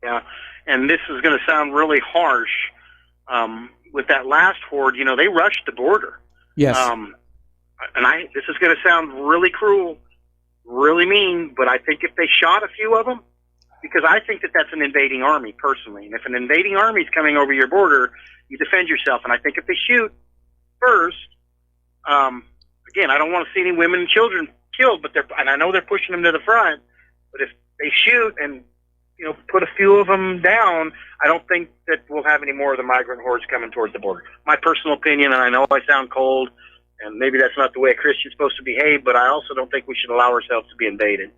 Yeah, and this is going to sound really harsh. With that last horde, they rushed the border. Yes. This is going to sound really cruel, really mean, but I think if they shot a few of them, because I think that that's an invading army personally, and if an invading army is coming over your border, you defend yourself. And I think if they shoot first, again, I don't want to see any women and children killed, and I know they're pushing them to the front, but if they shoot and put a few of them down, I don't think that we'll have any more of the migrant hordes coming towards the border. My personal opinion, and I know I sound cold, and maybe that's not the way a Christian's supposed to behave, but I also don't think we should allow ourselves to be invaded.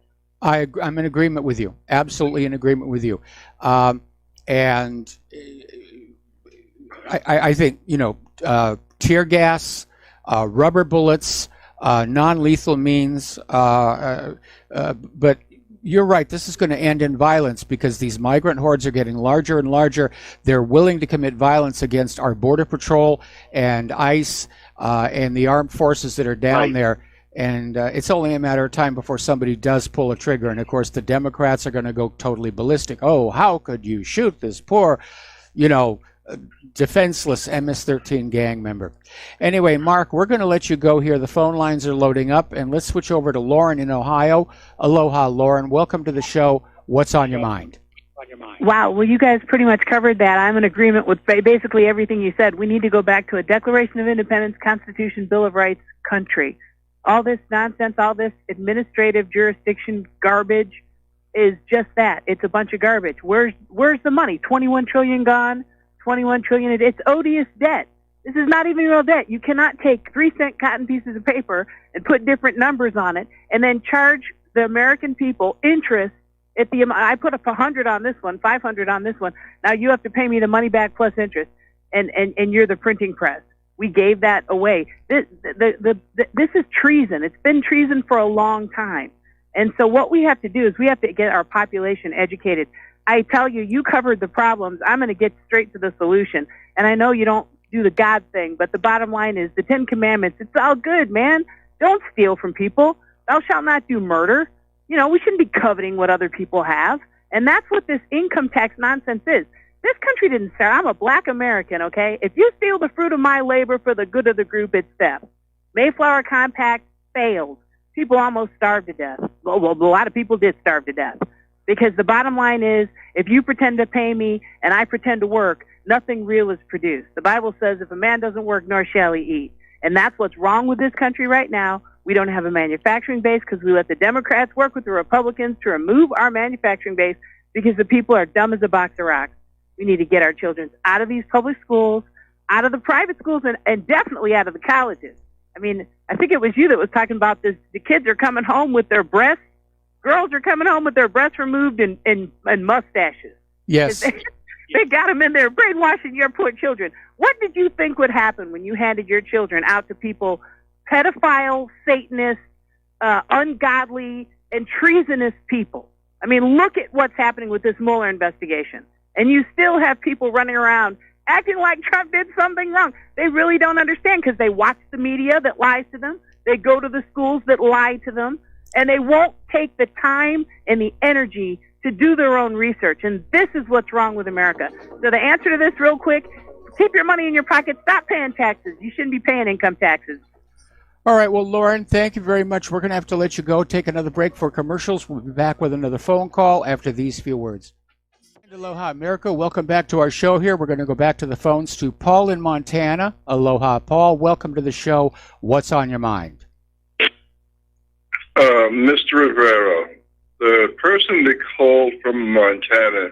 I'm in agreement with you. Absolutely in agreement with you. And I think, tear gas, rubber bullets, non-lethal means, but you're right. This is going to end in violence because these migrant hordes are getting larger and larger. They're willing to commit violence against our Border Patrol and ICE and the armed forces that are down there. And it's only a matter of time before somebody does pull a trigger. And, of course, the Democrats are going to go totally ballistic. Oh, how could you shoot this poor, defenseless MS-13 gang member? Anyway, Mark, we're going to let you go here. The phone lines are loading up. And let's switch over to Lauren in Ohio. Aloha, Lauren. Welcome to the show. What's on your mind? Wow, well, you guys pretty much covered that. I'm in agreement with basically everything you said. We need to go back to a Declaration of Independence, Constitution, Bill of Rights country. All this nonsense, all this administrative jurisdiction garbage is just that. It's a bunch of garbage. Where's the money? 21 trillion gone, 21 trillion. It's odious debt. This is not even real debt. You cannot take 3-cent cotton pieces of paper and put different numbers on it and then charge the American people interest at the amount. I put up 100 on this one, 500 on this one. Now you have to pay me the money back plus interest, and you're the printing press. We gave that away. This is treason. It's been treason for a long time. And so what we have to do is we have to get our population educated. I tell you, you covered the problems. I'm going to get straight to the solution. And I know you don't do the God thing, but the bottom line is the 10 Commandments. It's all good, man. Don't steal from people. Thou shalt not do murder. We shouldn't be coveting what other people have. And that's what this income tax nonsense is. This country didn't start. I'm a black American, okay? If you steal the fruit of my labor for the good of the group, it's theft. Mayflower Compact failed. People almost starved to death. Well, a lot of people did starve to death. Because the bottom line is, if you pretend to pay me and I pretend to work, nothing real is produced. The Bible says, if a man doesn't work, nor shall he eat. And that's what's wrong with this country right now. We don't have a manufacturing base because we let the Democrats work with the Republicans to remove our manufacturing base because the people are dumb as a box of rocks. We need to get our children out of these public schools, out of the private schools, and definitely out of the colleges. I mean, I think it was you that was talking about this. The kids are coming home with their breasts. Girls are coming home with their breasts removed and mustaches. Yes. They got them in there brainwashing your poor children. What did you think would happen when you handed your children out to people, pedophile, Satanists, ungodly, and treasonous people? I mean, look at what's happening with this Mueller investigation. And you still have people running around acting like Trump did something wrong. They really don't understand because they watch the media that lies to them. They go to the schools that lie to them. And they won't take the time and the energy to do their own research. And this is what's wrong with America. So the answer to this real quick, keep your money in your pocket. Stop paying taxes. You shouldn't be paying income taxes. All right. Well, Lauren, thank you very much. We're going to have to let you go. Take another break for commercials. We'll be back with another phone call after these few words. Aloha, America. Welcome back to our show here. We're going to go back to the phones to Paul in Montana. Aloha, Paul. Welcome to the show. What's on your mind? Mr. Rivero, the person that called from Montana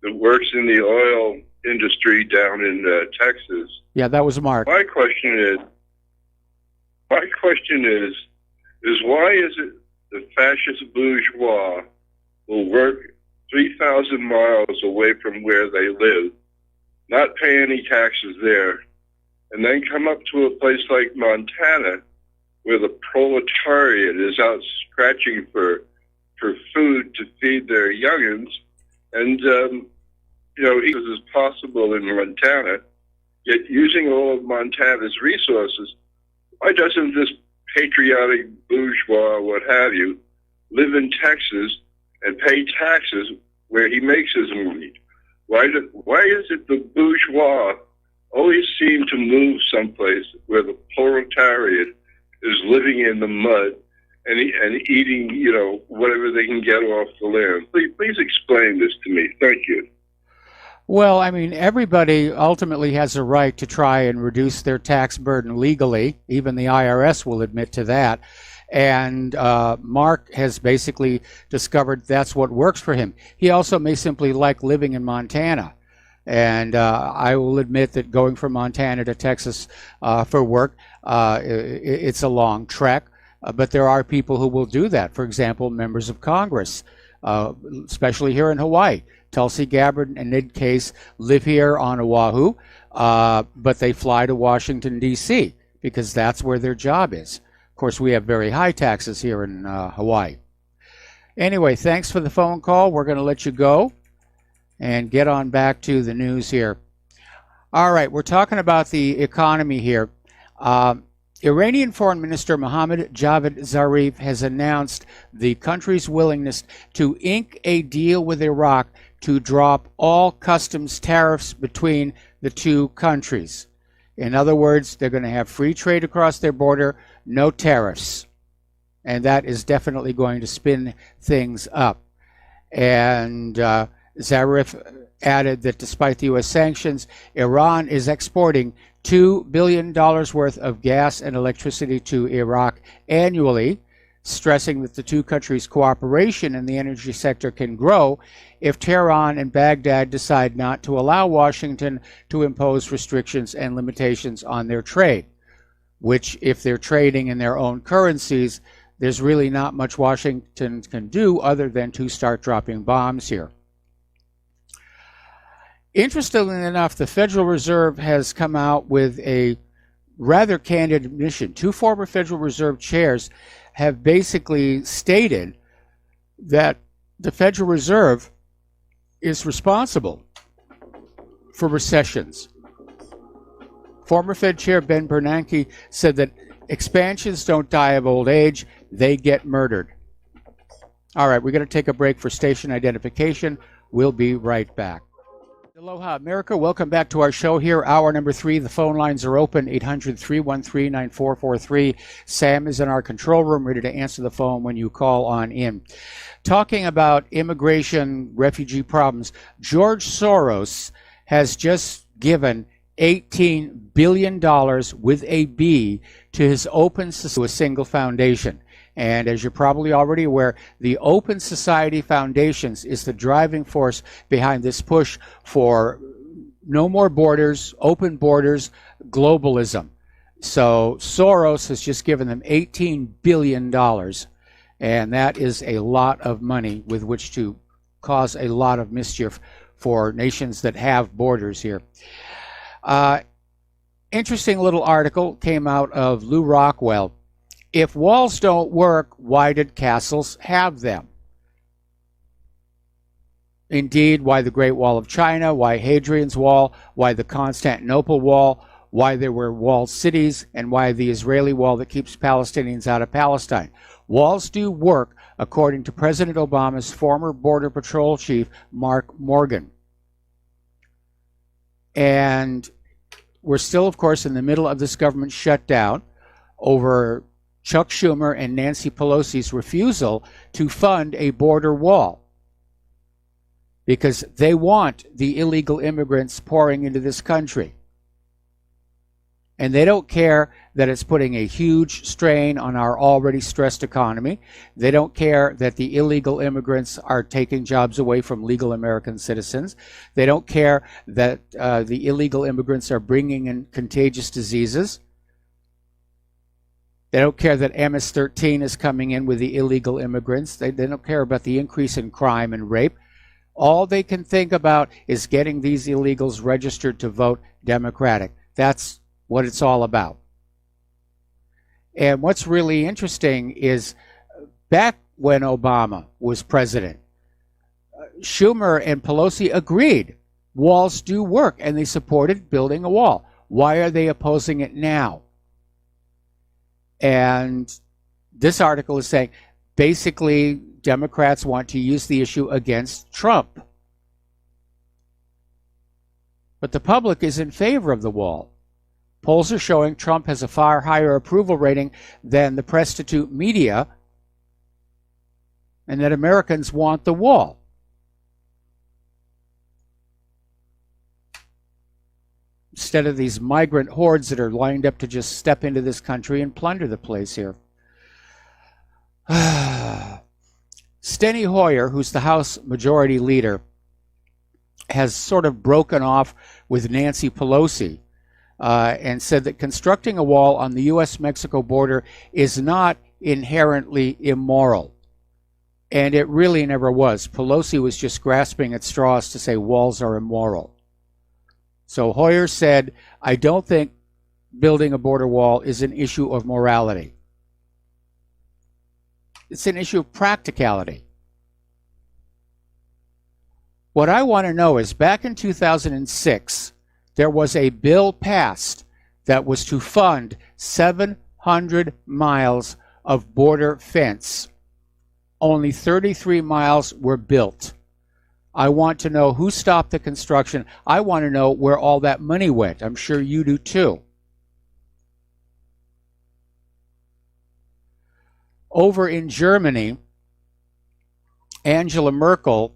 that works in the oil industry down in Texas. Yeah, that was Mark. My question is, My question is why is it the fascist bourgeois will work 3,000 miles away from where they live, not pay any taxes there, and then come up to a place like Montana where the proletariat is out scratching for food to feed their youngins, and it is possible in Montana, yet using all of Montana's resources, why doesn't this patriotic bourgeois, what have you, live in Texas and pay taxes where he makes his money? Why is it the bourgeois always seem to move someplace where the proletariat is living in the mud and eating, whatever they can get off the land? Please explain this to me. Thank you. Well, I mean, everybody ultimately has a right to try and reduce their tax burden legally. Even the IRS will admit to that. And Mark has basically discovered that's what works for him. He also may simply like living in Montana. And I will admit that going from Montana to Texas for work, it's a long trek. But there are people who will do that. For example, members of Congress, especially here in Hawaii. Tulsi Gabbard and Ned Case live here on Oahu, but they fly to Washington, D.C., because that's where their job is. Of course, we have very high taxes here in Hawaii. Anyway, thanks for the phone call. We're going to let you go and get on back to the news here. All right, we're talking about the economy here. Iranian Foreign Minister Mohammad Javad Zarif has announced the country's willingness to ink a deal with Iraq to drop all customs tariffs between the two countries. In other words, they're going to have free trade across their border, no tariffs. And that is definitely going to spin things up. And Zarif added that despite the U.S. sanctions, Iran is exporting $2 billion worth of gas and electricity to Iraq annually, stressing that the two countries' cooperation in the energy sector can grow if Tehran and Baghdad decide not to allow Washington to impose restrictions and limitations on their trade, which, if they're trading in their own currencies, there's really not much Washington can do other than to start dropping bombs here. Interestingly enough, the Federal Reserve has come out with a rather candid admission. Two former Federal Reserve chairs have basically stated that the Federal Reserve is responsible for recessions. Former Fed Chair Ben Bernanke said that expansions don't die of old age, they get murdered. All right, we're going to take a break for station identification. We'll be right back. Aloha, America. Welcome back to our show here. Hour number 3. The phone lines are open, 800-313-9443. Sam is in our control room, ready to answer the phone when you call on in. Talking about immigration, refugee problems, George Soros has just given $18 billion with a B to his Open Society, to a single foundation. And as you're probably already aware, the Open Society Foundations is the driving force behind this push for no more borders, open borders, globalism. So Soros has just given them $18 billion, and that is a lot of money with which to cause a lot of mischief for nations that have borders here. Interesting little article came out of Lou Rockwell. If walls don't work, why did castles have them? Indeed, why the Great Wall of China, why Hadrian's Wall, why the Constantinople Wall, why there were walled cities, and why the Israeli wall that keeps Palestinians out of Palestine. Walls do work, according to President Obama's former Border Patrol chief, Mark Morgan. And we're still, of course, in the middle of this government shutdown over Chuck Schumer and Nancy Pelosi's refusal to fund a border wall because they want the illegal immigrants pouring into this country. And they don't care that it's putting a huge strain on our already stressed economy. They don't care that the illegal immigrants are taking jobs away from legal American citizens. They don't care that the illegal immigrants are bringing in contagious diseases. They don't care that MS-13 is coming in with the illegal immigrants. They don't care about the increase in crime and rape. All they can think about is getting these illegals registered to vote Democratic. That's what it's all about. And what's really interesting is back when Obama was president, Schumer and Pelosi agreed walls do work, and they supported building a wall. Why are they opposing it now? And this article is saying basically Democrats want to use the issue against Trump. But the public is in favor of the wall. Polls are showing Trump has a far higher approval rating than the prostitute media, and that Americans want the wall. Instead of these migrant hordes that are lined up to just step into this country and plunder the place here. Steny Hoyer, who's the House Majority Leader, has sort of broken off with Nancy Pelosi and said that constructing a wall on the U.S.-Mexico border is not inherently immoral. And it really never was. Pelosi was just grasping at straws to say walls are immoral. So Hoyer said, I don't think building a border wall is an issue of morality. It's an issue of practicality. What I want to know is, back in 2006, there was a bill passed that was to fund 700 miles of border fence. Only 33 miles were built. I want to know who stopped the construction. I want to know where all that money went. I'm sure you do too. Over in Germany, Angela Merkel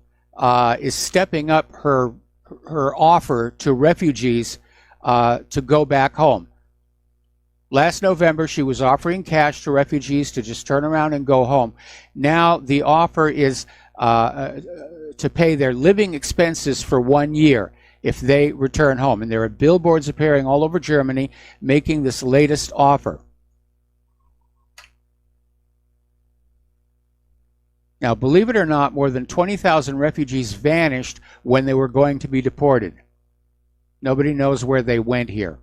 is stepping up her offer to refugees to go back home. Last November, she was offering cash to refugees to just turn around and go home. Now the offer is to pay their living expenses for 1 year if they return home. And there are billboards appearing all over Germany making this latest offer. Now, believe it or not, more than 20,000 refugees vanished when they were going to be deported. Nobody knows where they went here.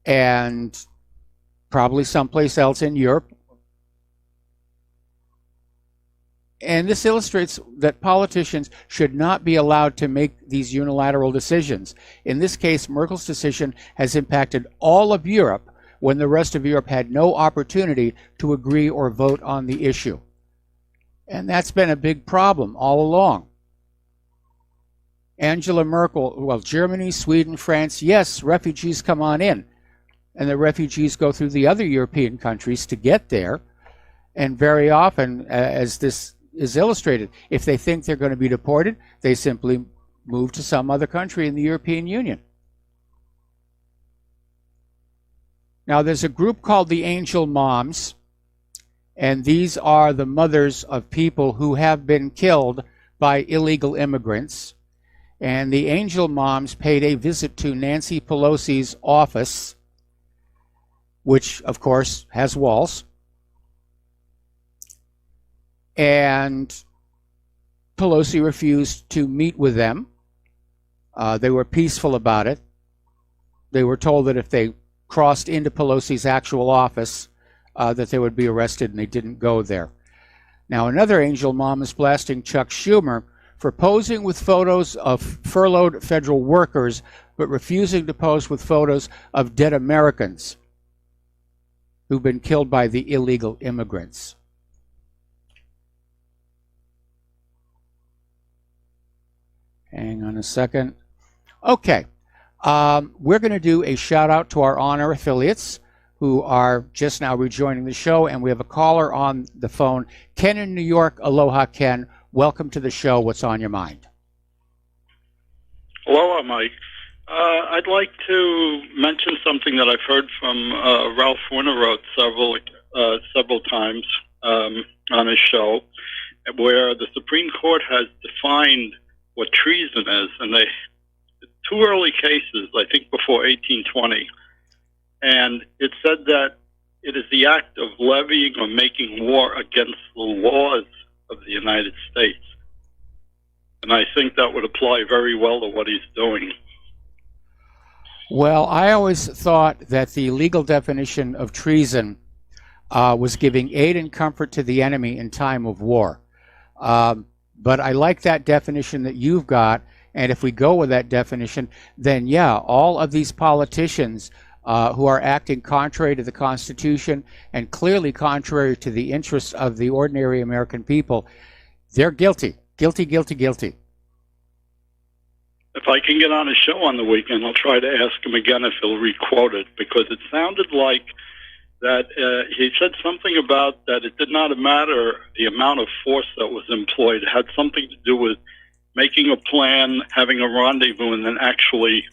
And probably someplace else in Europe. And this illustrates that politicians should not be allowed to make these unilateral decisions. In this case, Merkel's decision has impacted all of Europe when the rest of Europe had no opportunity to agree or vote on the issue. And that's been a big problem all along. Angela Merkel, well, Germany, Sweden, France, yes, refugees come on in. And the refugees go through the other European countries to get there. And very often, as this is illustrated, if they think they're going to be deported, they simply move to some other country in the European Union. Now, there's a group called the Angel Moms, and these are the mothers of people who have been killed by illegal immigrants. And the Angel Moms paid a visit to Nancy Pelosi's office, which, of course, has walls. And Pelosi refused to meet with them. They were peaceful about it. They were told that if they crossed into Pelosi's actual office, that they would be arrested, and they didn't go there. Now, another Angel Mom is blasting Chuck Schumer for posing with photos of furloughed federal workers, but refusing to pose with photos of dead Americans who've been killed by the illegal immigrants. Hang on a second. Okay. We're going to do a shout out to our on-air affiliates who are just now rejoining the show, and we have a caller on the phone. Ken in New York. Aloha, Ken. Welcome to the show. What's on your mind? Aloha, Mike. I'd like to mention something that I've heard from Ralph Winterroth several times on his show, where the Supreme Court has defined what treason is, and they two early cases, I think before 1820, and it said that it is the act of levying or making war against the laws of the United States. And I think that would apply very well to what he's doing. Well, I always thought that the legal definition of treason was giving aid and comfort to the enemy in time of war. But I like that definition that you've got, and if we go with that definition, then yeah, all of these politicians who are acting contrary to the Constitution and clearly contrary to the interests of the ordinary American people, they're guilty. Guilty, guilty, guilty. If I can get on a show on the weekend, I'll try to ask him again if he'll re-quote it, because it sounded like that he said something about that it did not matter the amount of force that was employed. It had something to do with making a plan, having a rendezvous, and then actually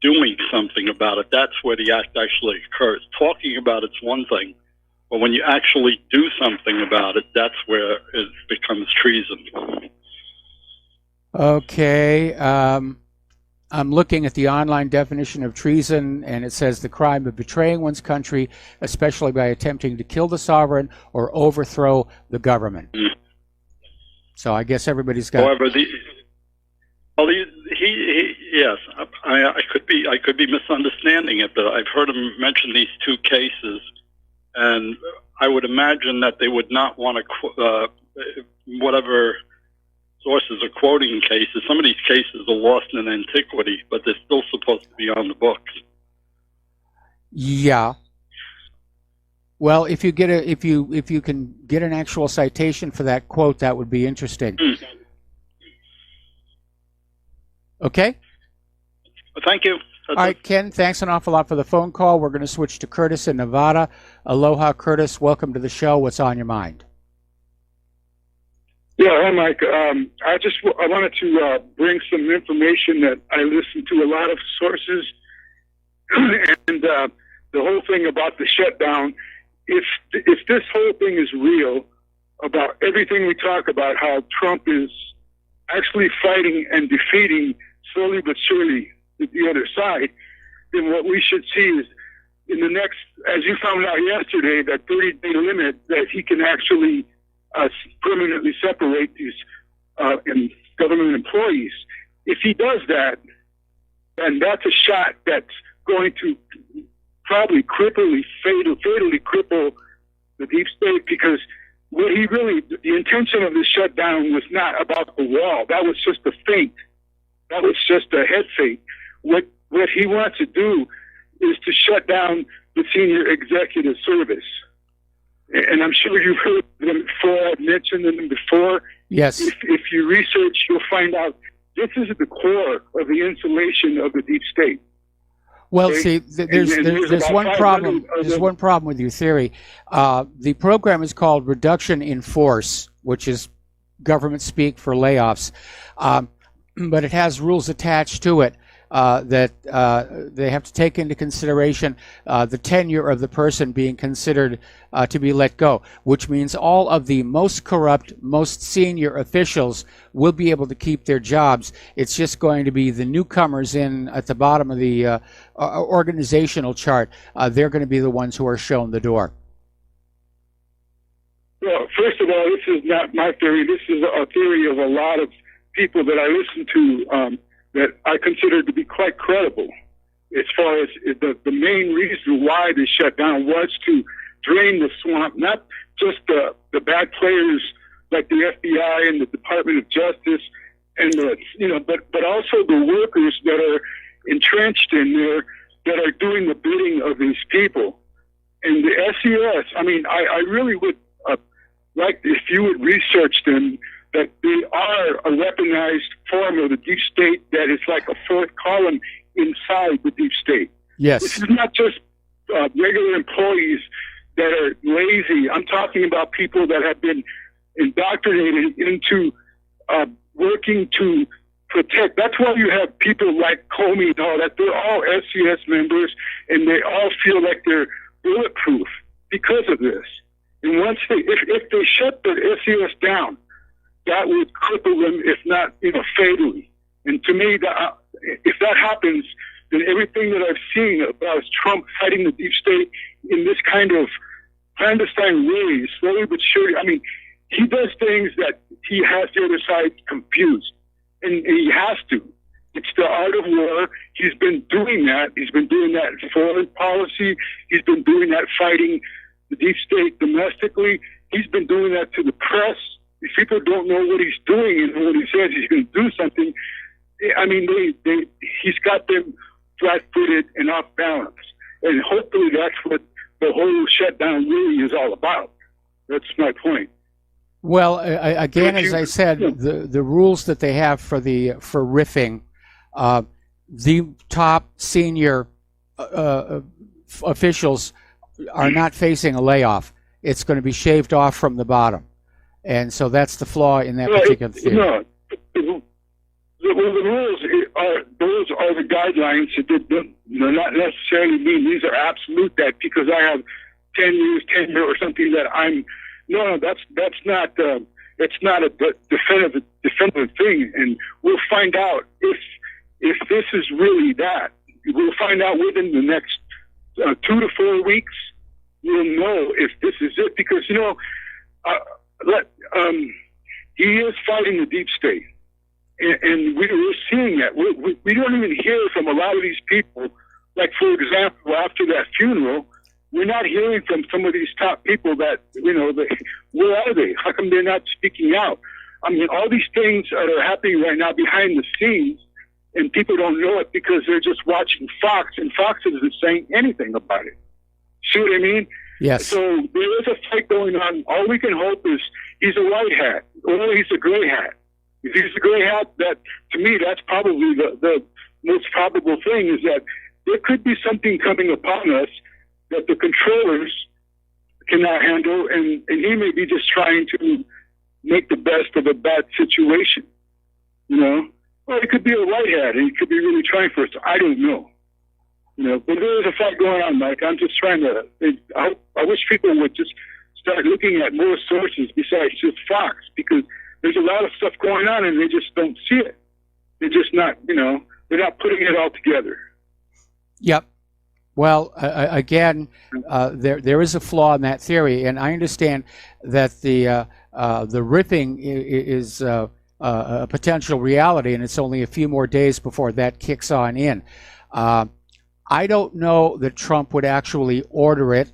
doing something about it. That's where the act actually occurs. Talking about it's one thing, but when you actually do something about it, that's where it becomes treason. Okay. I'm looking at the online definition of treason, and it says the crime of betraying one's country, especially by attempting to kill the sovereign or overthrow the government. So I guess everybody's got. However, yes, I could be misunderstanding it, but I've heard him mention these two cases, and I would imagine that they would not want to whatever sources are quoting cases. Some of these cases are lost in antiquity, but they're still supposed to be on the books. Yeah. Well, if you get if you can get an actual citation for that quote, that would be interesting. Okay. Well, thank you. All right, Ken, thanks an awful lot for the phone call. We're going to switch to Curtis in Nevada. Aloha, Curtis. Welcome to the show. What's on your mind? Yeah, hi, Mike. I wanted to bring some information that I listened to a lot of sources, and the whole thing about the shutdown. If this whole thing is real, about everything we talk about, how Trump is actually fighting and defeating slowly but surely the other side, then what we should see is in the next, as you found out yesterday, that 30-day limit that he can actually permanently separate these government employees. If he does that, then that's a shot that's going to probably fatally cripple the deep state, because what he really, the intention of the shutdown was not about the wall. That was just a feint. That was just a head fake. What he wants to do is to shut down the senior executive service. And I'm sure you've heard them before. I've mentioned them before. Yes. If you research, you'll find out this is at the core of the insulation of the deep state. Well, okay? See, there's one problem. There's one problem with your theory. The program is called Reduction in Force, which is government speak for layoffs, but it has rules attached to it. That they have to take into consideration the tenure of the person being considered to be let go, which means all of the most corrupt, most senior officials will be able to keep their jobs. It's just going to be the newcomers in at the bottom of the organizational chart. They're going to be the ones who are shown the door. Well, first of all, this is not my theory. This is a theory of a lot of people that I listen to. That I consider to be quite credible, as far as the main reason why they shut down was to drain the swamp, not just the bad players like the FBI and the Department of Justice, and but also the workers that are entrenched in there that are doing the bidding of these people. And the SES, I mean, I really would like if you would research them, that they are a weaponized form of the deep state that is like a fourth column inside the deep state. Yes. This is not just regular employees that are lazy. I'm talking about people that have been indoctrinated into working to protect. That's why you have people like Comey and all that. They're all SCS members, and they all feel like they're bulletproof because of this. And once if they shut the SCS down, that would cripple them, if not, fatally. And to me, if that happens, then everything that I've seen about Trump fighting the deep state in this kind of clandestine way, slowly but surely. I mean, he does things that he has the other side confused, and he has to. It's the art of war. He's been doing that. He's been doing that in foreign policy. He's been doing that fighting the deep state domestically. He's been doing that to the press. If people don't know what he's doing and what he says he's going to do something, I mean, he's got them flat-footed and off balance. And hopefully that's what the whole shutdown really is all about. That's my point. Well, again, as I said, the rules that they have for riffing, the top senior officials are not facing a layoff. It's going to be shaved off from the bottom. And so that's the flaw in that particular theory. No, the rules are the guidelines. They're not necessarily mean these are absolute, that because I have 10 years tenure or something that I'm. No, that's not. It's not a definitive thing, and we'll find out if this is really that. We'll find out within the next 2 to 4 weeks. We'll know if this is it, because he is fighting the deep state, and we're seeing that. We don't even hear from a lot of these people. Like, for example, after that funeral, we're not hearing from some of these top people that, where are they? How come they're not speaking out? I mean, all these things that are happening right now behind the scenes, and people don't know it because they're just watching Fox, and Fox isn't saying anything about it. See what I mean? Yes. So there is a fight going on. All we can hope is he's a white hat, or he's a gray hat. If he's a gray hat, that, to me, that's probably the most probable thing, is that there could be something coming upon us that the controllers cannot handle, and he may be just trying to make the best of a bad situation, Well, it could be a white hat, and he could be really trying for us. I don't know. But there is a fight going on, Mike. I'm just trying to. I wish people would just start looking at more sources besides just Fox, because there's a lot of stuff going on, and they just don't see it. They're just not, they're not putting it all together. Yep. Well, again, there is a flaw in that theory, and I understand that the ripping is a potential reality, and it's only a few more days before that kicks on in. I don't know that Trump would actually order it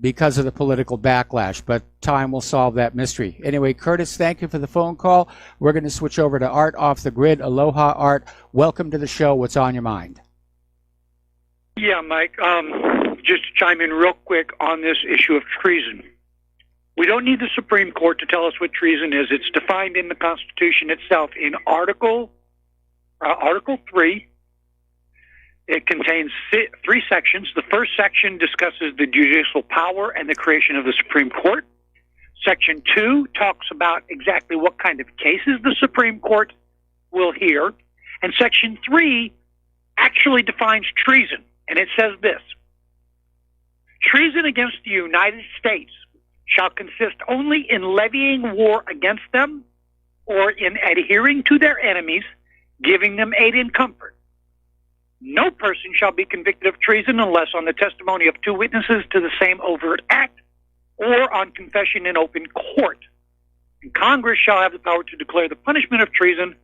because of the political backlash, but time will solve that mystery. Anyway, Curtis, thank you for the phone call. We're going to switch over to Art off the grid. Aloha, Art. Welcome to the show. What's on your mind? Yeah, Mike, just to chime in real quick on this issue of treason. We don't need the Supreme Court to tell us what treason is. It's defined in the Constitution itself in Article 3. It contains 3 sections. The first section discusses the judicial power and the creation of the Supreme Court. Section 2 talks about exactly what kind of cases the Supreme Court will hear. And Section 3 actually defines treason. And it says this: treason against the United States shall consist only in levying war against them, or in adhering to their enemies, giving them aid and comfort. No person shall be convicted of treason unless on the testimony of 2 witnesses to the same overt act, or on confession in open court. And Congress shall have the power to declare the punishment of treason,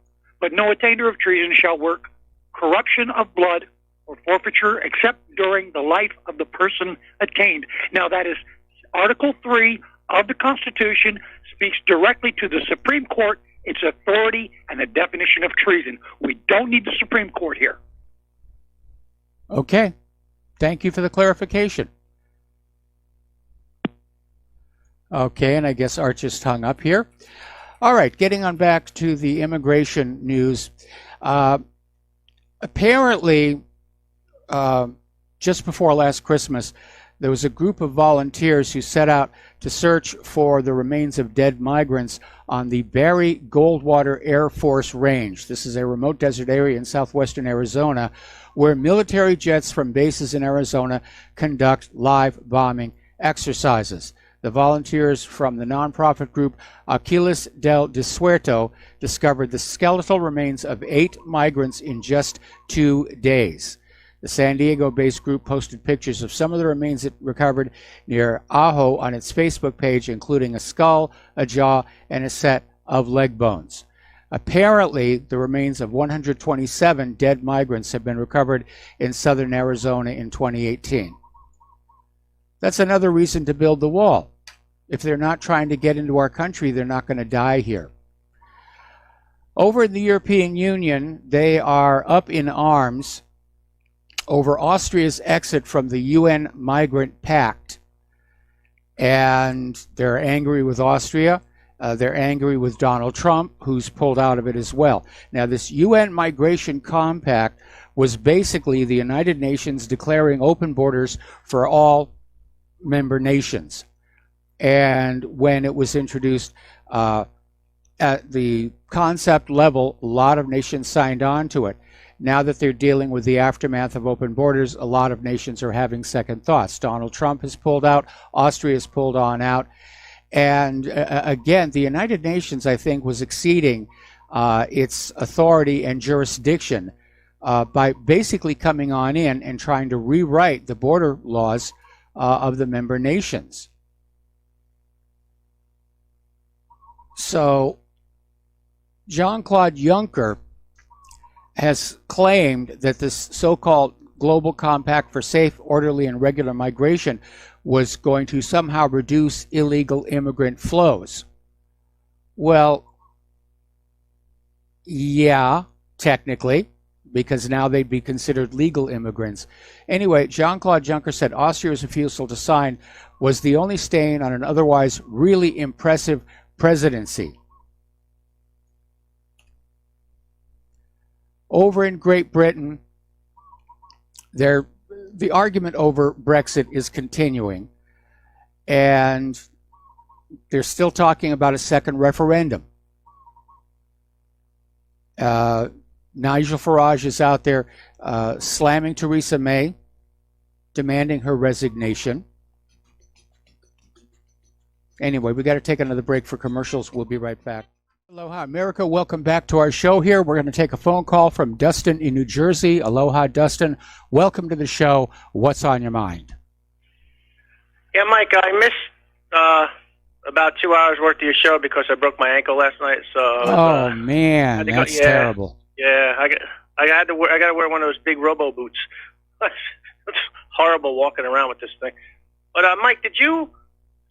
but no attainder of treason shall work corruption of blood or forfeiture except during the life of the person attainted. Now, that is Article 3 of the Constitution, speaks directly to the Supreme Court, its authority, and the definition of treason. We don't need the Supreme Court here. Okay. Thank you for the clarification. Okay, and I guess Art just hung up here. All right, getting on back to the immigration news. Apparently, just before last Christmas, there was a group of volunteers who set out to search for the remains of dead migrants on the Barry Goldwater Air Force Range. This is a remote desert area in southwestern Arizona where military jets from bases in Arizona conduct live bombing exercises. The volunteers from the nonprofit group Aquiles del Desuerto discovered the skeletal remains of 8 migrants in just 2 days. The San Diego-based group posted pictures of some of the remains it recovered near Oahu on its Facebook page, including a skull, a jaw, and a set of leg bones. Apparently, the remains of 127 dead migrants have been recovered in southern Arizona in 2018. That's another reason to build the wall. If they're not trying to get into our country, they're not going to die here. Over in the European Union, they are up in arms over Austria's exit from the UN Migrant Pact. And they're angry with Austria. They're angry with Donald Trump, who's pulled out of it as well. Now, this UN Migration Compact was basically the United Nations declaring open borders for all member nations. And when it was introduced at the concept level, a lot of nations signed on to it. Now that they're dealing with the aftermath of open borders, a lot of nations are having second thoughts. Donald Trump has pulled out. Austria has pulled on out. And again, the United Nations, I think, was exceeding its authority and jurisdiction by basically coming on in and trying to rewrite the border laws of the member nations. So Jean-Claude Juncker has claimed that this so-called Global Compact for Safe, Orderly, and Regular Migration was going to somehow reduce illegal immigrant flows. Well, yeah, technically, because now they'd be considered legal immigrants. Anyway, Jean-Claude Juncker said Austria's refusal to sign was the only stain on an otherwise really impressive presidency. Over in Great Britain, the argument over Brexit is continuing, and they're still talking about a second referendum. Nigel Farage is out there slamming Theresa May, demanding her resignation. Anyway, we got to take another break for commercials. We'll be right back. Aloha, America. Welcome back to our show here. We're going to take a phone call from Dustin in New Jersey. Aloha, Dustin. Welcome to the show. What's on your mind? Yeah, Mike, I missed about 2 hours worth of your show because I broke my ankle last night. So oh man, that's terrible. Yeah, I got to wear one of those big robo boots. It's horrible walking around with this thing. But Mike,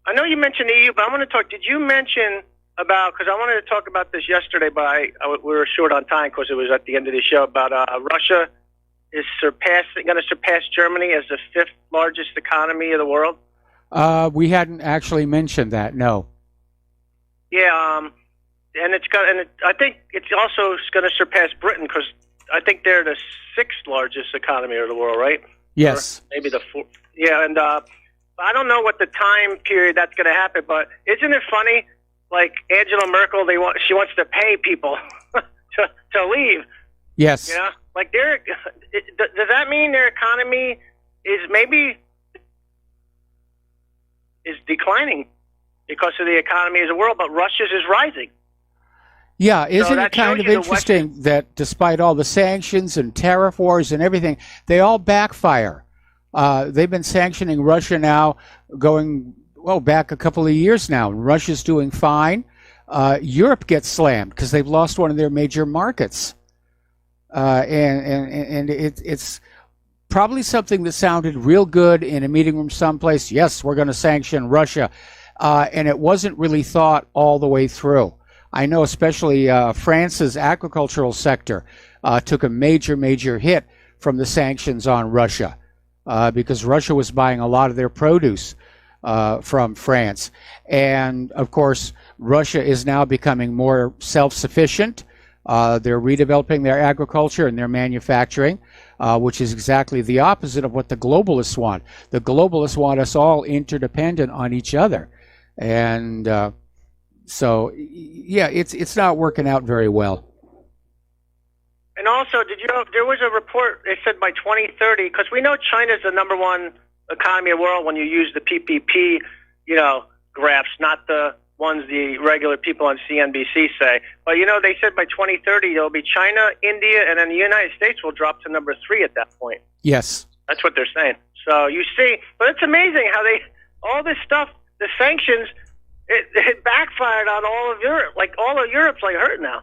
I know you mentioned the EU, but I want to talk. Did you mention about, because I wanted to talk about this yesterday, but we were short on time because it was at the end of the show, about Russia is going to surpass Germany as the 5th largest economy of the world. We hadn't actually mentioned that, no. Yeah, and I think it's also going to surpass Britain because I think they're the 6th largest economy of the world, right? Yes. Or maybe the 4th. Yeah, and I don't know what the time period that's going to happen, but isn't it funny? Like Angela Merkel, she wants to pay people to leave. Yes. You know, like does that mean their economy is declining because of the economy of the world, but Russia's is rising? Yeah, isn't it kind of interesting that despite all the sanctions and tariff wars and everything, they all backfire? They've been sanctioning Russia now going back a couple of years now. Russia's doing fine. Europe gets slammed because they've lost one of their major markets. And it's probably something that sounded real good in a meeting room someplace. Yes, we're going to sanction Russia. And it wasn't really thought all the way through. I know especially France's agricultural sector took a major hit from the sanctions on Russia because Russia was buying a lot of their produce from France. And, of course, Russia is now becoming more self-sufficient. They're redeveloping their agriculture and their manufacturing, which is exactly the opposite of what the globalists want. The globalists want us all interdependent on each other. And so, yeah, it's not working out very well. And also, did you know there was a report, they said by 2030, because we know China's the #1 economy of the world when you use the PPP, graphs, not the ones the regular people on CNBC say. But, they said by 2030, it'll be China, India, and then the United States will drop to number 3 at that point. Yes. That's what they're saying. So you see, but it's amazing how all this stuff, the sanctions, it backfired on all of Europe. Like, all of Europe's like hurt now.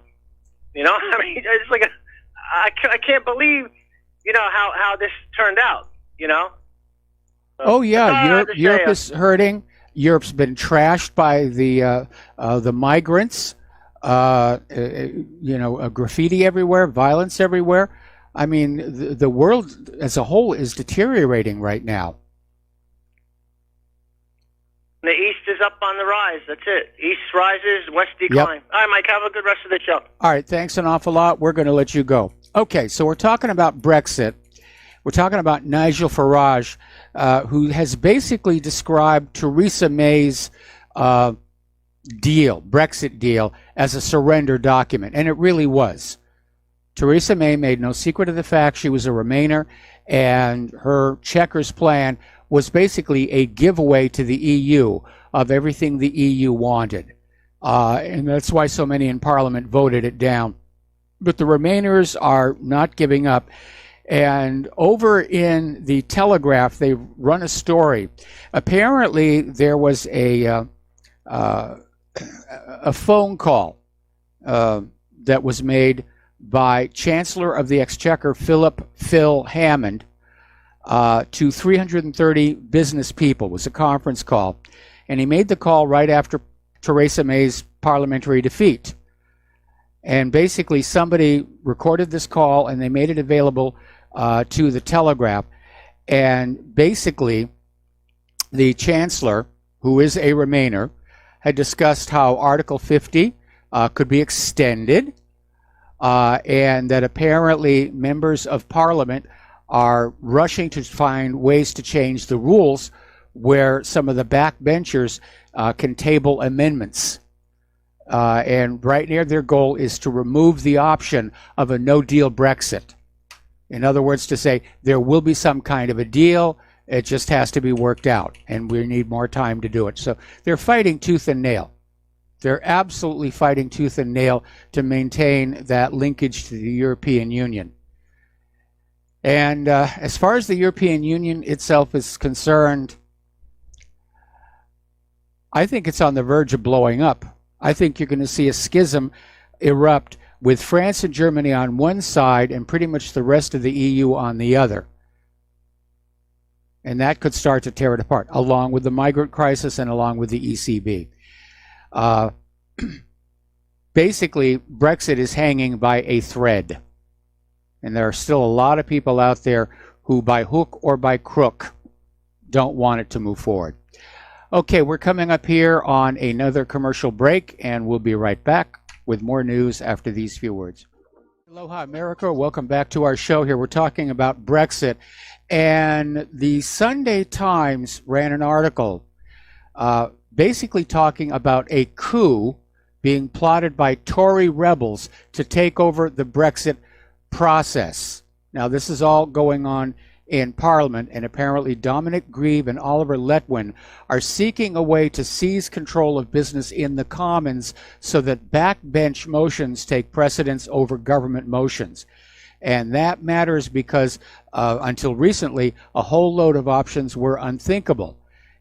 I mean, it's like, I can't believe, how this turned out, So, oh, yeah, Europe is hurting. Europe's been trashed by the migrants, graffiti everywhere, violence everywhere. I mean, the world as a whole is deteriorating right now. The East is up on the rise. That's it. East rises, West decline. Yep. All right, Mike, have a good rest of the show. All right, thanks an awful lot. We're going to let you go. Okay, so we're talking about Brexit. We're talking about Nigel Farage, who has basically described Theresa May's Brexit deal, as a surrender document, and it really was. Theresa May made no secret of the fact she was a Remainer, and her Chequers plan was basically a giveaway to the EU of everything the EU wanted. And that's why so many in Parliament voted it down. But the Remainers are not giving up. And over in the Telegraph, they run a story. Apparently, there was a phone call that was made by Chancellor of the Exchequer Phil Hammond to 330 business people. It was a conference call. And he made the call right after Theresa May's parliamentary defeat. And basically somebody recorded this call and they made it available to the Telegraph. And basically the Chancellor, who is a Remainer, had discussed how Article 50 could be extended, and that apparently members of Parliament are rushing to find ways to change the rules where some of the backbenchers can table amendments. And right near their goal is to remove the option of a no-deal Brexit. In other words, to say there will be some kind of a deal, it just has to be worked out, and we need more time to do it. So they're fighting tooth and nail. They're absolutely fighting tooth and nail to maintain that linkage to the European Union. And as far as the European Union itself is concerned, I think it's on the verge of blowing up. I think you're going to see a schism erupt with France and Germany on one side and pretty much the rest of the EU on the other. And that could start to tear it apart, along with the migrant crisis and along with the ECB. Basically, Brexit is hanging by a thread. And there are still a lot of people out there who, by hook or by crook, don't want it to move forward. Okay, we're coming up here on another commercial break, and we'll be right back with more news after these few words. Aloha, America. Welcome back to our show here. We're talking about Brexit. And the Sunday Times ran an article basically talking about a coup being plotted by Tory rebels to take over the Brexit process. Now, this is all going on in Parliament, and apparently Dominic Grieve and Oliver Letwin are seeking a way to seize control of business in the Commons so that backbench motions take precedence over government motions. And that matters because until recently, a whole load of options were unthinkable.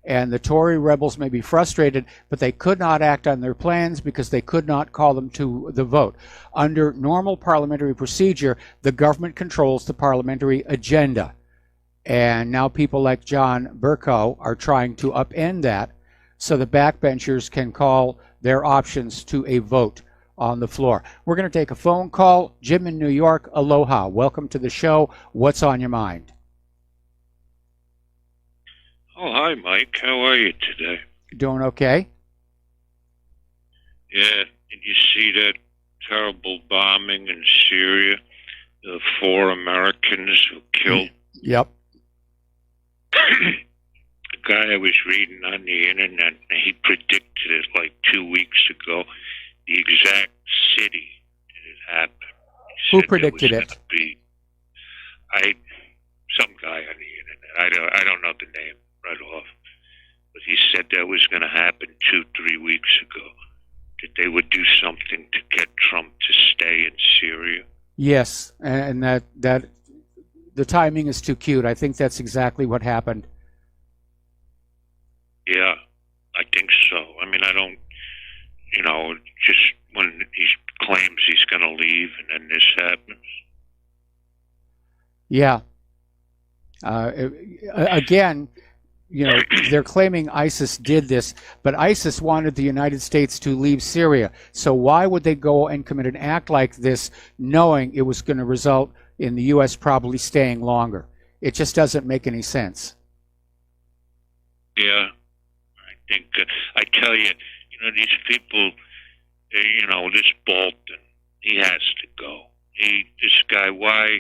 And the Tory rebels may be frustrated, but they could not act on their plans because they could not call them to the vote. Under normal parliamentary procedure, the government controls the parliamentary agenda. And now people like John Bercow are trying to upend that so the backbenchers can call their options to a vote on the floor. We're going to take a phone call. Jim in New York, aloha. Welcome to the show. What's on your mind? Oh, hi, Mike. How are you today? Doing okay? Yeah. Did you see that terrible bombing in Syria? The 4 Americans who killed? Yep. The guy I was reading on the internet, he predicted it like 2 weeks ago, the exact city that it happened. Who predicted it? Some guy on the internet. I don't know the name right off. but he said that was going to happen 2-3 weeks ago, that they would do something to get Trump to stay in Syria. Yes, and that the timing is too cute. I think that's exactly what happened. Yeah, I think so. I mean, I don't, just when he claims he's going to leave and then this happens. Yeah. Again, they're claiming ISIS did this, but ISIS wanted the United States to leave Syria. So why would they go and commit an act like this knowing it was going to result in the U.S. probably staying longer? It just doesn't make any sense. Yeah, I think, I tell you, these people, this Bolton, he has to go. This guy, why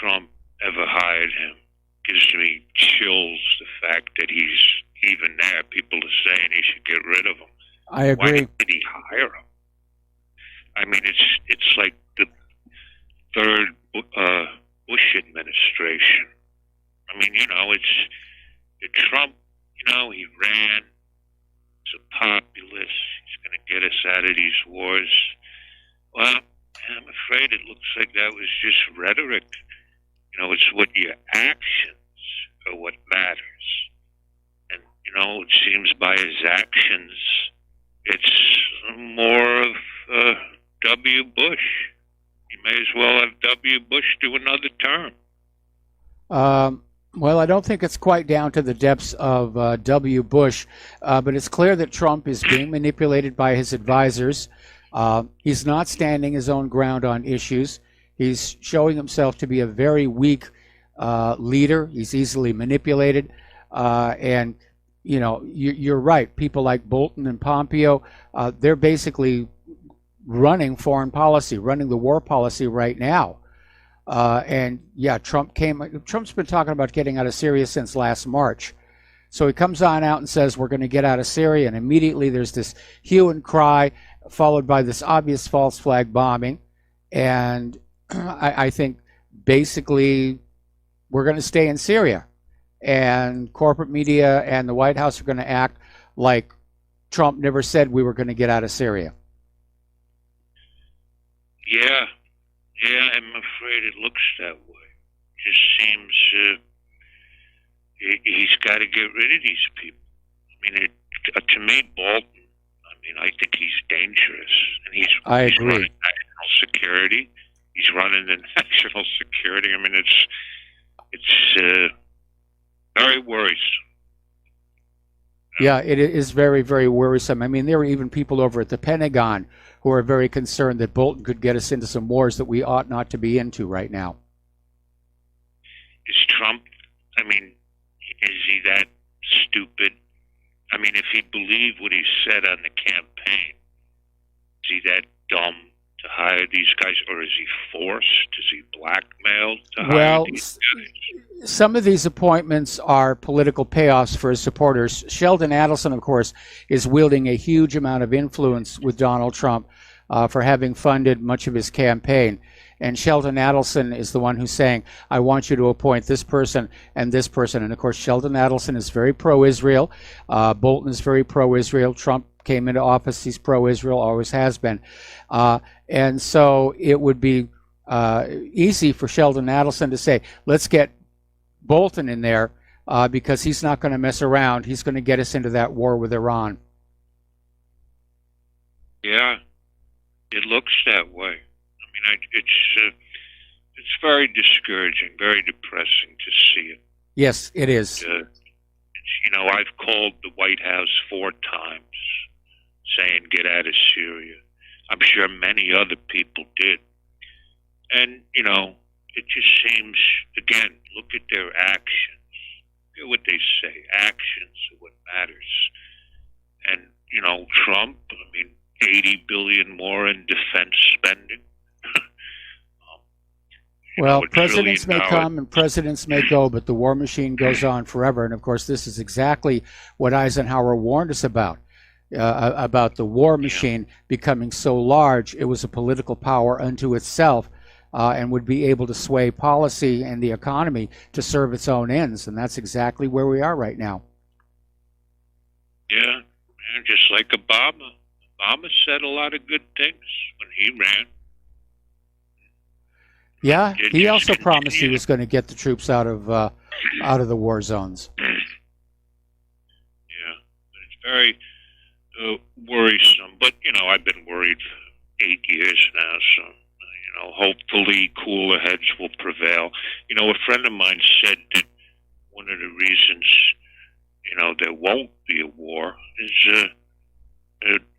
Trump ever hired him gives me chills, the fact that he's even there. People are saying he should get rid of him. I agree. Why did he hire him? I mean, it's like the third Bush administration. I mean, it's Trump, he ran. He's a populist. He's going to get us out of these wars. Well, I'm afraid it looks like that was just rhetoric. It's what your actions are what matters. And, it seems by his actions, it's more of W. Bush. You may as well have W. Bush do another term. Well, I don't think it's quite down to the depths of W. Bush, but it's clear that Trump is being manipulated by his advisors. He's not standing his own ground on issues. He's showing himself to be a very weak leader. He's easily manipulated. And, you're right. People like Bolton and Pompeo, they're basically running foreign policy, running the war policy right now. And yeah, Trump's been talking about getting out of Syria since last March. So he comes on out and says, we're going to get out of Syria. And immediately there's this hue and cry, followed by this obvious false flag bombing. And I think basically we're going to stay in Syria. And corporate media and the White House are going to act like Trump never said we were going to get out of Syria. Yeah, I'm afraid it looks that way. Just seems he's got to get rid of these people. I mean, to me, Bolton, I think he's dangerous. And he's agree. Running national security. He's running the national security. I mean, it's very worrisome. Yeah, it is very, very worrisome. I mean, there are even people over at the Pentagon who are very concerned that Bolton could get us into some wars that we ought not to be into right now. Is Trump, is he that stupid? I mean, if he believed what he said on the campaign, is he that dumb to hire these guys, or is he forced? Is he blackmailed to hire these guys? Some of these appointments are political payoffs for his supporters. Sheldon Adelson, of course, is wielding a huge amount of influence with Donald Trump for having funded much of his campaign. And Sheldon Adelson is the one who's saying, I want you to appoint this person and this person. And of course, Sheldon Adelson is very pro-Israel. Bolton is very pro-Israel. Trump came into office, he's pro-Israel, always has been. And so it would be easy for Sheldon Adelson to say, let's get Bolton in there because he's not going to mess around. He's going to get us into that war with Iran. Yeah, it looks that way. It's very discouraging, very depressing to see it. Yes, it is. I've called the White House 4 times saying get out of Syria. I'm sure many other people did. And, it just seems, again, look at their actions. Look at what they say. Actions are what matters. And, Trump, $80 billion more in defense spending. Well, presidents may come and presidents may go, but the war machine goes on forever. And of course, this is exactly what Eisenhower warned us about the war machine becoming so large it was a political power unto itself and would be able to sway policy and the economy to serve its own ends. And that's exactly where we are right now. just like Obama. Obama said a lot of good things when he ran. Yeah, It he just also promised he continued. was going to get the troops out of the war zones. Yeah, but it's very worrisome. But, I've been worried for 8 years now, so, hopefully cooler heads will prevail. A friend of mine said that one of the reasons, there won't be a war is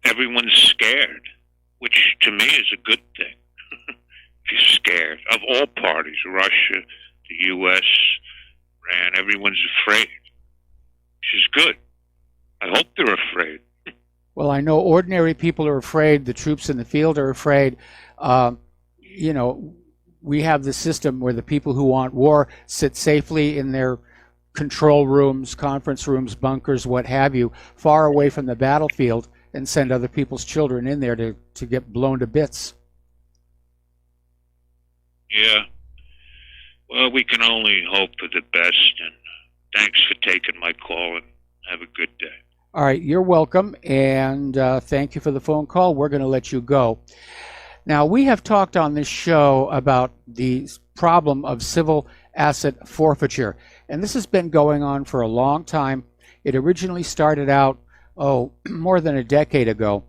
everyone's scared, which to me is a good thing. If you're scared of all parties, Russia, the U.S., Iran, everyone's afraid, which is good. I hope they're afraid. Well, I know ordinary people are afraid. The troops in the field are afraid. We have the system where the people who want war sit safely in their control rooms, conference rooms, bunkers, what have you, far away from the battlefield, and send other people's children in there to get blown to bits. Yeah. Well, we can only hope for the best, and thanks for taking my call, and have a good day. All right, you're welcome, and thank you for the phone call. We're going to let you go. Now, we have talked on this show about the problem of civil asset forfeiture, and this has been going on for a long time. It originally started out, more than a decade ago,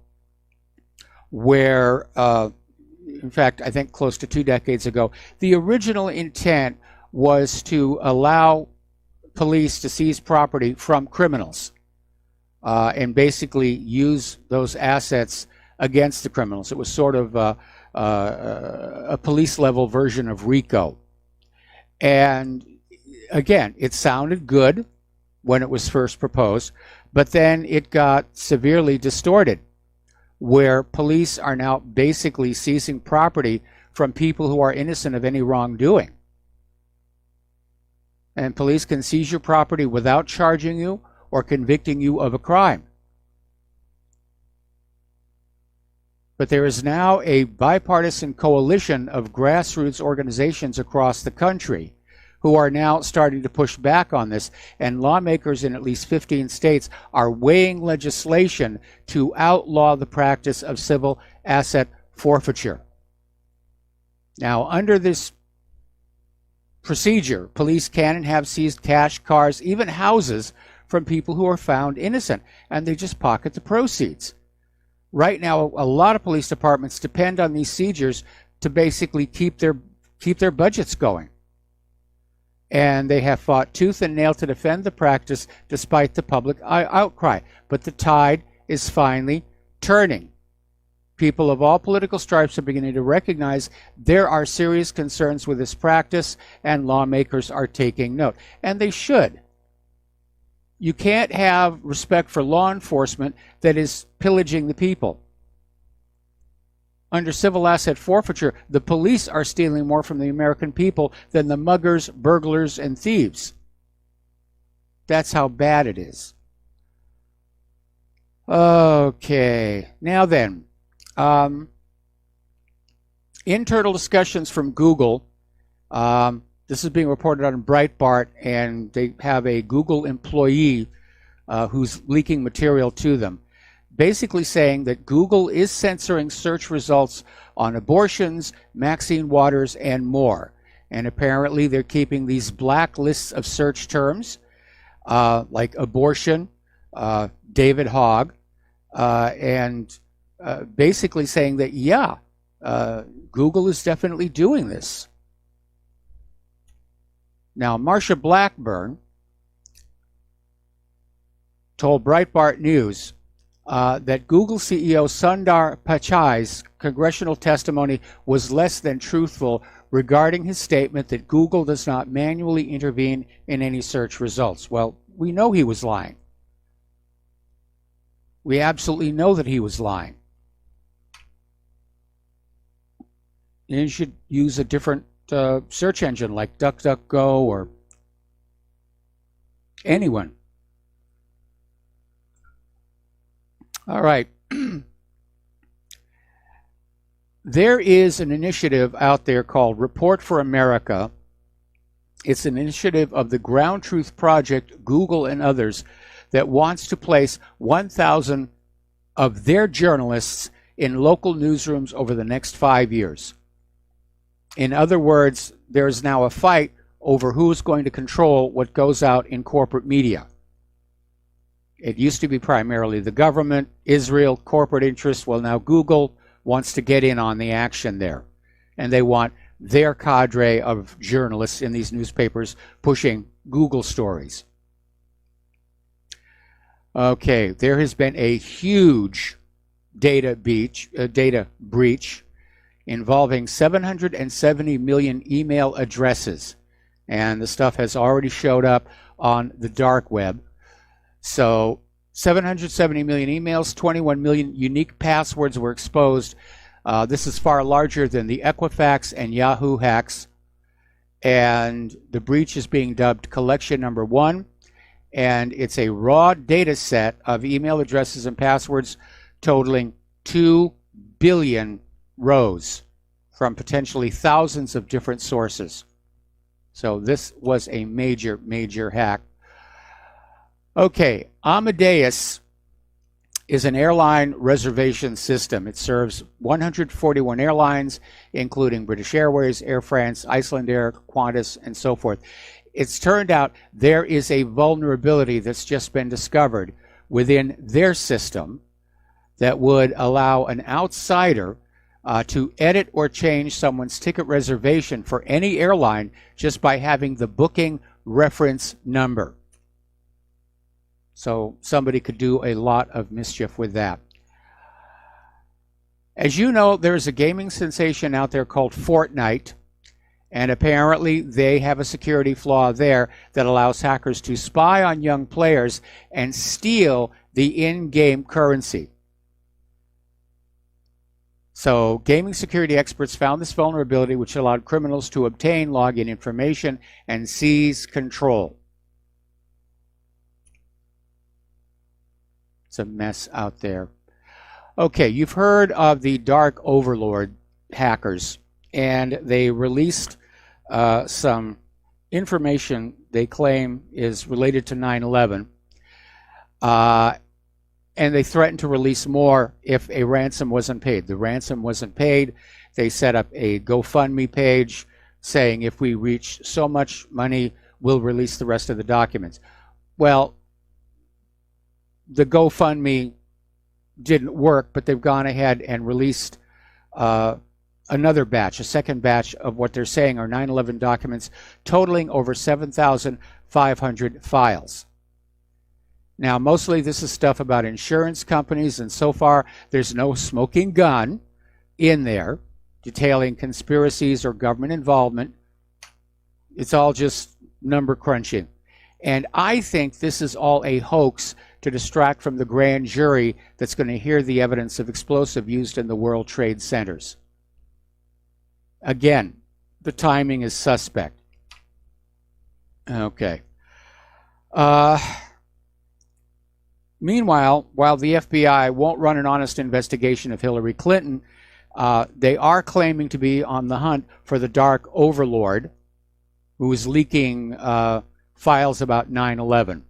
where, in fact, I think close to 2 decades ago, the original intent was to allow police to seize property from criminals and basically use those assets against the criminals. It was sort of a police-level version of RICO. And again, it sounded good when it was first proposed, but then it got severely distorted, where police are now basically seizing property from people who are innocent of any wrongdoing. And police can seize your property without charging you or convicting you of a crime. But there is now a bipartisan coalition of grassroots organizations across the country who are now starting to push back on this, and lawmakers in at least 15 states are weighing legislation to outlaw the practice of civil asset forfeiture. Now, under this procedure, police can and have seized cash, cars, even houses from people who are found innocent, and they just pocket the proceeds. Right now, a lot of police departments depend on these seizures to basically keep their budgets going. And they have fought tooth and nail to defend the practice despite the public outcry. But the tide is finally turning. People of all political stripes are beginning to recognize there are serious concerns with this practice, and lawmakers are taking note. And they should. You can't have respect for law enforcement that is pillaging the people. Under civil asset forfeiture, the police are stealing more from the American people than the muggers, burglars, and thieves. That's how bad it is. Okay, now then, internal discussions from Google. This is being reported on Breitbart, and they have a Google employee who's leaking material to them, basically saying that Google is censoring search results on abortions, Maxine Waters, and more. And apparently they're keeping these black lists of search terms like abortion, David Hogg, and basically saying that, yeah, Google is definitely doing this. Now, Marsha Blackburn told Breitbart News that Google CEO Sundar Pichai's congressional testimony was less than truthful regarding his statement that Google does not manually intervene in any search results. Well, we know he was lying. We absolutely know that he was lying. You should use a different search engine like DuckDuckGo or anyone. All right. There is an initiative out there called Report for America. It's an initiative of the Ground Truth Project, Google, and others that wants to place 1,000 of their journalists in local newsrooms over the next 5 years. In other words, there is now a fight over who's going to control what goes out in corporate media. It used to be primarily the government, Israel, corporate interests. Well, now Google wants to get in on the action there. And they want their cadre of journalists in these newspapers pushing Google stories. Okay, there has been a huge data breach involving 770 million email addresses. And the stuff has already showed up on the dark web. So 770 million emails, 21 million unique passwords were exposed. This is far larger than the Equifax and Yahoo hacks. And the breach is being dubbed Collection Number 1. And it's a raw data set of email addresses and passwords totaling 2 billion rows from potentially thousands of different sources. So this was a major, major hack. Okay, Amadeus is an airline reservation system. It serves 141 airlines, including British Airways, Air France, Icelandair, Qantas, and so forth. It's turned out there is a vulnerability that's just been discovered within their system that would allow an outsider to edit or change someone's ticket reservation for any airline just by having the booking reference number. So somebody could do a lot of mischief with that. As you know, there's a gaming sensation out there called Fortnite, and apparently they have a security flaw there that allows hackers to spy on young players and steal the in-game currency. So gaming security experts found this vulnerability, which allowed criminals to obtain login information and seize control. It's a mess out there. Okay, you've heard of the Dark Overlord hackers, and they released some information they claim is related to 9/11. And they threatened to release more if a ransom wasn't paid. The ransom wasn't paid. They set up a GoFundMe page saying if we reach so much money, we'll release the rest of the documents. Well, the GoFundMe didn't work, but they've gone ahead and released another batch, a second batch of what they're saying are 9/11 documents totaling over 7,500 files. Now, mostly this is stuff about insurance companies, and so far there's no smoking gun in there detailing conspiracies or government involvement. It's all just number crunching. And I think this is all a hoax to distract from the grand jury that's going to hear the evidence of explosive used in the World Trade Centers. Again, the timing is suspect. Okay. Meanwhile, while the FBI won't run an honest investigation of Hillary Clinton, they are claiming to be on the hunt for the Dark Overlord, who is leaking files about 9/11.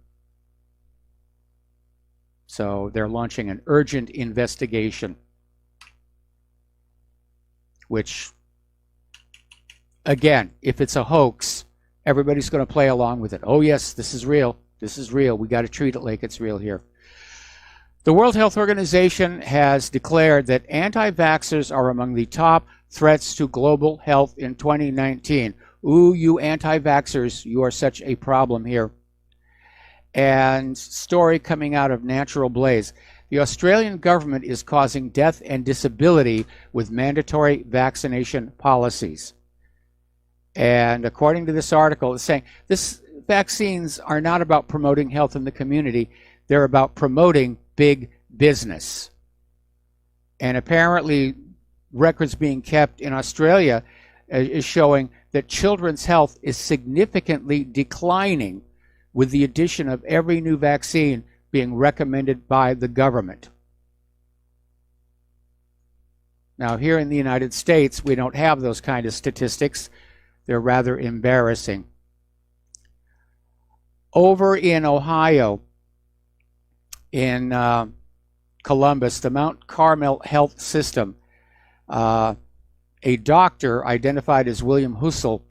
So they're launching an urgent investigation, which, again, if it's a hoax, everybody's going to play along with it. Oh, yes, this is real. This is real. We got to treat it like it's real here. The World Health Organization has declared that anti-vaxxers are among the top threats to global health in 2019. Ooh, you anti-vaxxers, you are such a problem here. And story coming out of Natural Blaze. The Australian government is causing death and disability with mandatory vaccination policies. And according to this article, it's saying vaccines are not about promoting health in the community. They're about promoting big business. And apparently records being kept in Australia is showing that children's health is significantly declining with the addition of every new vaccine being recommended by the government. Now, here in the United States, we don't have those kind of statistics. They're rather embarrassing. Over in Ohio, in Columbus, the Mount Carmel Health System. A doctor identified as William Hussel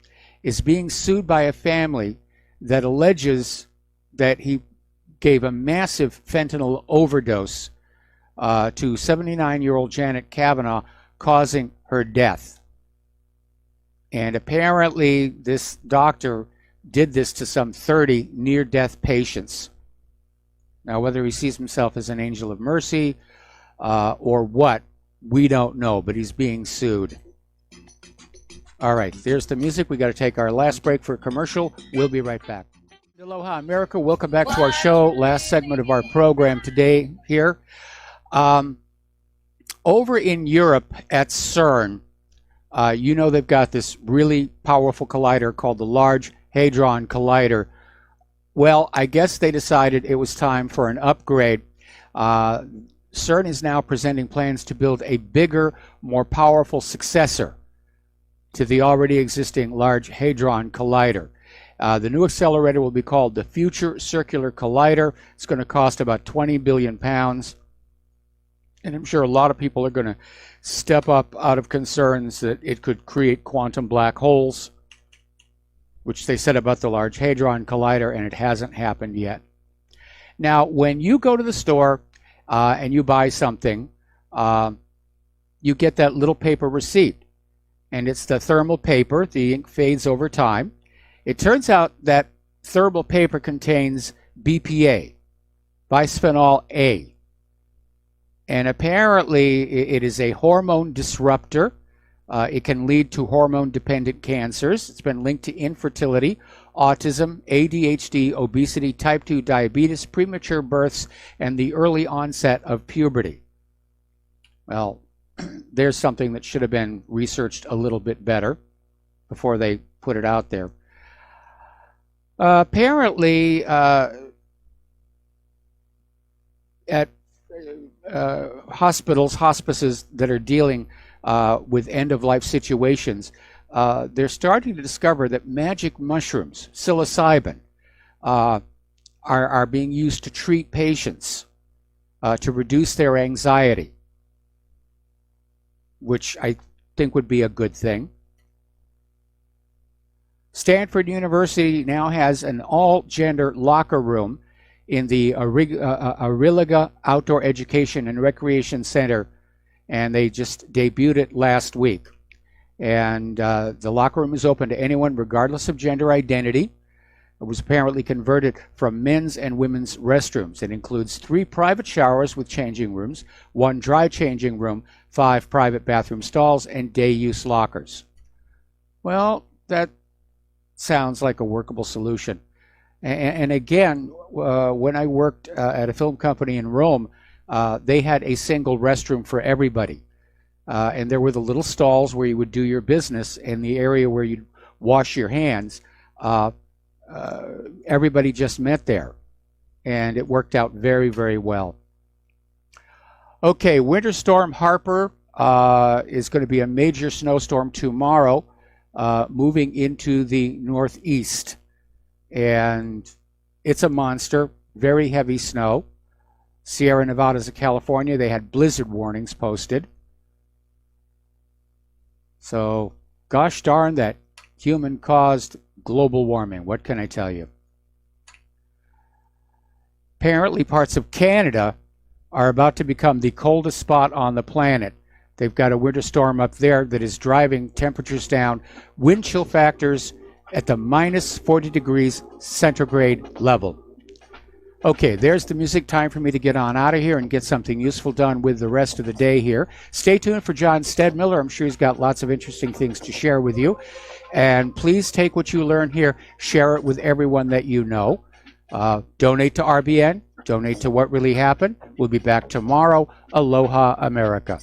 is being sued by a family that alleges that he gave a massive fentanyl overdose to 79-year-old Janet Kavanaugh, causing her death. And apparently this doctor did this to some 30 near-death patients. Now, whether he sees himself as an angel of mercy or what, we don't know, but he's being sued. All right, there's the music. We got to take our last break for a commercial. We'll be right back. Aloha, America. Welcome back to our show. Last segment of our program today here. Over in Europe at CERN, you know they've got this really powerful collider called the Large Hadron Collider. Well, I guess they decided it was time for an upgrade. CERN is now presenting plans to build a bigger, more powerful successor to the already existing Large Hadron Collider. The new accelerator will be called the Future Circular Collider. It's going to cost about 20 billion pounds. And I'm sure a lot of people are going to step up out of concerns that it could create quantum black holes, which they said about the Large Hadron Collider, and it hasn't happened yet. Now, when you go to the store and you buy something, you get that little paper receipt. And it's the thermal paper. The ink fades over time. It turns out that thermal paper contains BPA, bisphenol A. And apparently it is a hormone disruptor. It can lead to hormone-dependent cancers. It's been linked to infertility, autism, ADHD, obesity, type 2 diabetes, premature births, and the early onset of puberty. Well, there's something that should have been researched a little bit better before they put it out there. Apparently, at hospitals, hospices that are dealing with end-of-life situations, they're starting to discover that magic mushrooms, psilocybin, are being used to treat patients to reduce their anxiety, which I think would be a good thing. Stanford University now has an all-gender locker room in the Ariliga Outdoor Education and Recreation Center, and they just debuted it last week. And the locker room is open to anyone regardless of gender identity. It was apparently converted from men's and women's restrooms. It includes 3 private showers with changing rooms, 1 dry changing room, 5 private bathroom stalls, and day-use lockers. Well, that sounds like a workable solution. And again, when I worked at a film company in Rome, they had a single restroom for everybody. And there were the little stalls where you would do your business, and the area where you'd wash your hands. Everybody just met there, and it worked out very, very well. Okay, Winter Storm Harper is going to be a major snowstorm tomorrow, moving into the northeast. And it's a monster, very heavy snow. Sierra Nevadas of California, they had blizzard warnings posted. So, gosh darn that human-caused global warming. What can I tell you? Apparently, parts of Canada are about to become the coldest spot on the planet. They've got a winter storm up there that is driving temperatures down, wind chill factors at the minus 40 degrees centigrade level. Okay, there's the music. Time for me to get on out of here and get something useful done with the rest of the day here. Stay tuned for John Stedmiller. I'm sure he's got lots of interesting things to share with you. And please take what you learn here, share it with everyone that you know. Donate to RBN. Donate to What Really Happened. We'll be back tomorrow. Aloha, America.